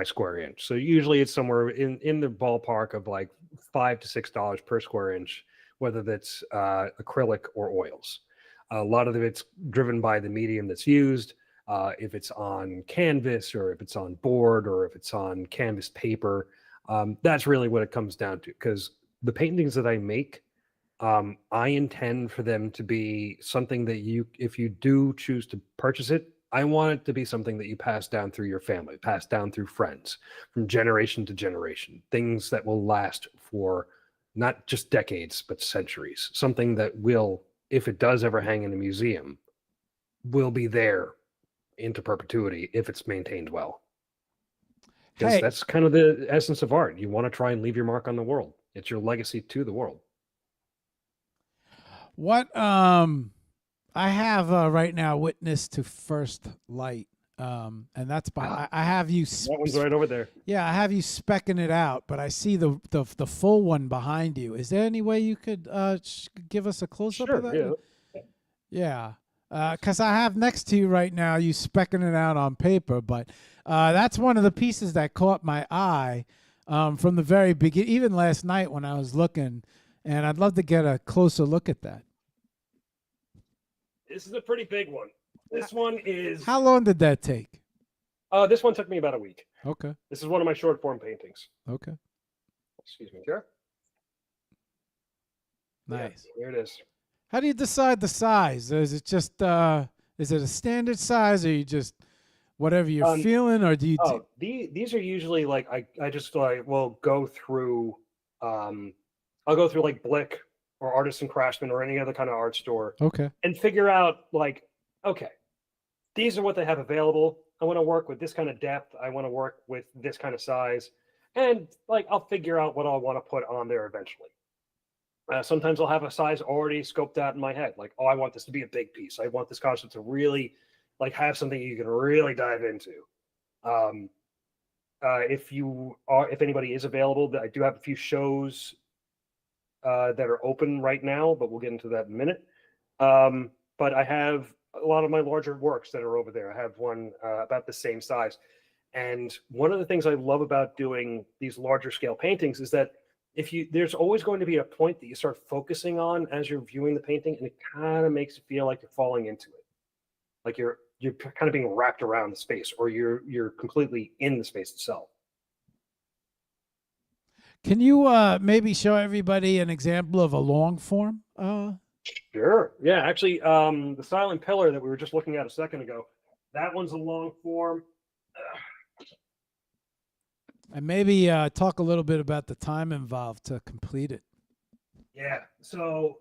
square inch. So usually it's somewhere in the ballpark of like $5 to $6 per square inch, whether that's acrylic or oils. A lot of it's driven by the medium that's used. If it's on canvas or if it's on board or if it's on canvas paper, that's really what it comes down to. Because the paintings that I make, I intend for them to be something that if you do choose to purchase it, I want it to be something that you pass down through your family, pass down through friends, from generation to generation, things that will last for not just decades, but centuries, something that will, if it does ever hang in a museum, will be there into perpetuity if it's maintained well. Because that's kind of the essence of art. You want to try and leave your mark on the world. It's your legacy to the world. What I have right now Witness to First Light, and that's by I have you. That one's right over there. Yeah, I have you specking it out, but I see the full one behind you. Is there any way you could give us a close up of that? Yeah. Because I have next to you right now, you specking it out on paper, but that's one of the pieces that caught my eye from the very beginning, even last night when I was looking, and I'd love to get a closer look at that. This is a pretty big one. This one is... How long did that take? This one took me about a week. Okay. This is one of my short form paintings. Okay. Excuse me, sure. Nice. Yeah, here it is. How do you decide the size? Is it just is it a standard size, or you just whatever you're feeling, or do you? These are usually like I just will go through. I'll go through like Blick or Artisan Craftsman or any other kind of art store. Okay. And figure out like, okay, these are what they have available. I want to work with this kind of depth. I want to work with this kind of size, and like I'll figure out what I want to put on there eventually. Sometimes I'll have a size already scoped out in my head. Like, oh, I want this to be a big piece. I want this concept to really like have something you can really dive into. If anybody is available, I do have a few shows that are open right now, but we'll get into that in a minute. But I have a lot of my larger works that are over there. I have one about the same size. And one of the things I love about doing these larger scale paintings is that there's always going to be a point that you start focusing on as you're viewing the painting, and it kind of makes it feel like you're falling into it, like you're kind of being wrapped around the space, or you're completely in the space itself. Can you maybe show everybody an example of a long form? Sure. Yeah, actually, the Silent Pillar that we were just looking at a second ago, that one's a long form. And maybe talk a little bit about the time involved to complete it. Yeah. So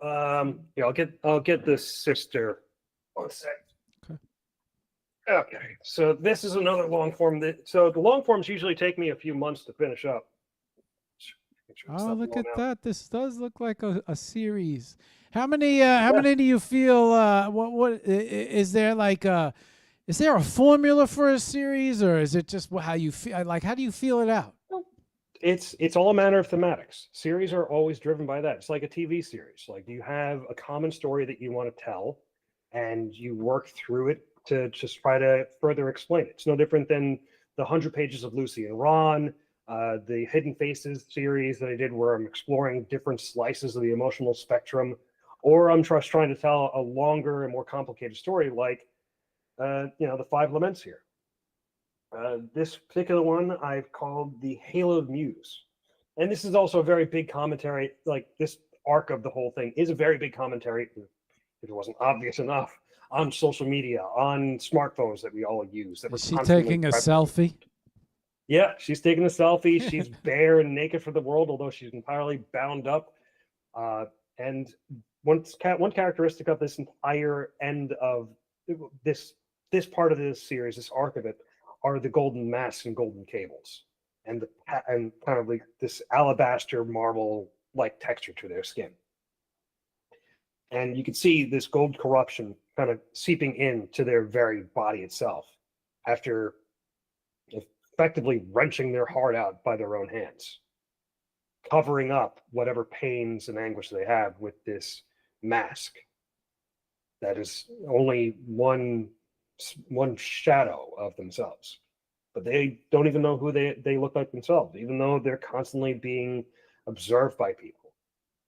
yeah, I'll get the sister. 1 sec. Okay. Okay. So this is another long form. So the long forms usually take me a few months to finish up. Make sure the Oh, stuff look is all at out. that! This does look like a series. How many? How many do you feel? Is there like a? Is there a formula for a series, or is it just how you feel? Like, how do you feel it out? It's all a matter of thematics. Series are always driven by that. It's like a TV series. Like you have a common story that you want to tell, and you work through it to just try to further explain it. It's no different than the 100 pages of Lucy and Ron, the Hidden Faces series that I did, where I'm exploring different slices of the emotional spectrum, or I'm just trying to tell a longer and more complicated story, like the Five Laments here. This particular one I've called the Haloed Muse. And this is also a very big commentary. Like this arc of the whole thing is a very big commentary, if it wasn't obvious enough, on social media, on smartphones that we all use. That Is we're she constantly taking a prepping. selfie? Yeah, she's taking a selfie. She's bare and naked for the world, although she's entirely bound up. And one characteristic of this entire end of this part of this series, this arc of it, are the golden masks and golden cables, and and kind of like this alabaster marble like texture to their skin. And you can see this gold corruption kind of seeping into their very body itself after effectively wrenching their heart out by their own hands, covering up whatever pains and anguish they have with this mask that is only one shadow of themselves. But they don't even know who they look like themselves, even though they're constantly being observed by people,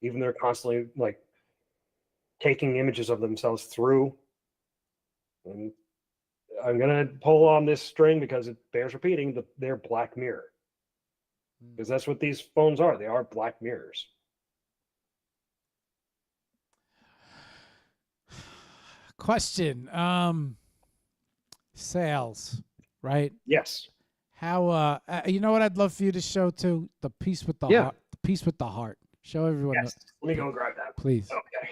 even they're constantly like taking images of themselves through. And I'm gonna pull on this string because it bears repeating, their black mirror, because that's what these phones are. They are black mirrors. Question. Sales, right? Yes. How you know what I'd love for you to show too? The piece with the Yeah. heart. The piece with the heart. Show everyone. Yes. Let me go and grab that. Please. Okay.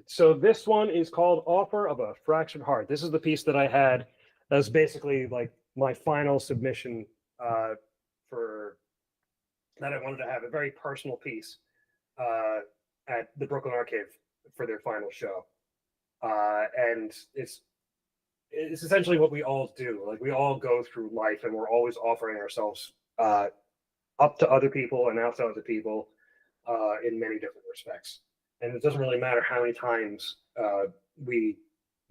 So this one is called Offer of a Fractured Heart. This is the piece that I had. That was basically like my final submission for that. I wanted to have a very personal piece at the Brooklyn Archive for their final show. And it's essentially what we all do. Like we all go through life, and we're always offering ourselves up to other people and out to other people in many different respects. And it doesn't really matter how many times we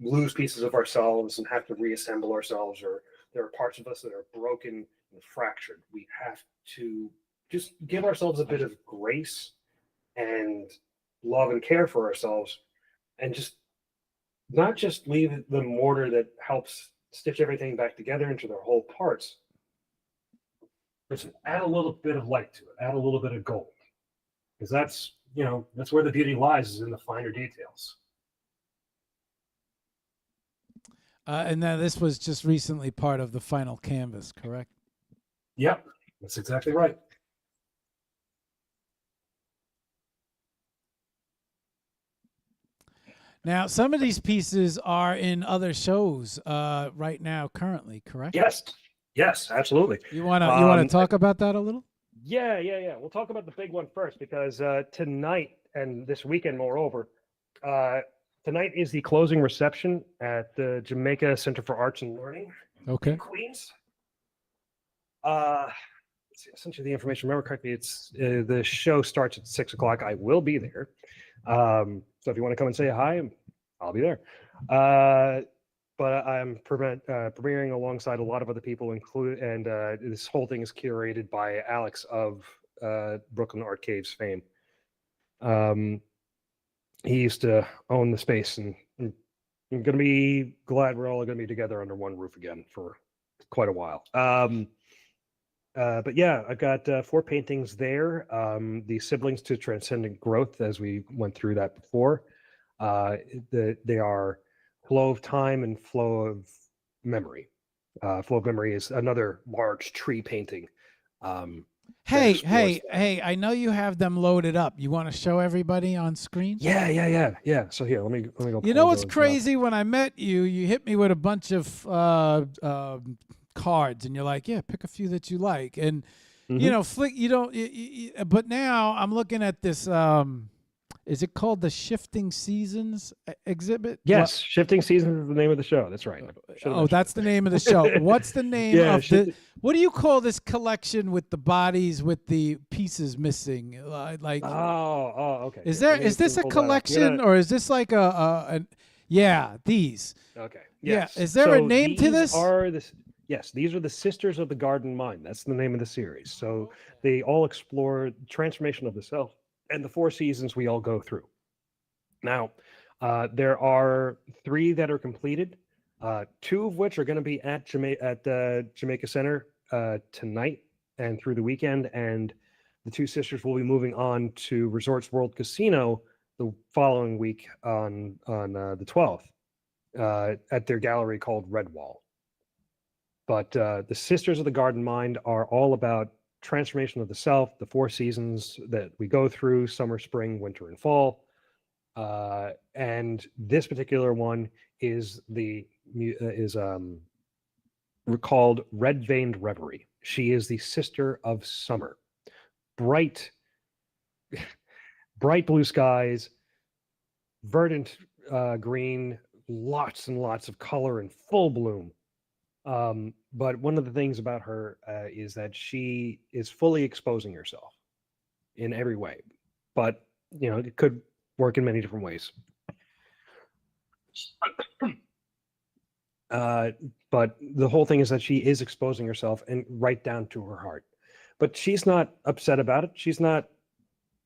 lose pieces of ourselves and have to reassemble ourselves, or there are parts of us that are broken and fractured. We have to just give ourselves a bit of grace and love and care for ourselves, and just not just leave the mortar that helps stitch everything back together into their whole parts. Just add a little bit of light to it, add a little bit of gold, because that's where the beauty lies, is in the finer details. And now this was just recently part of the final canvas, correct? Yep, that's exactly right. Now, some of these pieces are in other shows right now, currently, correct? Yes, absolutely. You wanna talk about that a little? Yeah. We'll talk about the big one first, because tonight and this weekend, moreover, tonight is the closing reception at the Jamaica Center for Arts and Learning in Queens. Let's see, I sent you the information. Remember correctly, it's the show starts at 6 o'clock. I will be there. So if you want to come and say hi, I'll be there. But I'm premiering alongside a lot of other people, and this whole thing is curated by Alex of Brooklyn Art Caves fame. He used to own the space, and I'm going to be glad we're all going to be together under one roof again for quite a while. But yeah, I've got 4 paintings there. The Siblings to Transcendent Growth, as we went through that before. They are flow of time and flow of memory. Flow of memory is another large tree painting. Hey, explores that. hey! I know you have them loaded up. You want to show everybody on screen? Yeah. So here, let me go. You pull know what's those up. crazy? When I met you, you hit me with a bunch of cards, and you're like, "Yeah, pick a few that you like." And you Mhm. know, flick. You don't. But now I'm looking at this. Is it called the Shifting Seasons exhibit? Yes, Shifting Seasons is the name of the show. That's right. Should've Oh, mentioned that's it. the name of the show. What's the name Yeah, of the? What do you call this collection with the bodies with the pieces missing? Like, okay. is Here, there let me is this a pull that up. I'm collection gonna. or is this like yeah, these? Okay. Yeah, Yes. is there a So name to these this? are the. Yes, these are the Sisters of the Garden Mind. That's the name of the series. So they all explore the transformation of the self and the 4 seasons we all go through. Now, there are 3 that are completed. 2 of which are going to be at the Jamaica Center tonight and through the weekend, and the 2 sisters will be moving on to Resorts World Casino the following week on the 12th at their gallery called Redwall. But the Sisters of the Garden Mind are all about transformation of the self, the 4 seasons that we go through: summer, spring, winter, and fall. And this particular one is called Red Veined Reverie. She is the sister of summer. Bright, bright blue skies, verdant green, lots and lots of color in full bloom. But one of the things about her is that she is fully exposing herself in every way. But, it could work in many different ways. But the whole thing is that she is exposing herself and right down to her heart. But she's not upset about it. She's not,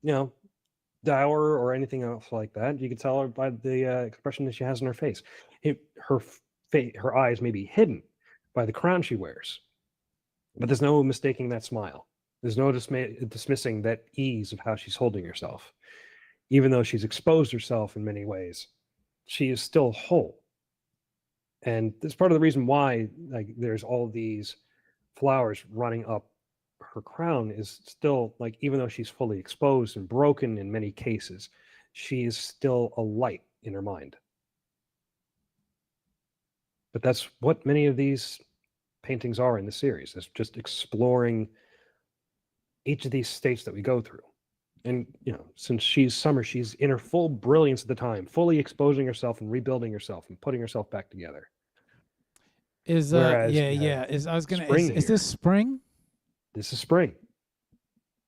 dour or anything else like that. You can tell her by the expression that she has in her face. Her eyes may be hidden by the crown she wears, but there's no mistaking that smile. There's no dismissing that ease of how she's holding herself. Even though she's exposed herself in many ways, she is still whole. And that's part of the reason why there's all these flowers running up her crown is still even though she's fully exposed and broken in many cases, she is still a light in her mind. But that's what many of these paintings are in the series, is just exploring each of these states that we go through. And since she's summer, she's in her full brilliance at the time, fully exposing herself and rebuilding herself and putting herself back together. Whereas is this spring? This is spring.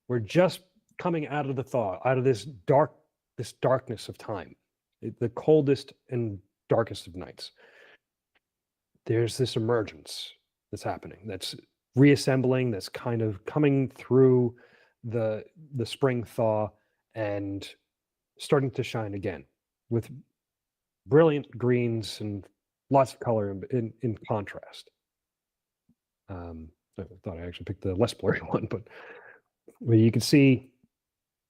We're just coming out of the thaw, out of this darkness of time, the coldest and darkest of nights. There's this emergence that's happening, that's reassembling, that's kind of coming through the spring thaw and starting to shine again with brilliant greens and lots of color in contrast. I thought I actually picked the less blurry one, but you can see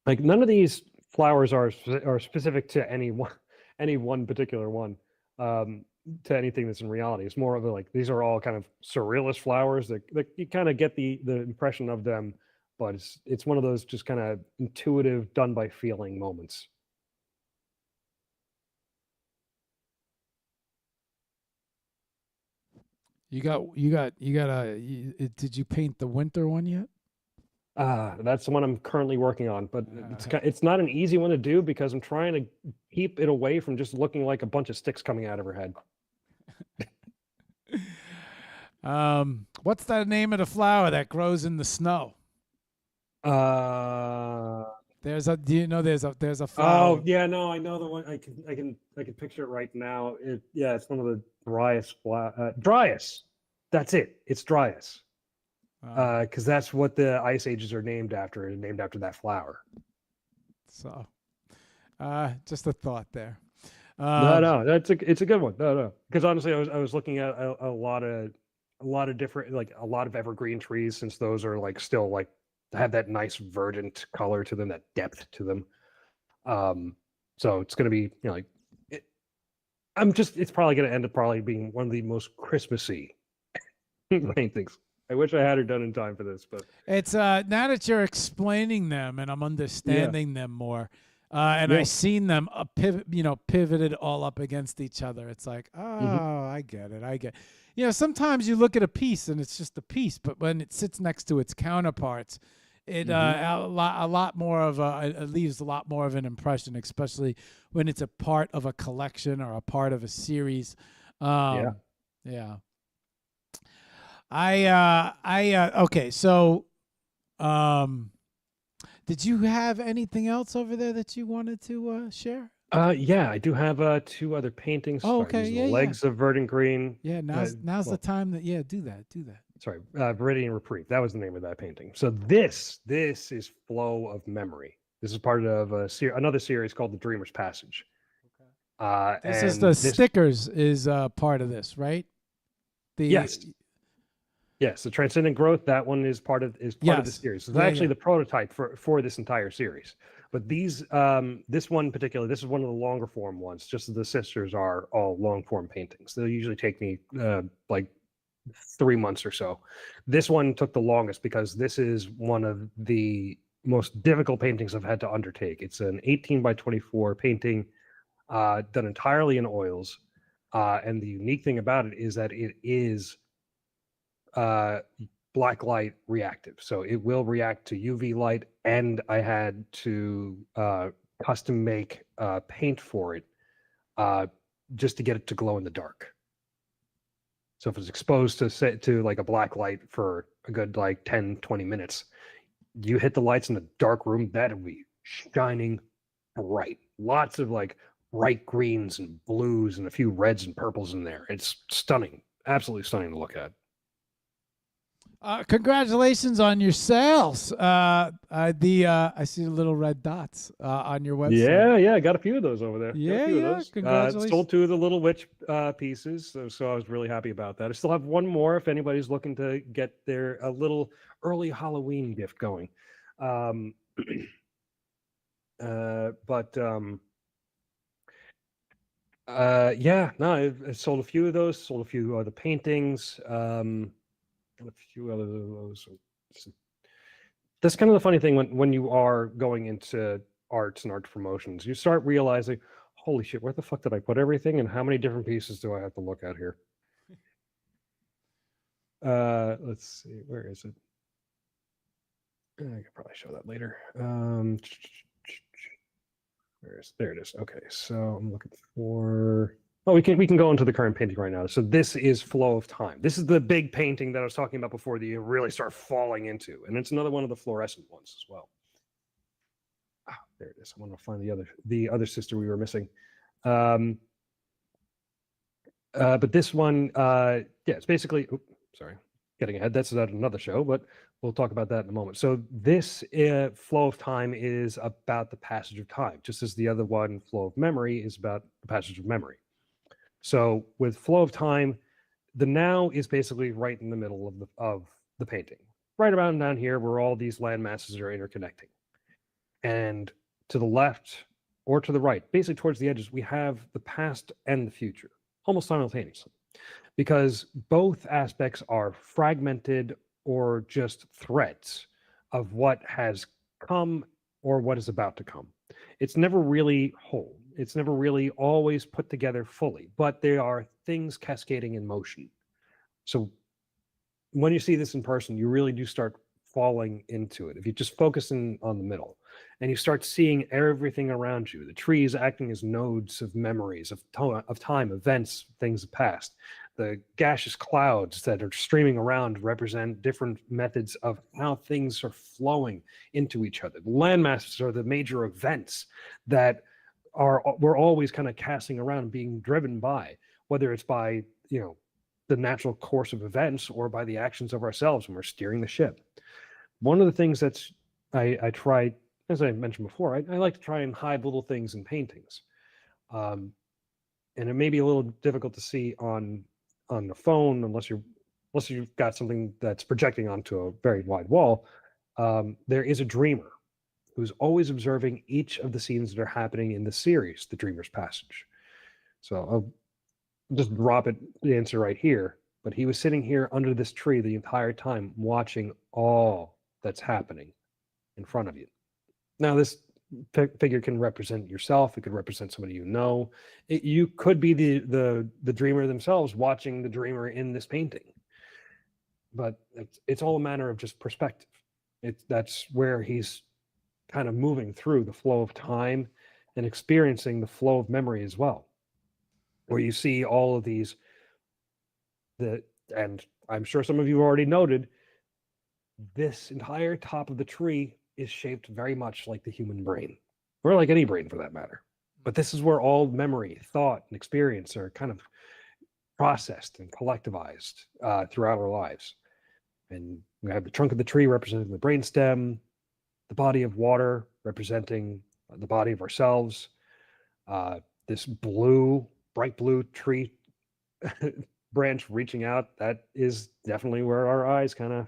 none of these flowers are specific to any one particular one, to anything that's in reality. It's more of these are all kind of surrealist flowers that you kind of get the impression of them, but it's one of those just kind of intuitive, done by feeling moments. Did you paint the winter one yet? That's the one I'm currently working on, but it's not an easy one to do because I'm trying to keep it away from just looking like a bunch of sticks coming out of her head. What's the name of the flower that grows in the snow? There's a flower. Oh yeah, no, I know the one. I can picture it right now. It's one of the Dryas Dryas. That's it. It's Dryas. Because that's what the ice ages are named after. Named after that flower. So, just a thought there. No, it's a good one. No, because honestly, I was looking at a lot of different a lot of evergreen trees, since those are still have that nice verdant color to them, that depth to them. So it's going to be It's probably going to end up probably being one of the most Christmassy paintings. I wish I had her done in time for this, but It's now that you're explaining them and I'm understanding them more, and I seen them pivoted all up against each other. It's like, oh, I get it. I get. Sometimes you look at a piece and it's just a piece, but when it sits next to its counterparts, it a lot more of it leaves a lot more of an impression, especially when it's a part of a collection or a part of a series. Yeah. Okay, so did you have anything else over there that you wanted to share? Yeah, I do have 2 other paintings. Oh, okay, using the legs of Verdant Green. Yeah, now's the time that do that. Sorry, Viridian Reprieve. That was the name of that painting. So this is Flow of Memory. This is part of another series called The Dreamer's Passage. This is the stickers is part of this, right? Yes, the Transcendent Growth. That one is part of the series. So it's actually the prototype for this entire series. But these, this one in particular, this is one of the longer form ones. Just as the sisters are all long form paintings. They'll usually take me like 3 months or so. This one took the longest because this is one of the most difficult paintings I've had to undertake. It's an 18 by 24 painting done entirely in oils. And the unique thing about it is that it is black light reactive. So it will react to UV light, and I had to custom make paint for it just to get it to glow in the dark. So if it's exposed to like a black light for a good like 10-20 minutes, you hit the lights in a dark room, that'll be shining bright. Lots of like bright greens and blues and a few reds and purples in there. It's stunning. Absolutely stunning to look at. Congratulations on your sales. I see the little red dots on your website. Yeah, I got a few of those over there. Congratulations. Sold 2 of the little witch pieces, so I was really happy about that. I still have 1 more if anybody's looking to get a little early Halloween gift going. I sold a few of those. Sold a few other paintings. A few other of those. That's kind of the funny thing when you are going into arts and art promotions, you start realizing, holy shit, where the fuck did I put everything and how many different pieces do I have to look at here? Let's see, where is it? I could probably show that later. There it is. Okay, so I'm looking for. Oh, we can go into the current painting right now. So this is Flow of Time. This is the big painting that I was talking about before that you really start falling into, and it's another one of the fluorescent ones as well. There it is. I want to find the other sister we were missing. But this one, it's basically. Sorry, getting ahead. That's at another show, but we'll talk about that in a moment. So this Flow of Time is about the passage of time, just as the other one, Flow of Memory, is about the passage of memory. So with Flow of Time, the now is basically right in the middle of the painting, right around down here where all these land masses are interconnecting. And to the left or to the right, basically towards the edges, we have the past and the future, almost simultaneously, because both aspects are fragmented or just threads of what has come or what is about to come. It's never really whole. It's never really always put together fully, but there are things cascading in motion. So when you see this in person, you really do start falling into it. If you just focus on the middle and you start seeing everything around you, the trees acting as nodes of memories of time, events, things of past. The gaseous clouds that are streaming around represent different methods of how things are flowing into each other. The land masses are the major events that we're always kind of casting around and being driven by, whether it's by the natural course of events or by the actions of ourselves when we're steering the ship. One of the things that's I try, as I mentioned before, I like to try and hide little things in paintings, and it may be a little difficult to see on the phone unless you've got something that's projecting onto a very wide wall. There is a dreamer who's always observing each of the scenes that are happening in the series, The Dreamer's Passage. So just drop it, the answer right here. But he was sitting here under this tree the entire time, watching all that's happening in front of you. Now, this figure can represent yourself. It could represent somebody you know. You could be the dreamer themselves, watching the dreamer in this painting. But it's all a matter of just perspective. That's where he's kind of moving through the flow of time and experiencing the flow of memory as well, where you see all of these, and I'm sure some of you already noted, this entire top of the tree is shaped very much like the human brain, or like any brain for that matter. But this is where all memory, thought, and experience are kind of processed and collectivized throughout our lives. And we have the trunk of the tree representing the brainstem, the body of water representing the body of ourselves, this blue, bright blue tree branch reaching out, that is definitely where our eyes kind of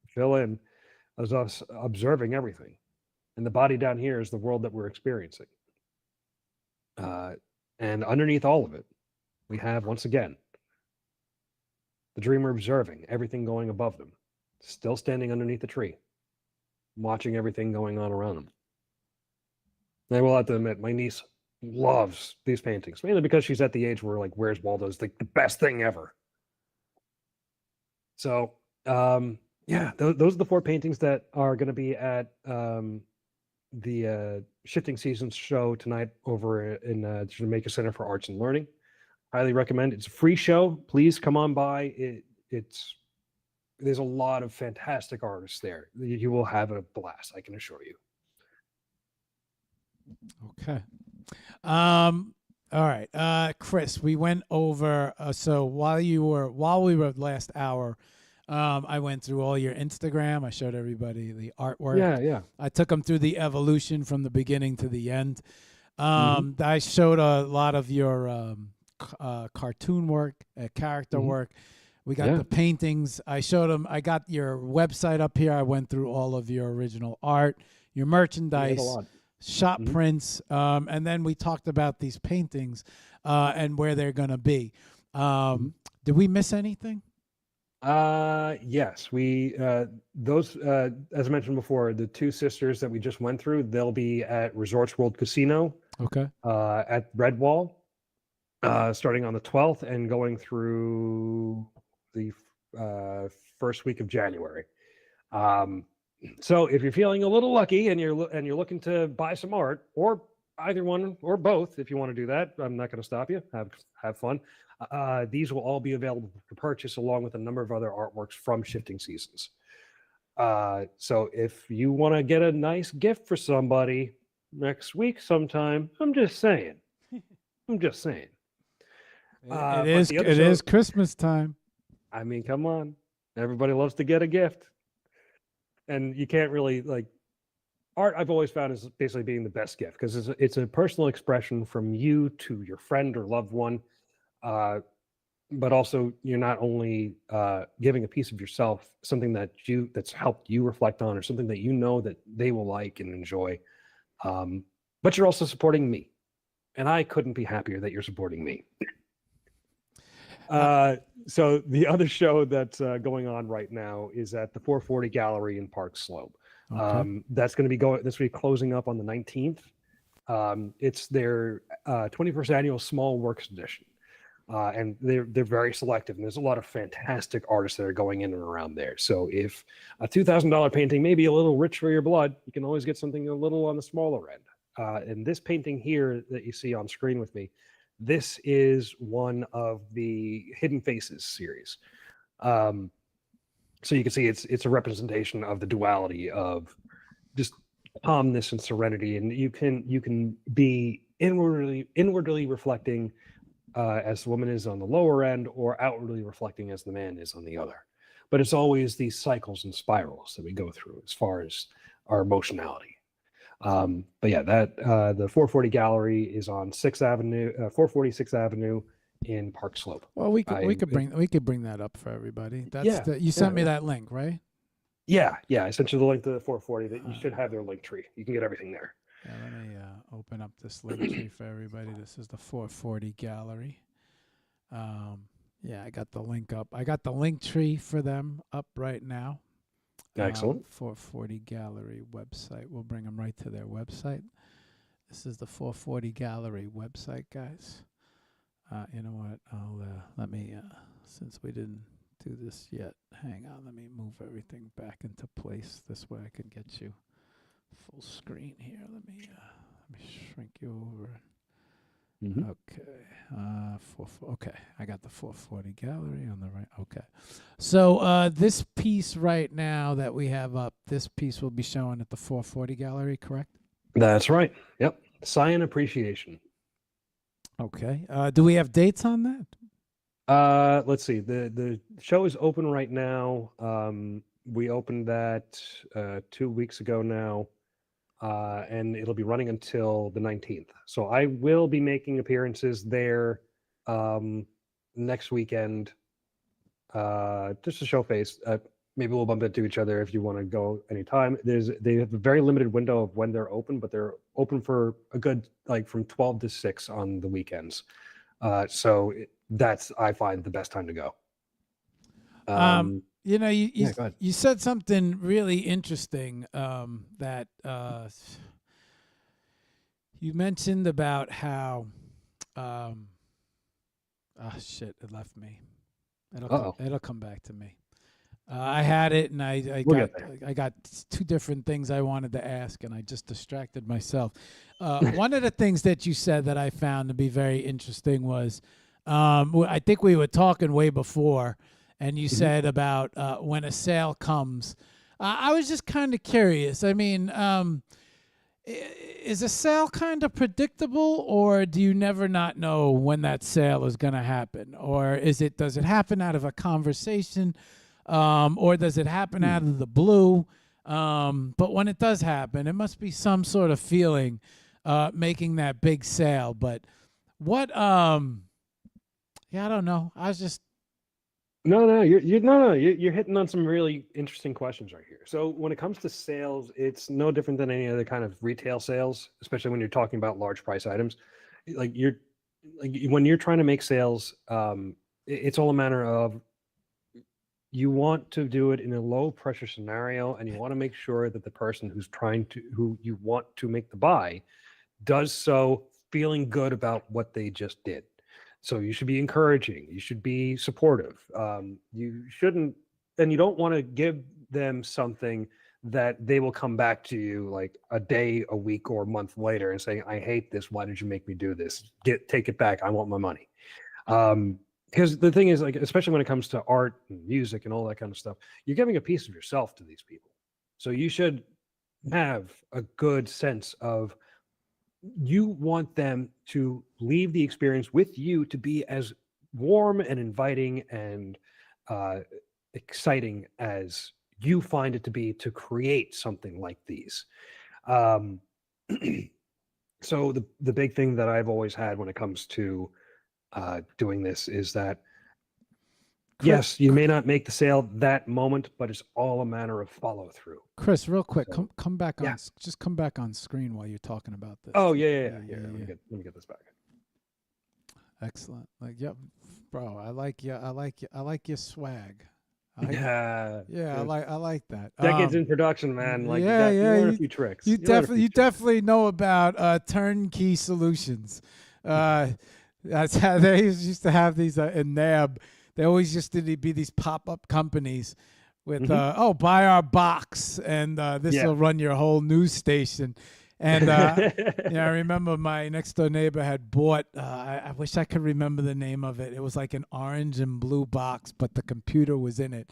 fill in as us observing everything. And the body down here is the world that we're experiencing. And underneath all of it, we have, once again, the dreamer observing everything going above them, still standing underneath the tree, watching everything going on around them. And I will have to admit, my niece loves these paintings, mainly because she's at the age where, like, Where's Waldo is like the best thing ever. So, yeah, those are the 4 paintings that are going to be at the Shifting Seasons show tonight over in the Jamaica Center for Arts and Learning. Highly recommend. It's a free show. Please come on by. There's a lot of fantastic artists there. You will have a blast, I can assure you. Okay. All right. Chris, we went over so while we were last hour, I went through all your Instagram. I showed everybody the artwork. Yeah. I took them through the evolution from the beginning to the end. I showed a lot of your cartoon work, character work. We got the paintings. I showed them. I got your website up here. I went through all of your original art, your merchandise, shop prints, and then we talked about these paintings and where they're going to be. Did we miss anything? Yes, we those as I mentioned before, the 2 sisters that we just went through, they'll be at Resorts World Casino. Okay. At Redwall, starting on the 12th and going through the first week of January. So if you're feeling a little lucky and you're looking to buy some art, or either one or both, if you want to do that, I'm not going to stop you. Have fun. These will all be available for purchase, along with a number of other artworks from Shifting Seasons. So if you want to get a nice gift for somebody next week sometime, I'm just saying. It is Christmas time. I mean, come on. Everybody loves to get a gift. And you can't really, like, art I've always found is basically being the best gift, because it's a personal expression from you to your friend or loved one. But also, you're not only giving a piece of yourself, something that's helped you reflect on, or something that you know that they will like and enjoy, but you're also supporting me, and I couldn't be happier that you're supporting me. So the other show that's going on right now is at the 440 Gallery in Park Slope. Okay. That's going to be this week, closing up on the 19th. It's their 21st annual Small Works edition. And they're very selective, and there's a lot of fantastic artists that are going in and around there. So if a $2,000 painting may be a little rich for your blood, you can always get something a little on the smaller end. And this painting here that you see on screen with me, this is one of the Hidden Faces series. So you can see it's a representation of the duality of just calmness and serenity, and you can be inwardly reflecting as the woman is on the lower end, or outwardly reflecting as the man is on the other. But it's always these cycles and spirals that we go through as far as our emotionality. But yeah, that the 440 Gallery is on 440 6th Avenue in Park Slope. Well, we could bring that up for everybody. You sent me that link, right? Yeah. I sent you the link to the 440. That you should have their link tree. You can get everything there. Yeah, let me open up this link tree for everybody. This is the 440 Gallery. Yeah, I got the link up. I got the link tree for them up right now. Excellent. 440 Gallery website. We'll bring them right to their website. This is the 440 Gallery website, guys. You know what? I'll let me, since we didn't do this yet, hang on. Let me move everything back into place. This way I can get you full screen here. Let me shrink you over. Mhm. Okay. Okay, I got the 440 Gallery on the right. Okay. So this piece right now that we have up, this piece will be showing at the 440 Gallery, correct? That's right. Yep. Cyan Appreciation. Okay. Do we have dates on that? Let's see. The show is open right now. We opened that 2 weeks ago now, and it'll be running until the 19th. So I will be making appearances there next weekend, just to show face. Maybe we'll bump into each other if you want to go anytime. They have a very limited window of when they're open, but they're open for a good from 12 to 6 on the weekends. So that's, I find, the best time to go. You know, go ahead. you said something really interesting that you mentioned about how shit, it left me. It'll come back to me. I had it, and We'll get there. I got two different things I wanted to ask, and I just distracted myself. One of the things that you said that I found to be very interesting was, I think we were talking way before, and you said about when a sale comes. I was just kind of curious. I mean, is a sale kind of predictable, or do you never not know when that sale is going to happen? Or does it happen out of a conversation? Or does it happen out of the blue? But when it does happen, it must be some sort of feeling making that big sale. But what, yeah, I don't know. I was just. You're hitting on some really interesting questions right here. So when it comes to sales, it's no different than any other kind of retail sales, especially when you're talking about large price items. When you're trying to make sales, it's all a matter of, you want to do it in a low pressure scenario, and you want to make sure that the person who you want to make the buy does so feeling good about what they just did. So you should be encouraging, you should be supportive. You shouldn't, and you don't want to give them something that they will come back to you like a day, a week, or a month later and say, I hate this. Why did you make me do this? Take it back. I want my money. Because the thing is, especially when it comes to art and music and all that kind of stuff, you're giving a piece of yourself to these people. So you should have a good sense of, you want them to leave the experience with you to be as warm and inviting and exciting as you find it to be to create something like these. So the big thing that I've always had when it comes to doing this is that, yes, you may not make the sale that moment, but it's all a matter of follow through. Chris, real quick, So, come back on. yeah. Just come back on screen while you're talking about this. Oh yeah. Let me get this back. Excellent. Yep, bro. I like your swag. Yeah. I like that. Decades in production, man. You learn a few tricks. You definitely know about turnkey solutions. That's how they used to have these in NAB. They always used to be these pop-up companies with buy our box, and this will run your whole news station. And I remember my next door neighbor had bought, I wish I could remember the name of it. It was like an orange and blue box, but the computer was in it.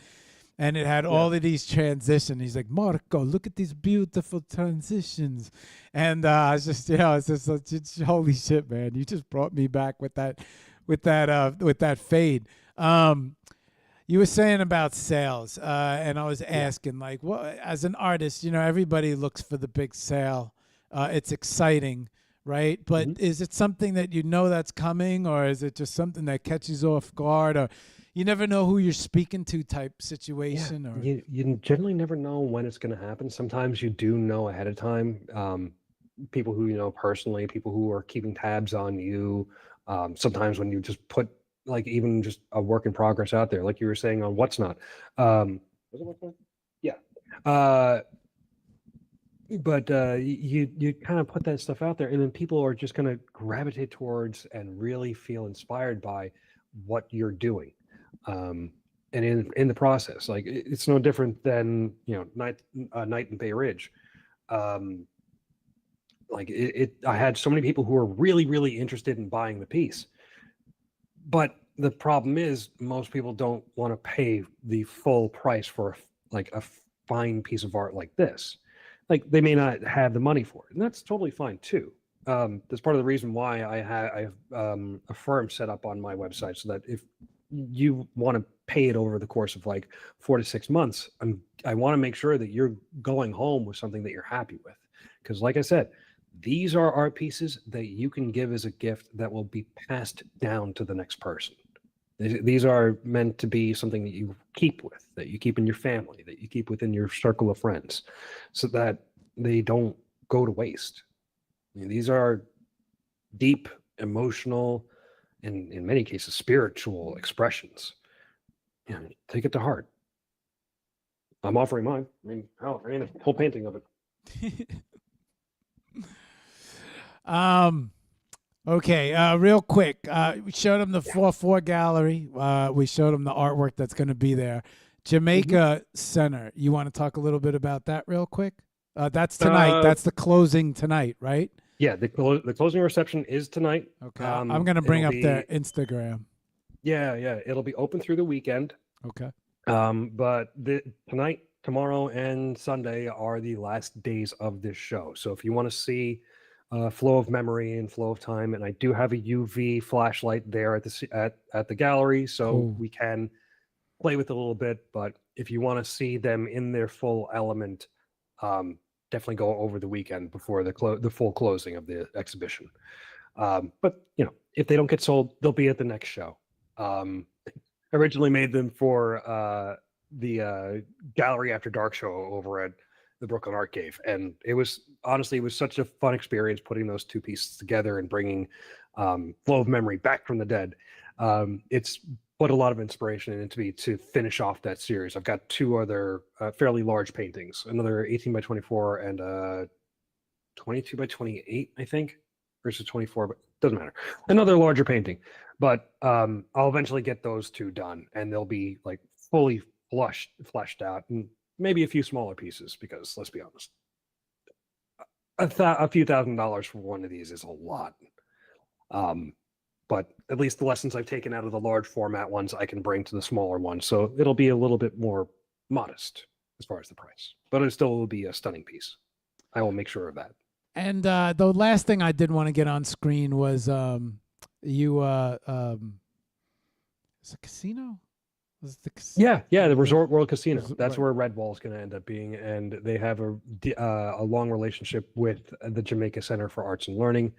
And it had all of these transitions. He's like, Marco, look at these beautiful transitions. And I was just, it's just holy shit, man. You just brought me back with that fade. You were saying about sales, and I was asking, as an artist, everybody looks for the big sale. It's exciting, right? But is it something that that's coming, or is it just something that catches you off guard, or you never know who you're speaking to type situation? Yeah, Or you generally never know when it's going to happen. Sometimes you do know ahead of time. People who you know personally, people who are keeping tabs on you. Sometimes when you just put like even just a work in progress out there, like you were saying on What's Not. Was it What's Not? Yeah. But you kind of put that stuff out there, and then people are just going to gravitate towards and really feel inspired by what you're doing. And in the process, like it's no different than night in Bay Ridge. Like I had so many people who were really interested in buying the piece, but the problem is most people don't want to pay the full price for like a fine piece of art like this. Like they may not have the money for it, and that's totally fine too. That's part of the reason why I have a firm set up on my website, so that if you want to pay it over the course of like 4 to 6 months, I want to make sure that you're going home with something that you're happy with. Because like I said, these are art pieces that you can give as a gift that will be passed down to the next person. These are meant to be something that you keep with, that you keep in your family, that you keep within your circle of friends, so that they don't go to waste. I mean, these are deep, emotional, and in many cases, spiritual expressions. Take it to heart. I'm offering mine. I mean, hell, I mean, a whole painting of it. Okay, real quick. We showed him the 4-4 gallery. We showed him the artwork that's going to be there. Jamaica Center. You want to talk a little bit about that real quick? That's tonight. That's the closing tonight, right? Yeah, the closing reception is tonight. Okay. I'm going to bring up their Instagram. Yeah, it'll be open through the weekend. Okay. But tonight, tomorrow, and Sunday are the last days of this show. So if you want to see flow of memory and flow of time, and I do have a UV flashlight there at the gallery, so we can play with it a little bit. But if you want to see them in their full element, definitely go over the weekend before the full closing of the exhibition. But if they don't get sold, they'll be at the next show. Originally made them for the Gallery After Dark show over at the Brooklyn Art Cave, and it was such a fun experience putting those two pieces together and bringing flow of memory back from the dead. It's put a lot of inspiration into me to finish off that series. I've got two other fairly large paintings, another 18 by 24 and 22 by 28, I think, versus 24, but doesn't matter. Another larger painting, but I'll eventually get those two done, and they'll be like fully fleshed out, and maybe a few smaller pieces, because let's be honest, a few $1,000s for one of these is a lot. But at least the lessons I've taken out of the large format ones, I can bring to the smaller ones. So it'll be a little bit more modest as far as the price, but it still will be a stunning piece. I will make sure of that. And the last thing I did want to get on screen was it's a casino? Yeah, the Resort World Casino. That's where Red Wall is going to end up being, and they have a long relationship with the Jamaica Center for Arts and Learning.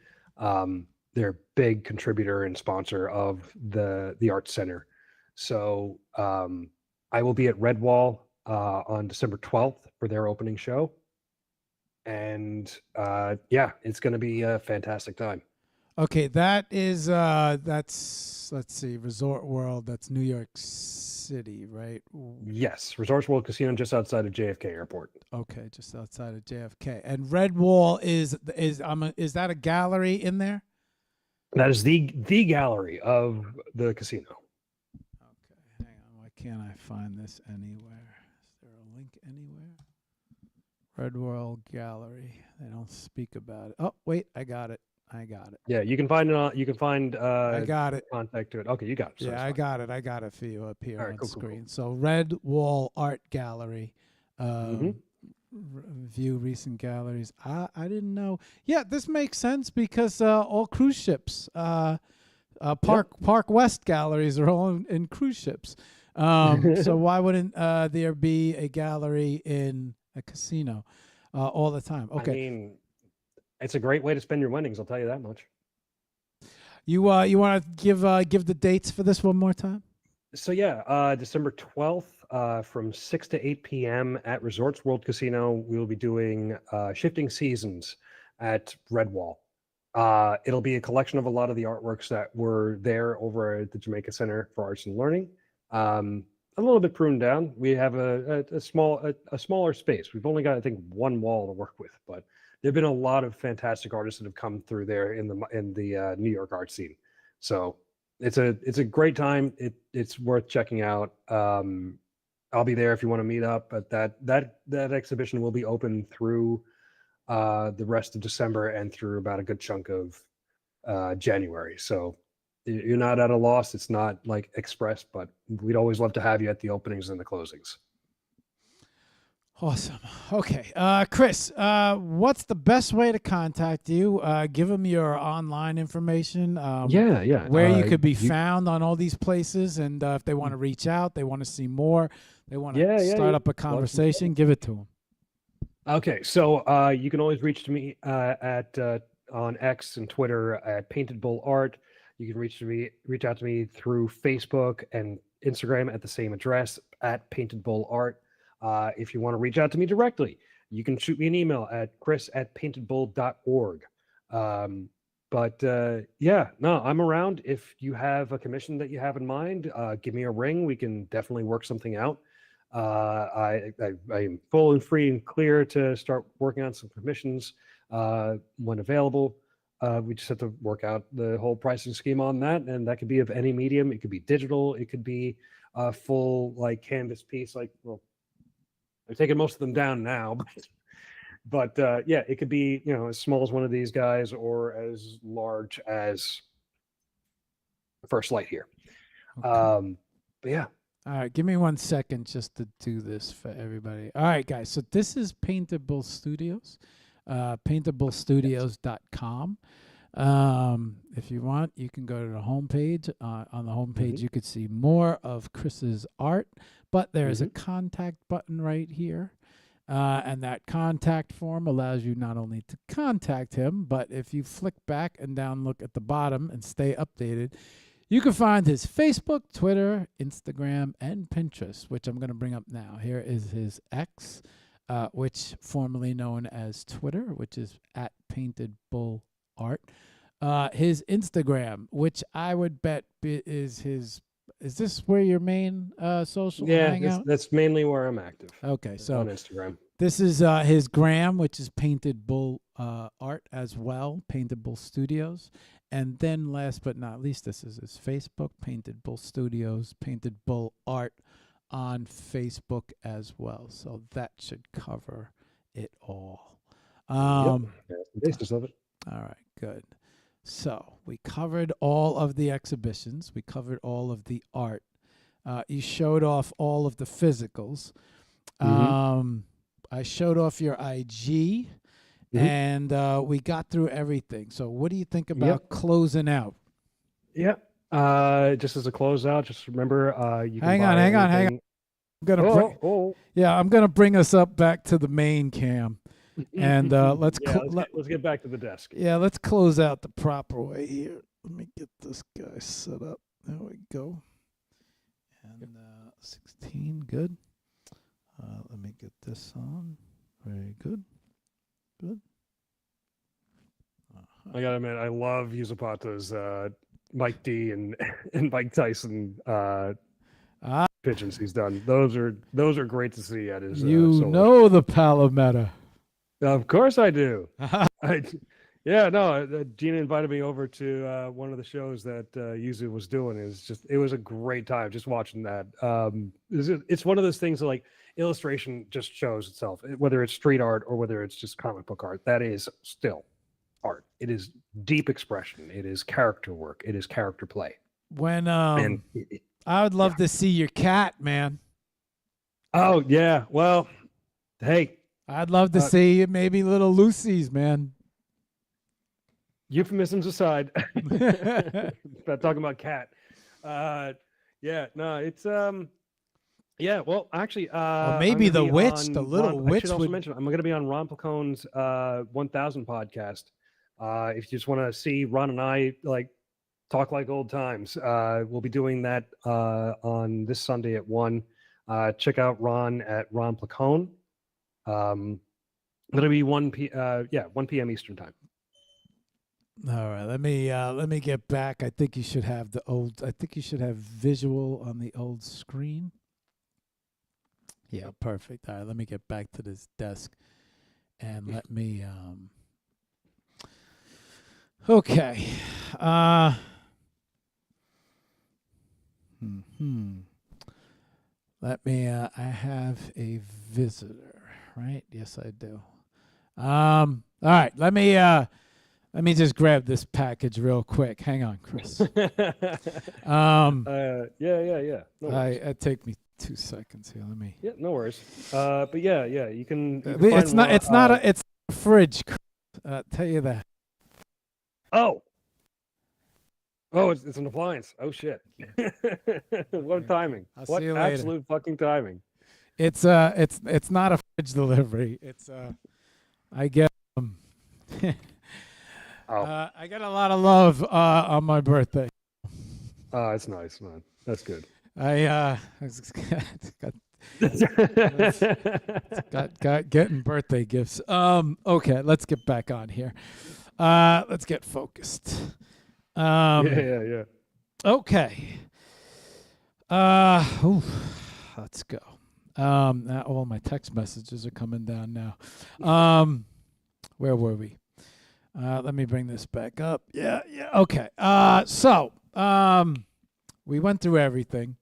They're a big contributor and sponsor of the Arts Center. So I will be at Red Wall on December 12th for their opening show, and it's going to be a fantastic time. Okay, that is that's, let's see, Resort World. That's New York City, right? Yes, Resort World Casino, just outside of JFK Airport. Okay, just outside of JFK. And Red Wall is that a gallery in there? That is the gallery of the casino. Okay, hang on. Why can't I find this anywhere? Is there a link anywhere? Red Wall Gallery. They don't speak about it. Oh, wait, I got it. Yeah, you can find it on. You can find. I got it. Contact to it. Okay, you got it. So yeah, I got it. I got it for you up here on screen. Cool. So Red Wall Art Gallery. View recent galleries. I didn't know. Yeah, this makes sense because all cruise ships, Park West galleries are all in cruise ships. So why wouldn't there be a gallery in a casino all the time? Okay. I mean, it's a great way to spend your winnings. I'll tell you that much. You want to give the dates for this one more time? So yeah, December 12th from 6 to 8 p.m. at Resorts World Casino. We'll be doing Shifting Seasons at Red Wall. It'll be a collection of a lot of the artworks that were there over at the Jamaica Center for Arts and Learning. A little bit pruned down. We have a smaller space. We've only got, I think, one wall to work with, but there've been a lot of fantastic artists that have come through there in the New York art scene. So it's a great time. It's worth checking out. I'll be there if you want to meet up. But that exhibition will be open through the rest of December and through about a good chunk of January. So you're not at a loss. It's not like express, but we'd always love to have you at the openings and the closings. Awesome. Okay. Chris, what's the best way to contact you? Give them your online information. Yeah. Where you could be found on all these places. And if they want to reach out, they want to see more, they want to start up a conversation, give it to them. Okay. So you can always reach to me on X and Twitter at Painted Bull Art. You can reach out to me through Facebook and Instagram at the same address at Painted Bull Art. If you want to reach out to me directly, you can shoot me an email at chris@paintedbull.org. I'm around. If you have a commission that you have in mind, give me a ring. We can definitely work something out. I am full and free and clear to start working on some commissions when available. We just have to work out the whole pricing scheme on that, and that could be of any medium. It could be digital. It could be a full like canvas piece. They're taking most of them down now, but it could be as small as one of these guys or as large as First Light here. Okay. But yeah. All right, give me 1 second just to do this for everybody. All right, guys. So this is Painted Bull Studios, paintedbullstudios.com. If you want, you can go to the homepage. On the homepage, you could see more of Chris's art, but there's a contact button right here. And that contact form allows you not only to contact him, but if you flick back and down, look at the bottom and stay updated, you can find his Facebook, Twitter, Instagram, and Pinterest, which I'm going to bring up now. Here is his X, which formerly known as Twitter, which is at Painted Bull Art. His Instagram, which I would bet is his. Is this where your main social hangout? That's mainly where I'm active. Okay, so on Instagram. This is his gram, which is Painted Bull Art as well, Painted Bull Studios. And then last but not least, this is his Facebook, Painted Bull Studios, Painted Bull Art on Facebook as well. So that should cover it all. That's the basis of it. All right, good. So we covered all of the exhibitions. We covered all of the art. You showed off all of the physicals. I showed off your IG, and we got through everything. So what do you think about closing out? Just as a closeout, just remember you can hang on. I'm gonna bring us up back to the main cam. And let's get back to the desk. Yeah, let's close out the proper way here. Let me get this guy set up. There we go. And 16, good. Let me get this on. Very good. Good. I gotta admit, I love Usapato's Mike D and Mike Tyson pigeons he's done. Those are great to see at his. Know the Palometa. Of course I do. Gina invited me over to one of the shows that Yuzu was doing. It was a great time just watching that. It's one of those things that, like, illustration just shows itself, whether it's street art or whether it's just comic book art. That is still art. It is deep expression. It is character work. It is character play. When I would love to see your cat, man. Oh yeah. Well, hey. I'd love to see maybe little Lucy's, man. Euphemisms aside, about talking about cat. It's well, actually, maybe the witch, the little witch. I should also mention I'm going to be on Ron Placone's 1000 podcast. If you just want to see Ron and I talk like old times, we'll be doing that on this Sunday at 1. Check out Ron at Ron Placone. It'll be 1 p.m. Eastern time. All right, let me get back. I think you should have I think you should have visual on the old screen. Yeah, perfect. All right, let me get back to this desk and let me okay. Hmm. Let me I have a visitor, right? Yes, I do. All right, let me just grab this package real quick. Hang on, Chris. Yeah. No worries. It take me 2 seconds here. Let me. Yeah, no worries. But yeah, you can It's find not. Ron, It's not a. It's a fridge. Chris. Tell you that. oh, it's an appliance. Oh shit! What timing! I'll What see you later. absolute fucking timing! It's not a fridge delivery. It's I get Oh, I get a lot of love on my birthday. it's nice, man. That's good. I got getting birthday gifts. Okay, let's get back on here. Let's get focused. Yeah. Okay. Let's go. Now all my text messages are coming down now. Where were we? Let me bring this back up. Yeah. Okay. So we went through everything.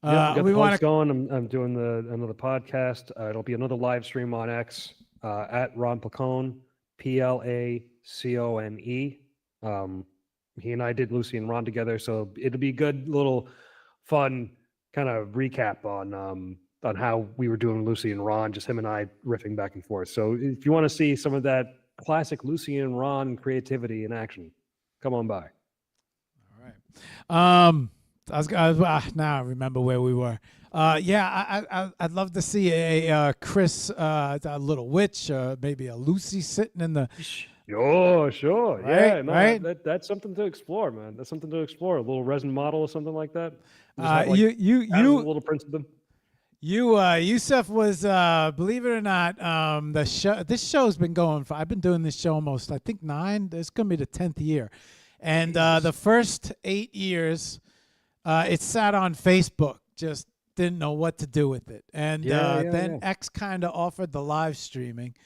We got we the want post to. going. I'm doing another podcast. It'll be another live stream on X at Ron Placone, Placone. He and I did Lucy and Ron together, so it'll be a good little fun kind of recap on how we were doing Lucy and Ron, just him and I riffing back and forth. So if you want to see some of that classic Lucy and Ron creativity in action, come on by. All right. Now I remember where we were. I'd love to see a Chris, a little witch, maybe a Lucy sitting in the. Sure. Right, Yeah, no, right. that's something to explore, man. That's something to explore. A little resin model or something like that. Just Uh, have, like, you as a little prints of them. Yusuf was, believe it or not, this show's been going for. I've been doing this show almost, I think 9. This is gonna be the 10th year, and the first 8 years, it sat on Facebook. Just didn't know what to do with it, and then X kind of offered the live streaming.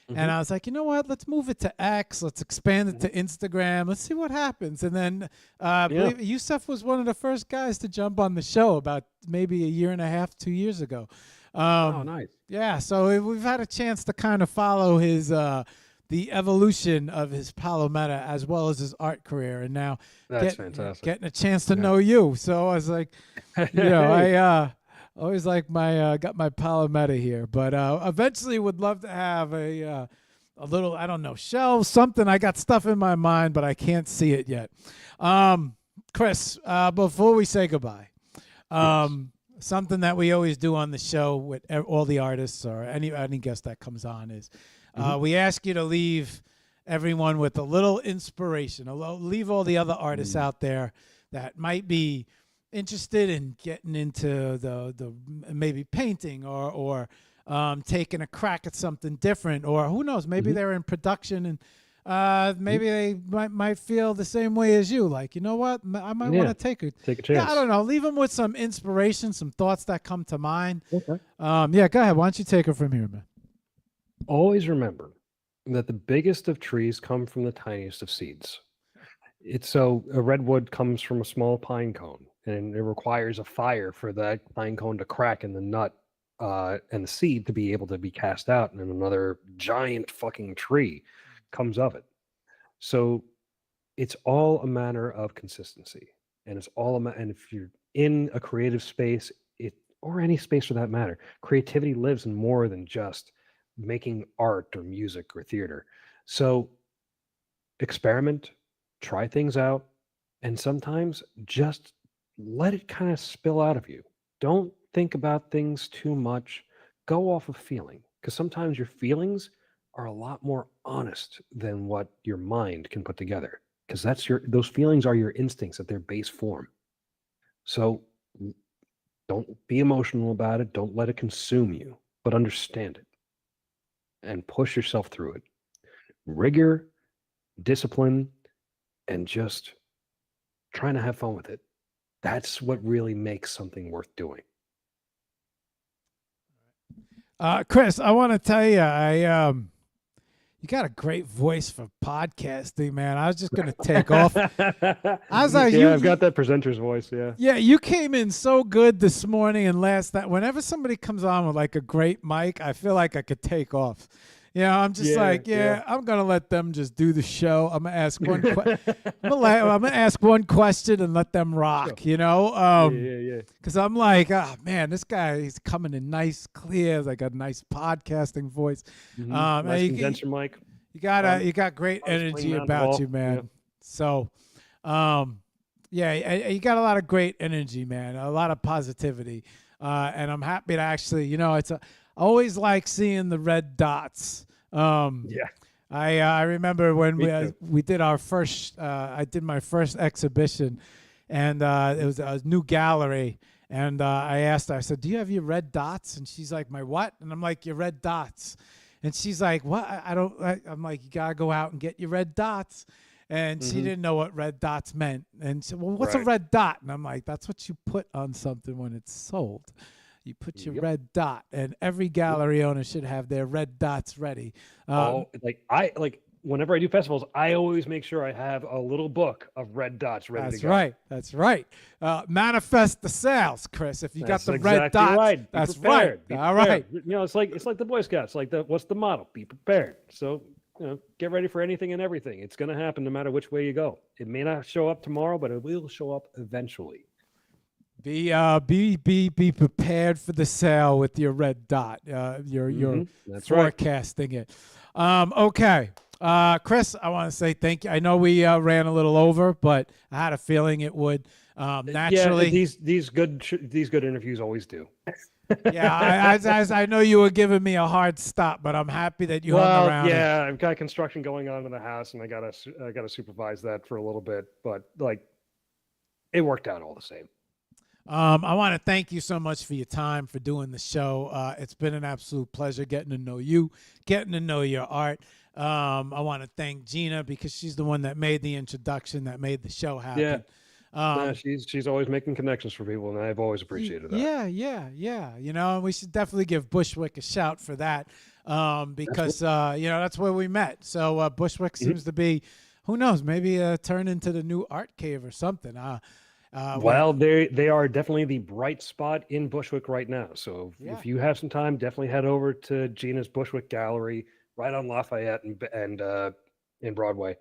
And I was like, you know what? Let's move it to X. Let's expand it to Instagram. Let's see what happens. And then Yusuf was one of the first guys to jump on the show about maybe a year and a half, 2 years ago. Oh, nice. Yeah, so we've had a chance to kind of follow his the evolution of his Palometa as well as his art career, and now That's fantastic. getting a chance to know you. So I was like, I always like my got my Palometa here, but eventually would love to have a little, I don't know, shelf, something. I got stuff in my mind, but I can't see it yet. Chris, before we say goodbye, something that we always do on the show with all the artists or any guest that comes on is we ask you to leave everyone with a little inspiration. Leave all the other artists out there that might be interested in getting into the maybe painting or taking a crack at something different, or who knows, maybe they're in production and maybe they might feel the same way as you, like, you know what, I might want to take a chance. Yeah, I don't know, leave them with some inspiration, some thoughts that come to mind. Okay. Yeah, go ahead, why don't you take it from here, man? Always remember that the biggest of trees come from the tiniest of seeds. It's so a redwood comes from a small pine cone, and it requires a fire for that pine cone to crack and the nut and the seed to be able to be cast out, and another giant fucking tree comes of it. So it's all a matter of consistency, and it's all and if you're in a creative space, or any space for that matter, creativity lives in more than just making art or music or theater. So experiment, try things out, and sometimes just let it kind of spill out of you. Don't think about things too much. Go off of feeling, because sometimes your feelings are a lot more honest than what your mind can put together, because those feelings are your instincts at their base form. So don't be emotional about it. Don't let it consume you, but understand it and push yourself through it. Rigor, discipline, and just trying to have fun with it. That's what really makes something worth doing. Chris, I want to tell you, you got a great voice for podcasting, man. I was just gonna take off. I was like, yeah, I've got that presenter's voice. Yeah. Yeah, you came in so good this morning and last night. Whenever somebody comes on with like a great mic, I feel like I could take off. You know, I'm just I'm gonna let them just do the show. I'm gonna ask one. I'm gonna ask one question and let them rock. Sure. You know, Yeah. because I'm like, oh man, this guy he's coming in nice, clear, like a nice podcasting voice. Nice condenser mic. You got great energy about you, man. Yeah. So, you got a lot of great energy, man. A lot of positivity, and I'm happy to actually, I always like seeing the red dots. Yeah. I remember when Me too. we did our first. I did my first exhibition, and it was a new gallery. And I asked her, I said, "Do you have your red dots?" And she's like, "My what?" And I'm like, "Your red dots." And she's like, "What? I'm like, "You gotta go out and get your red dots." And she didn't know what red dots meant. And she said, "Well, what's a red dot?" And I'm like, "That's what you put on something when it's sold. You put your red dot." And every gallery owner should have their red dots ready. Whenever I do festivals, I always make sure I have a little book of red dots ready to go. That's right. Manifest the sales, Chris. If you That's got the red dots, right. That's prepared. right. All right. It's like the Boy Scouts. What's the motto? Be prepared. So get ready for anything and everything. It's going to happen no matter which way you go. It may not show up tomorrow, but it will show up eventually. Be prepared for the sale with your red dot. You're That's forecasting it. Okay. Chris, I want to say thank you. I know we ran a little over, but I had a feeling it would naturally. Yeah, these good interviews always do. Yeah, I know you were giving me a hard stop, but I'm happy that you hung around. Yeah, I've got construction going on in the house, and I gotta supervise that for a little bit, but it worked out all the same. I want to thank you so much for your time, for doing the show. It's been an absolute pleasure getting to know you, getting to know your art. I want to thank Gina because she's the one that made the introduction, that made the show happen. Yeah. She's always making connections for people, and I've always appreciated that. Yeah. We should definitely give Bushwick a shout for that because, that's where we met. So Bushwick seems to be, who knows, maybe turn into the new art cave or something. They are definitely the bright spot in Bushwick right now. So if you have some time, definitely head over to Gina's Bushwick Gallery right on Lafayette and in Broadway.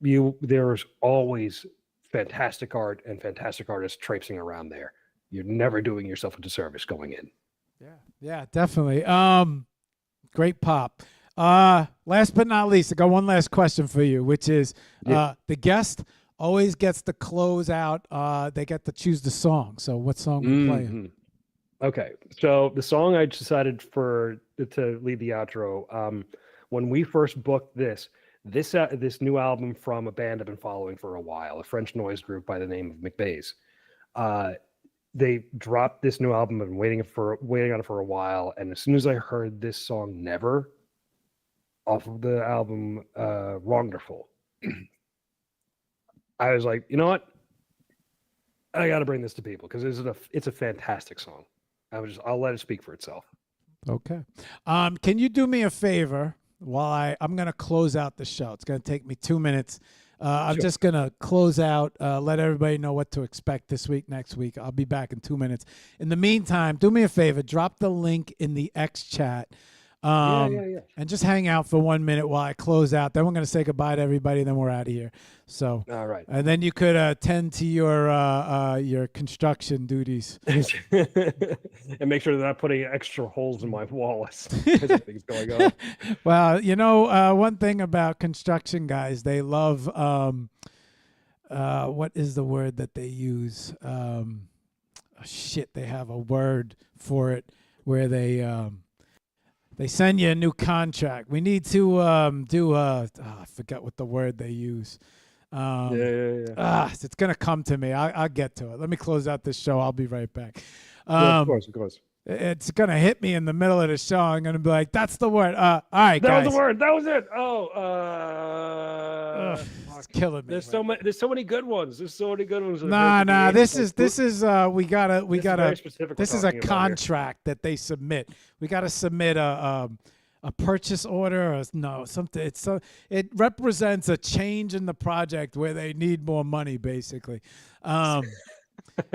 There's always fantastic art and fantastic artists traipsing around there. You're never doing yourself a disservice going in. Yeah, definitely. Great pop. Last but not least, I got one last question for you, which is the guest always gets to close out. They get to choose the song. So what song we playing? Okay, so the song I decided to lead the outro. When we first booked this new album from a band I've been following for a while, a French noise group by the name of McBays. They dropped this new album. I've been waiting on it for a while, and as soon as I heard this song "Never" off of the album "Wonderful," I was like, you know what? I got to bring this to people because it's a fantastic song. I'll let it speak for itself. Okay. Can you do me a favor while I'm going to close out the show? It's going to take me 2 minutes. I'm just going to close out, let everybody know what to expect this week, next week. I'll be back in 2 minutes. In the meantime, do me a favor, drop the link in the X chat. And just hang out for 1 minute while I close out. Then we're going to say goodbye to everybody. Then we're out of here. So, all right. And then you could attend to your construction duties and make sure they're not putting extra holes in my wall as everything's going on. Well, one thing about construction guys, they love what is the word that they use? They have a word for it where they send you a new contract. We need to I forgot what the word they use. It's going to come to me. I'll get to it. Let me close out this show. I'll be right back. Of course. it's gonna hit me in the middle of the show. I'm gonna be like, "That's the word." All right, That guys. was the word. That was it. Oh, Ugh, it's killing me. there's so many. There's so many good ones. There's so many good ones. that are Nah, meant to be nah. This answered. is we gotta This is very specific. This we're is a talking about here. contract that they submit. We gotta submit a purchase order or no something. It represents a change in the project where they need more money, basically.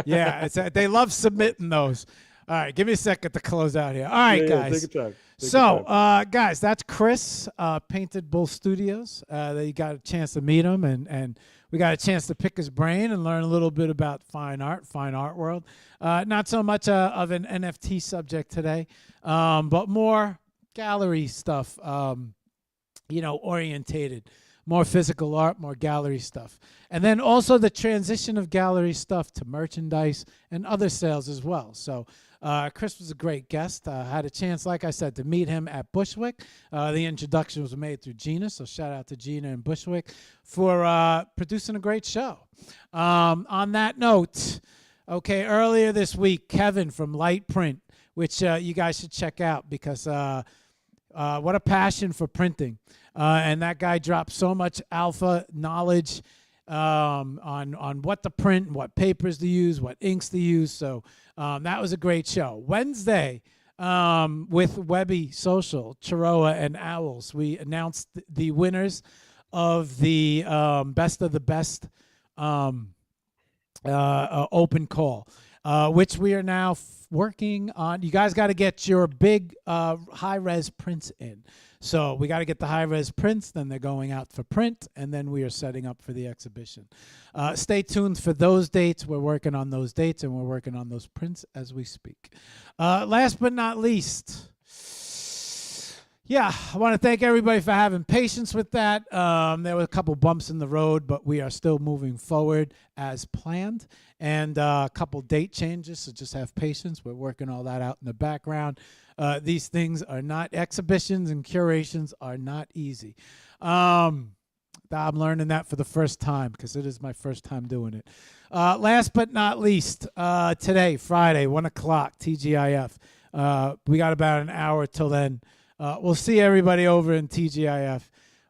Yeah, they love submitting those. All right, give me a second to close out here. All right, Yeah, guys. take your time. Take So, your time. guys, that's Chris, Painted Bull Studios. You got a chance to meet him, and we got a chance to pick his brain and learn a little bit about fine art world. Not so much of an NFT subject today, but more gallery stuff, orientated. More physical art, more gallery stuff. And then also the transition of gallery stuff to merchandise and other sales as well. So Chris was a great guest. I had a chance, like I said, to meet him at Bushwick. The introduction was made through Gina, so shout out to Gina and Bushwick for producing a great show. On that note, okay, earlier this week, Kevin from Light Print, which you guys should check out because what a passion for printing. And that guy dropped so much alpha knowledge on what to print, and what papers to use, what inks to use. So that was a great show. Wednesday, with Webby Social, Chiroa, and Owls, we announced the winners of the Best of the Best open call, which we are now working on. You guys got to get your big high-res prints in. So we got to get the high-res prints, then they're going out for print, and then we are setting up for the exhibition. Stay tuned for those dates. We're working on those dates, and we're working on those prints as we speak. Last but not least, yeah, I want to thank everybody for having patience with that. There were a couple bumps in the road, but we are still moving forward as planned. And a couple date changes, so just have patience. We're working all that out in the background. These things are not, exhibitions and curations are not easy. I'm learning that for the first time because it is my first time doing it. Last but not least, today, Friday, 1 o'clock, TGIF. We got about an hour till then. We'll see everybody over in TGIF.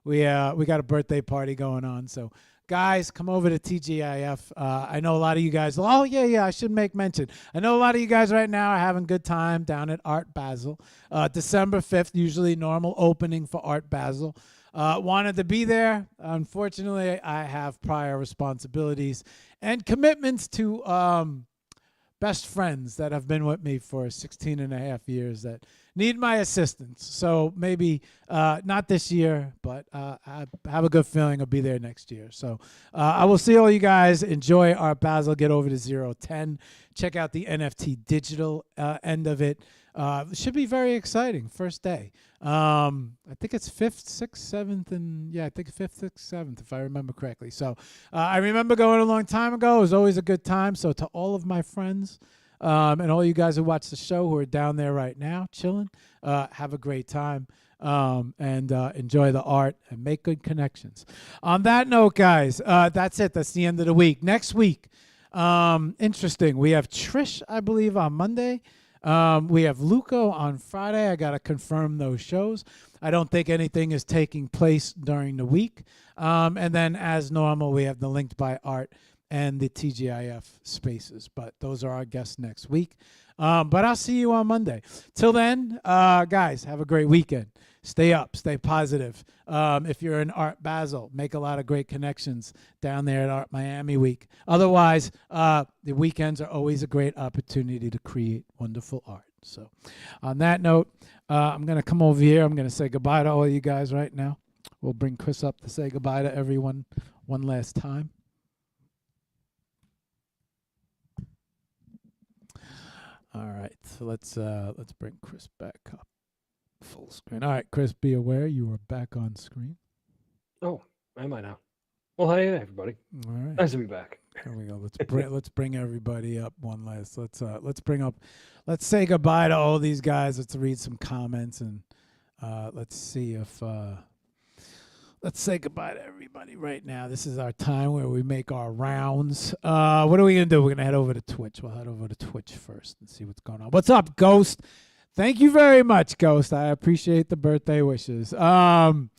We got a birthday party going on, so guys, come over to TGIF. I know a lot of you guys. Oh yeah, I should make mention. I know a lot of you guys right now are having a good time down at Art Basel. December 5th, usually normal opening for Art Basel. Wanted to be there. Unfortunately, I have prior responsibilities and commitments to best friends that have been with me for 16 and a half years that need my assistance. So maybe not this year, but I have a good feeling I'll be there next year. So I will see all you guys. Enjoy Art Basel. Get over to 010. Check out the NFT digital end of it. It should be very exciting. First day. I think it's 5th, 6th, 7th, and yeah, I think 5th, 6th, 7th, if I remember correctly. So I remember going a long time ago. It was always a good time. So to all of my friends and all you guys who watch the show who are down there right now chilling, have a great time and enjoy the art and make good connections. On that note, guys, that's it. That's the end of the week. Next week, interesting. We have Trish, I believe, on Monday. We have Luco on Friday. I got to confirm those shows. I don't think anything is taking place during the week. And then, as normal, we have the Linked by Art and the TGIF spaces. But those are our guests next week. But I'll see you on Monday. Till then, guys, have a great weekend. Stay up, stay positive. If you're in Art Basel, make a lot of great connections down there at Art Miami Week. Otherwise, the weekends are always a great opportunity to create wonderful art. So on that note, I'm going to come over here. I'm going to say goodbye to all you guys right now. We'll bring Chris up to say goodbye to everyone one last time. All right, so let's bring Chris back up. Full screen. All right, Chris, be aware you are back on screen. Oh, am I now? Well, hi everybody. All right. Nice to be back. There we go. Let's bring everybody up one last. Let's say goodbye to all these guys. Let's read some comments and let's see if let's say goodbye to everybody right now. This is our time where we make our rounds. What are we going to do? We're going to head over to Twitch. We'll head over to Twitch first and see what's going on. What's up, Ghost? Thank you very much, Ghost. I appreciate the birthday wishes. Ghost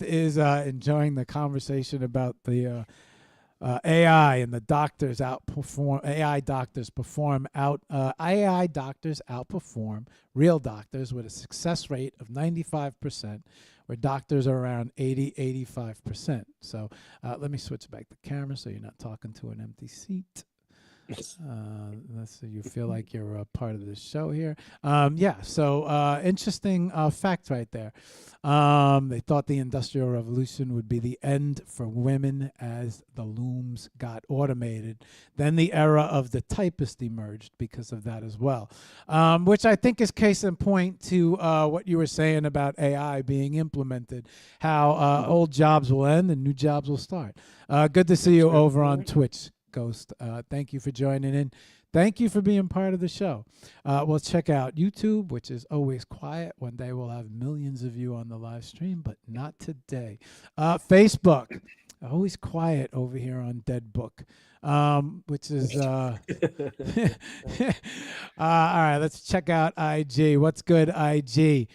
is enjoying the conversation about the AI and the doctors outperform AI doctors outperform real doctors with a success rate of 95%, where doctors are around 85%. So let me switch back the camera so you're not talking to an empty seat. So you feel like you're a part of the show here. Interesting fact right there. They thought the Industrial Revolution would be the end for women as the looms got automated. Then the era of the typist emerged because of that as well, which I think is case in point to what you were saying about AI being implemented, how old jobs will end and new jobs will start. Good to see you over on Twitch, Ghost. Thank you for joining in. Thank you for being part of the show. We'll check out YouTube, which is always quiet. One day we'll have millions of you on the live stream, but not today. Facebook, always quiet over here on Dead Book, which is all right. Let's check out IG. What's good, IG?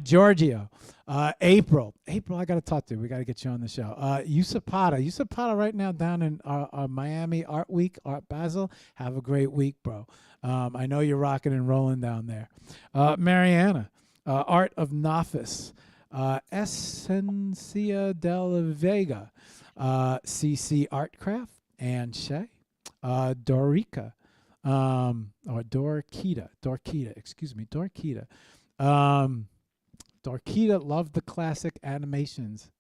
Giorgio. April, I got to talk to you. We got to get you on the show. Yusupata right now down in Miami Art Week, Art Basel. Have a great week, bro. I know you're rocking and rolling down there. Mariana, Art of Novice, Essencia del Vega, CC Artcraft, and Shay, Dorika, or Dorkita, Dorkita loved the classic animations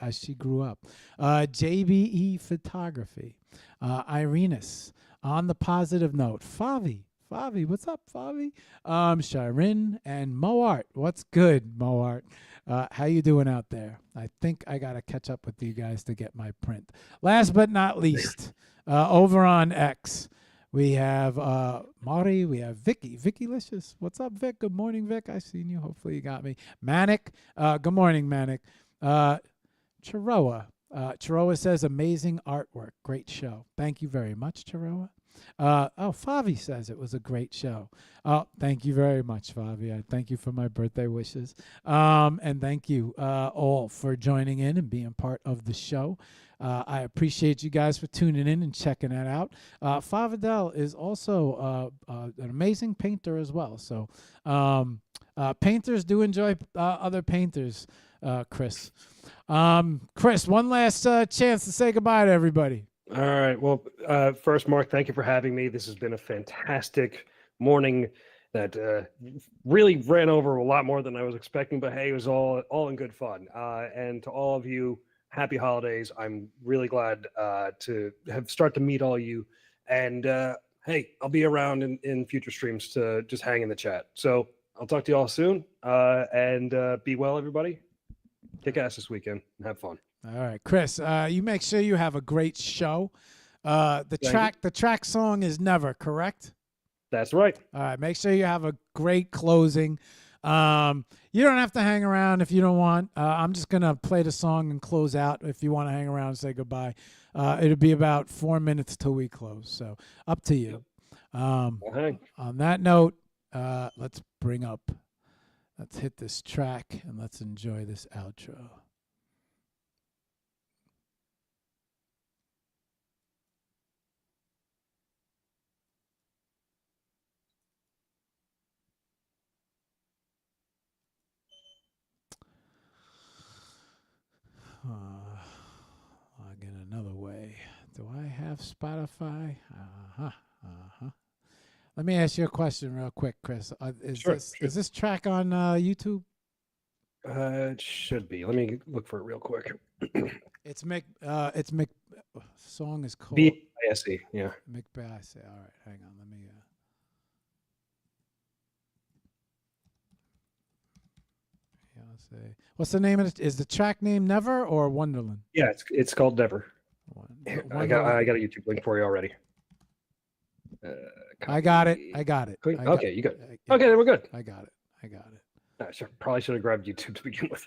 as she grew up. JBE Photography. Irenas. On the positive note, Favi, what's up, Favi? Sharin and Moart. What's good, Moart? How you doing out there? I think I got to catch up with you guys to get my print. Last but not least, over on X, we have Mari, we have Vicky Licious. What's up, Vic? Good morning, Vic. I seen you. Hopefully you got me. Manic. Good morning, Manic. Chiroa. Chiroa says, amazing artwork. Great show. Thank you very much, Chiroa. Favi says it was a great show. Oh, thank you very much, Favi. I thank you for my birthday wishes. And thank you all for joining in and being part of the show. I appreciate you guys for tuning in and checking that out. Favadell is also an amazing painter as well. So painters do enjoy other painters, Chris. Chris, one last chance to say goodbye to everybody. All right. Well, first, Mark, thank you for having me. This has been a fantastic morning that really ran over a lot more than I was expecting, but hey, it was all in good fun. And to all of you, happy holidays. I'm really glad to start to meet all you. And hey, I'll be around in future streams to just hang in the chat. So I'll talk to you all soon. And be well, everybody. Kick ass this weekend and have fun. All right, Chris, you make sure you have a great show. The track song is Never, correct? That's right. All right, make sure you have a great closing. You don't have to hang around if you don't want. I'm just going to play the song and close out if you want to hang around and say goodbye. It'll be about 4 minutes till we close, so up to you. On that note, let's hit this track and let's enjoy this outro. Log in another way. Do I have Spotify? Let me ask you a question real quick, Chris. Is this track on YouTube? It should be. Let me look for it real quick. It's song is called BISE. Yeah. McBass. All right, hang on. Let me. What's the name of it? Is the track name Never or Wonderland? Yeah, it's called Never. I got a YouTube link for you already. I got it. Okay, you got it. Okay, then we're good. I got it. Probably should have grabbed YouTube to begin with.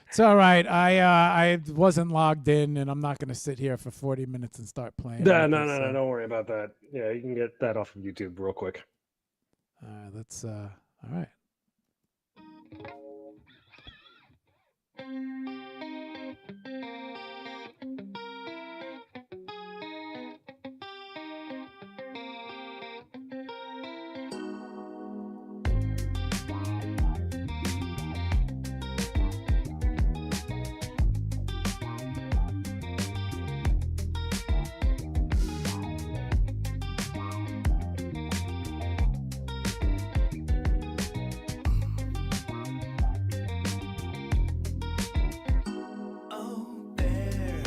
It's all right. I wasn't logged in, and I'm not going to sit here for 40 minutes and start playing. No, with no, it, no, so- no. Don't worry about that. Yeah, you can get that off of YouTube real quick. Let's. All right. Oh, there,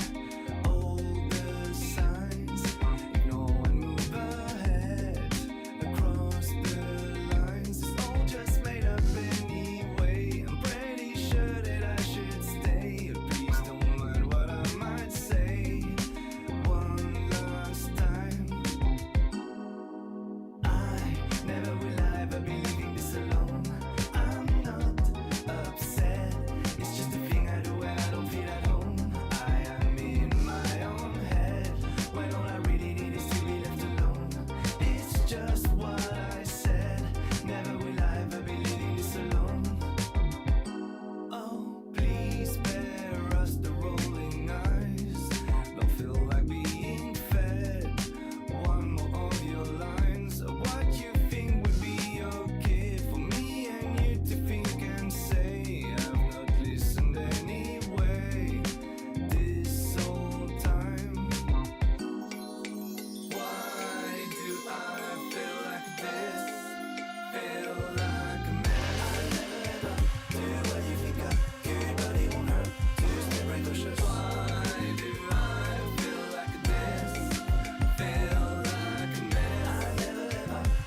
all the signs. Ignore and move ahead across the lines. It's all just made up anyway. I'm pretty sure that I should stay. Please don't mind what I might say. One last time. I never will ever be leaving this alone. I'm not upset. It's just a thing I do when I don't feel at home. I am in my own head when all I really need is to be left alone. It's just what I said. Never will I ever be leaving this alone. Oh, please spare us the rolling eyes. Don't feel like being fed. One more of your lines. What you think would be okay for me and you to think and say. I've not listened anyway this whole time. Why do I feel like this? Feel like a mess. Do what you think I could, but it won't hurt. To stay precocious. Why do I feel like this? Feel like a mess.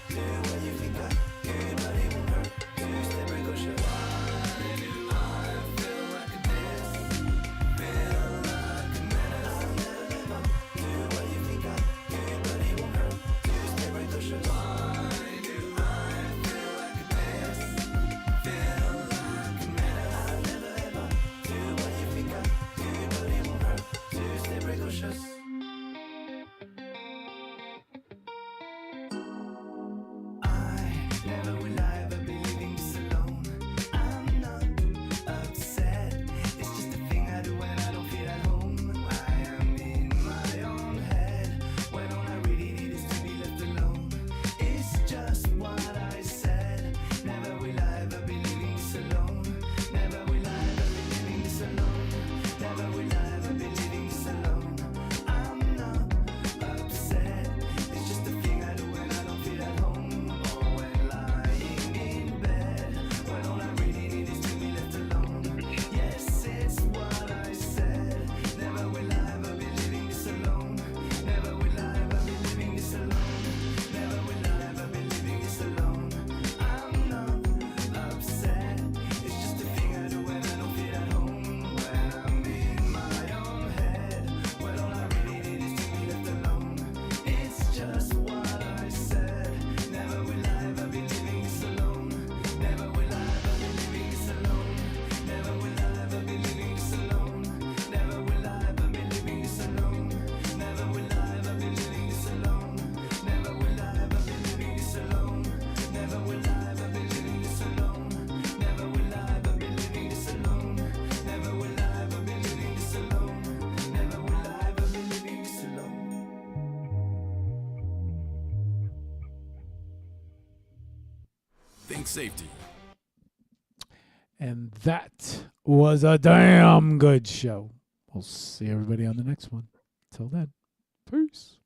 Do what you think I could, but it won't hurt. To stay precocious. Why do I feel like this? Feel like a mess. Do what you think I could, but it won't hurt. To stay precocious. Why do I feel like this? Feel like a mess. Do what you think I could, but it won't hurt. To stay precocious. I never will I ever be leaving this alone. I'm not upset. It's just a thing I do when I don't feel at home. I am in my own head when all I really need is to be left alone. It's just what I said. Never will I ever be leaving this alone. Never will I ever be leaving this alone. Never will I ever be leaving this alone. I'm not upset. It's just a thing I do when I don't feel at home. Or when lying in bed, when all I really need is to be left alone. Yes, it's what I said. Never will I ever be leaving this alone. Never will I ever be leaving this alone. Never will I ever be leaving this alone. I'm not upset. It's just a thing I do when I don't feel at home. When I'm in my own head, when all I really need is to be left alone. It's just what I said. Never will I ever be leaving this alone. Never will I ever be leaving this alone. Never will I ever be leaving this alone. Never will I ever be leaving this alone. Never will I ever be leaving this alone. Never will I ever be leaving this alone. Never will I ever be leaving this alone. Never will I ever be leaving this alone. Never will I ever be leaving this alone. Never will I ever be leaving this alone. Think safety. And that was a damn good show. We'll see everybody on the next one. Till then, peace.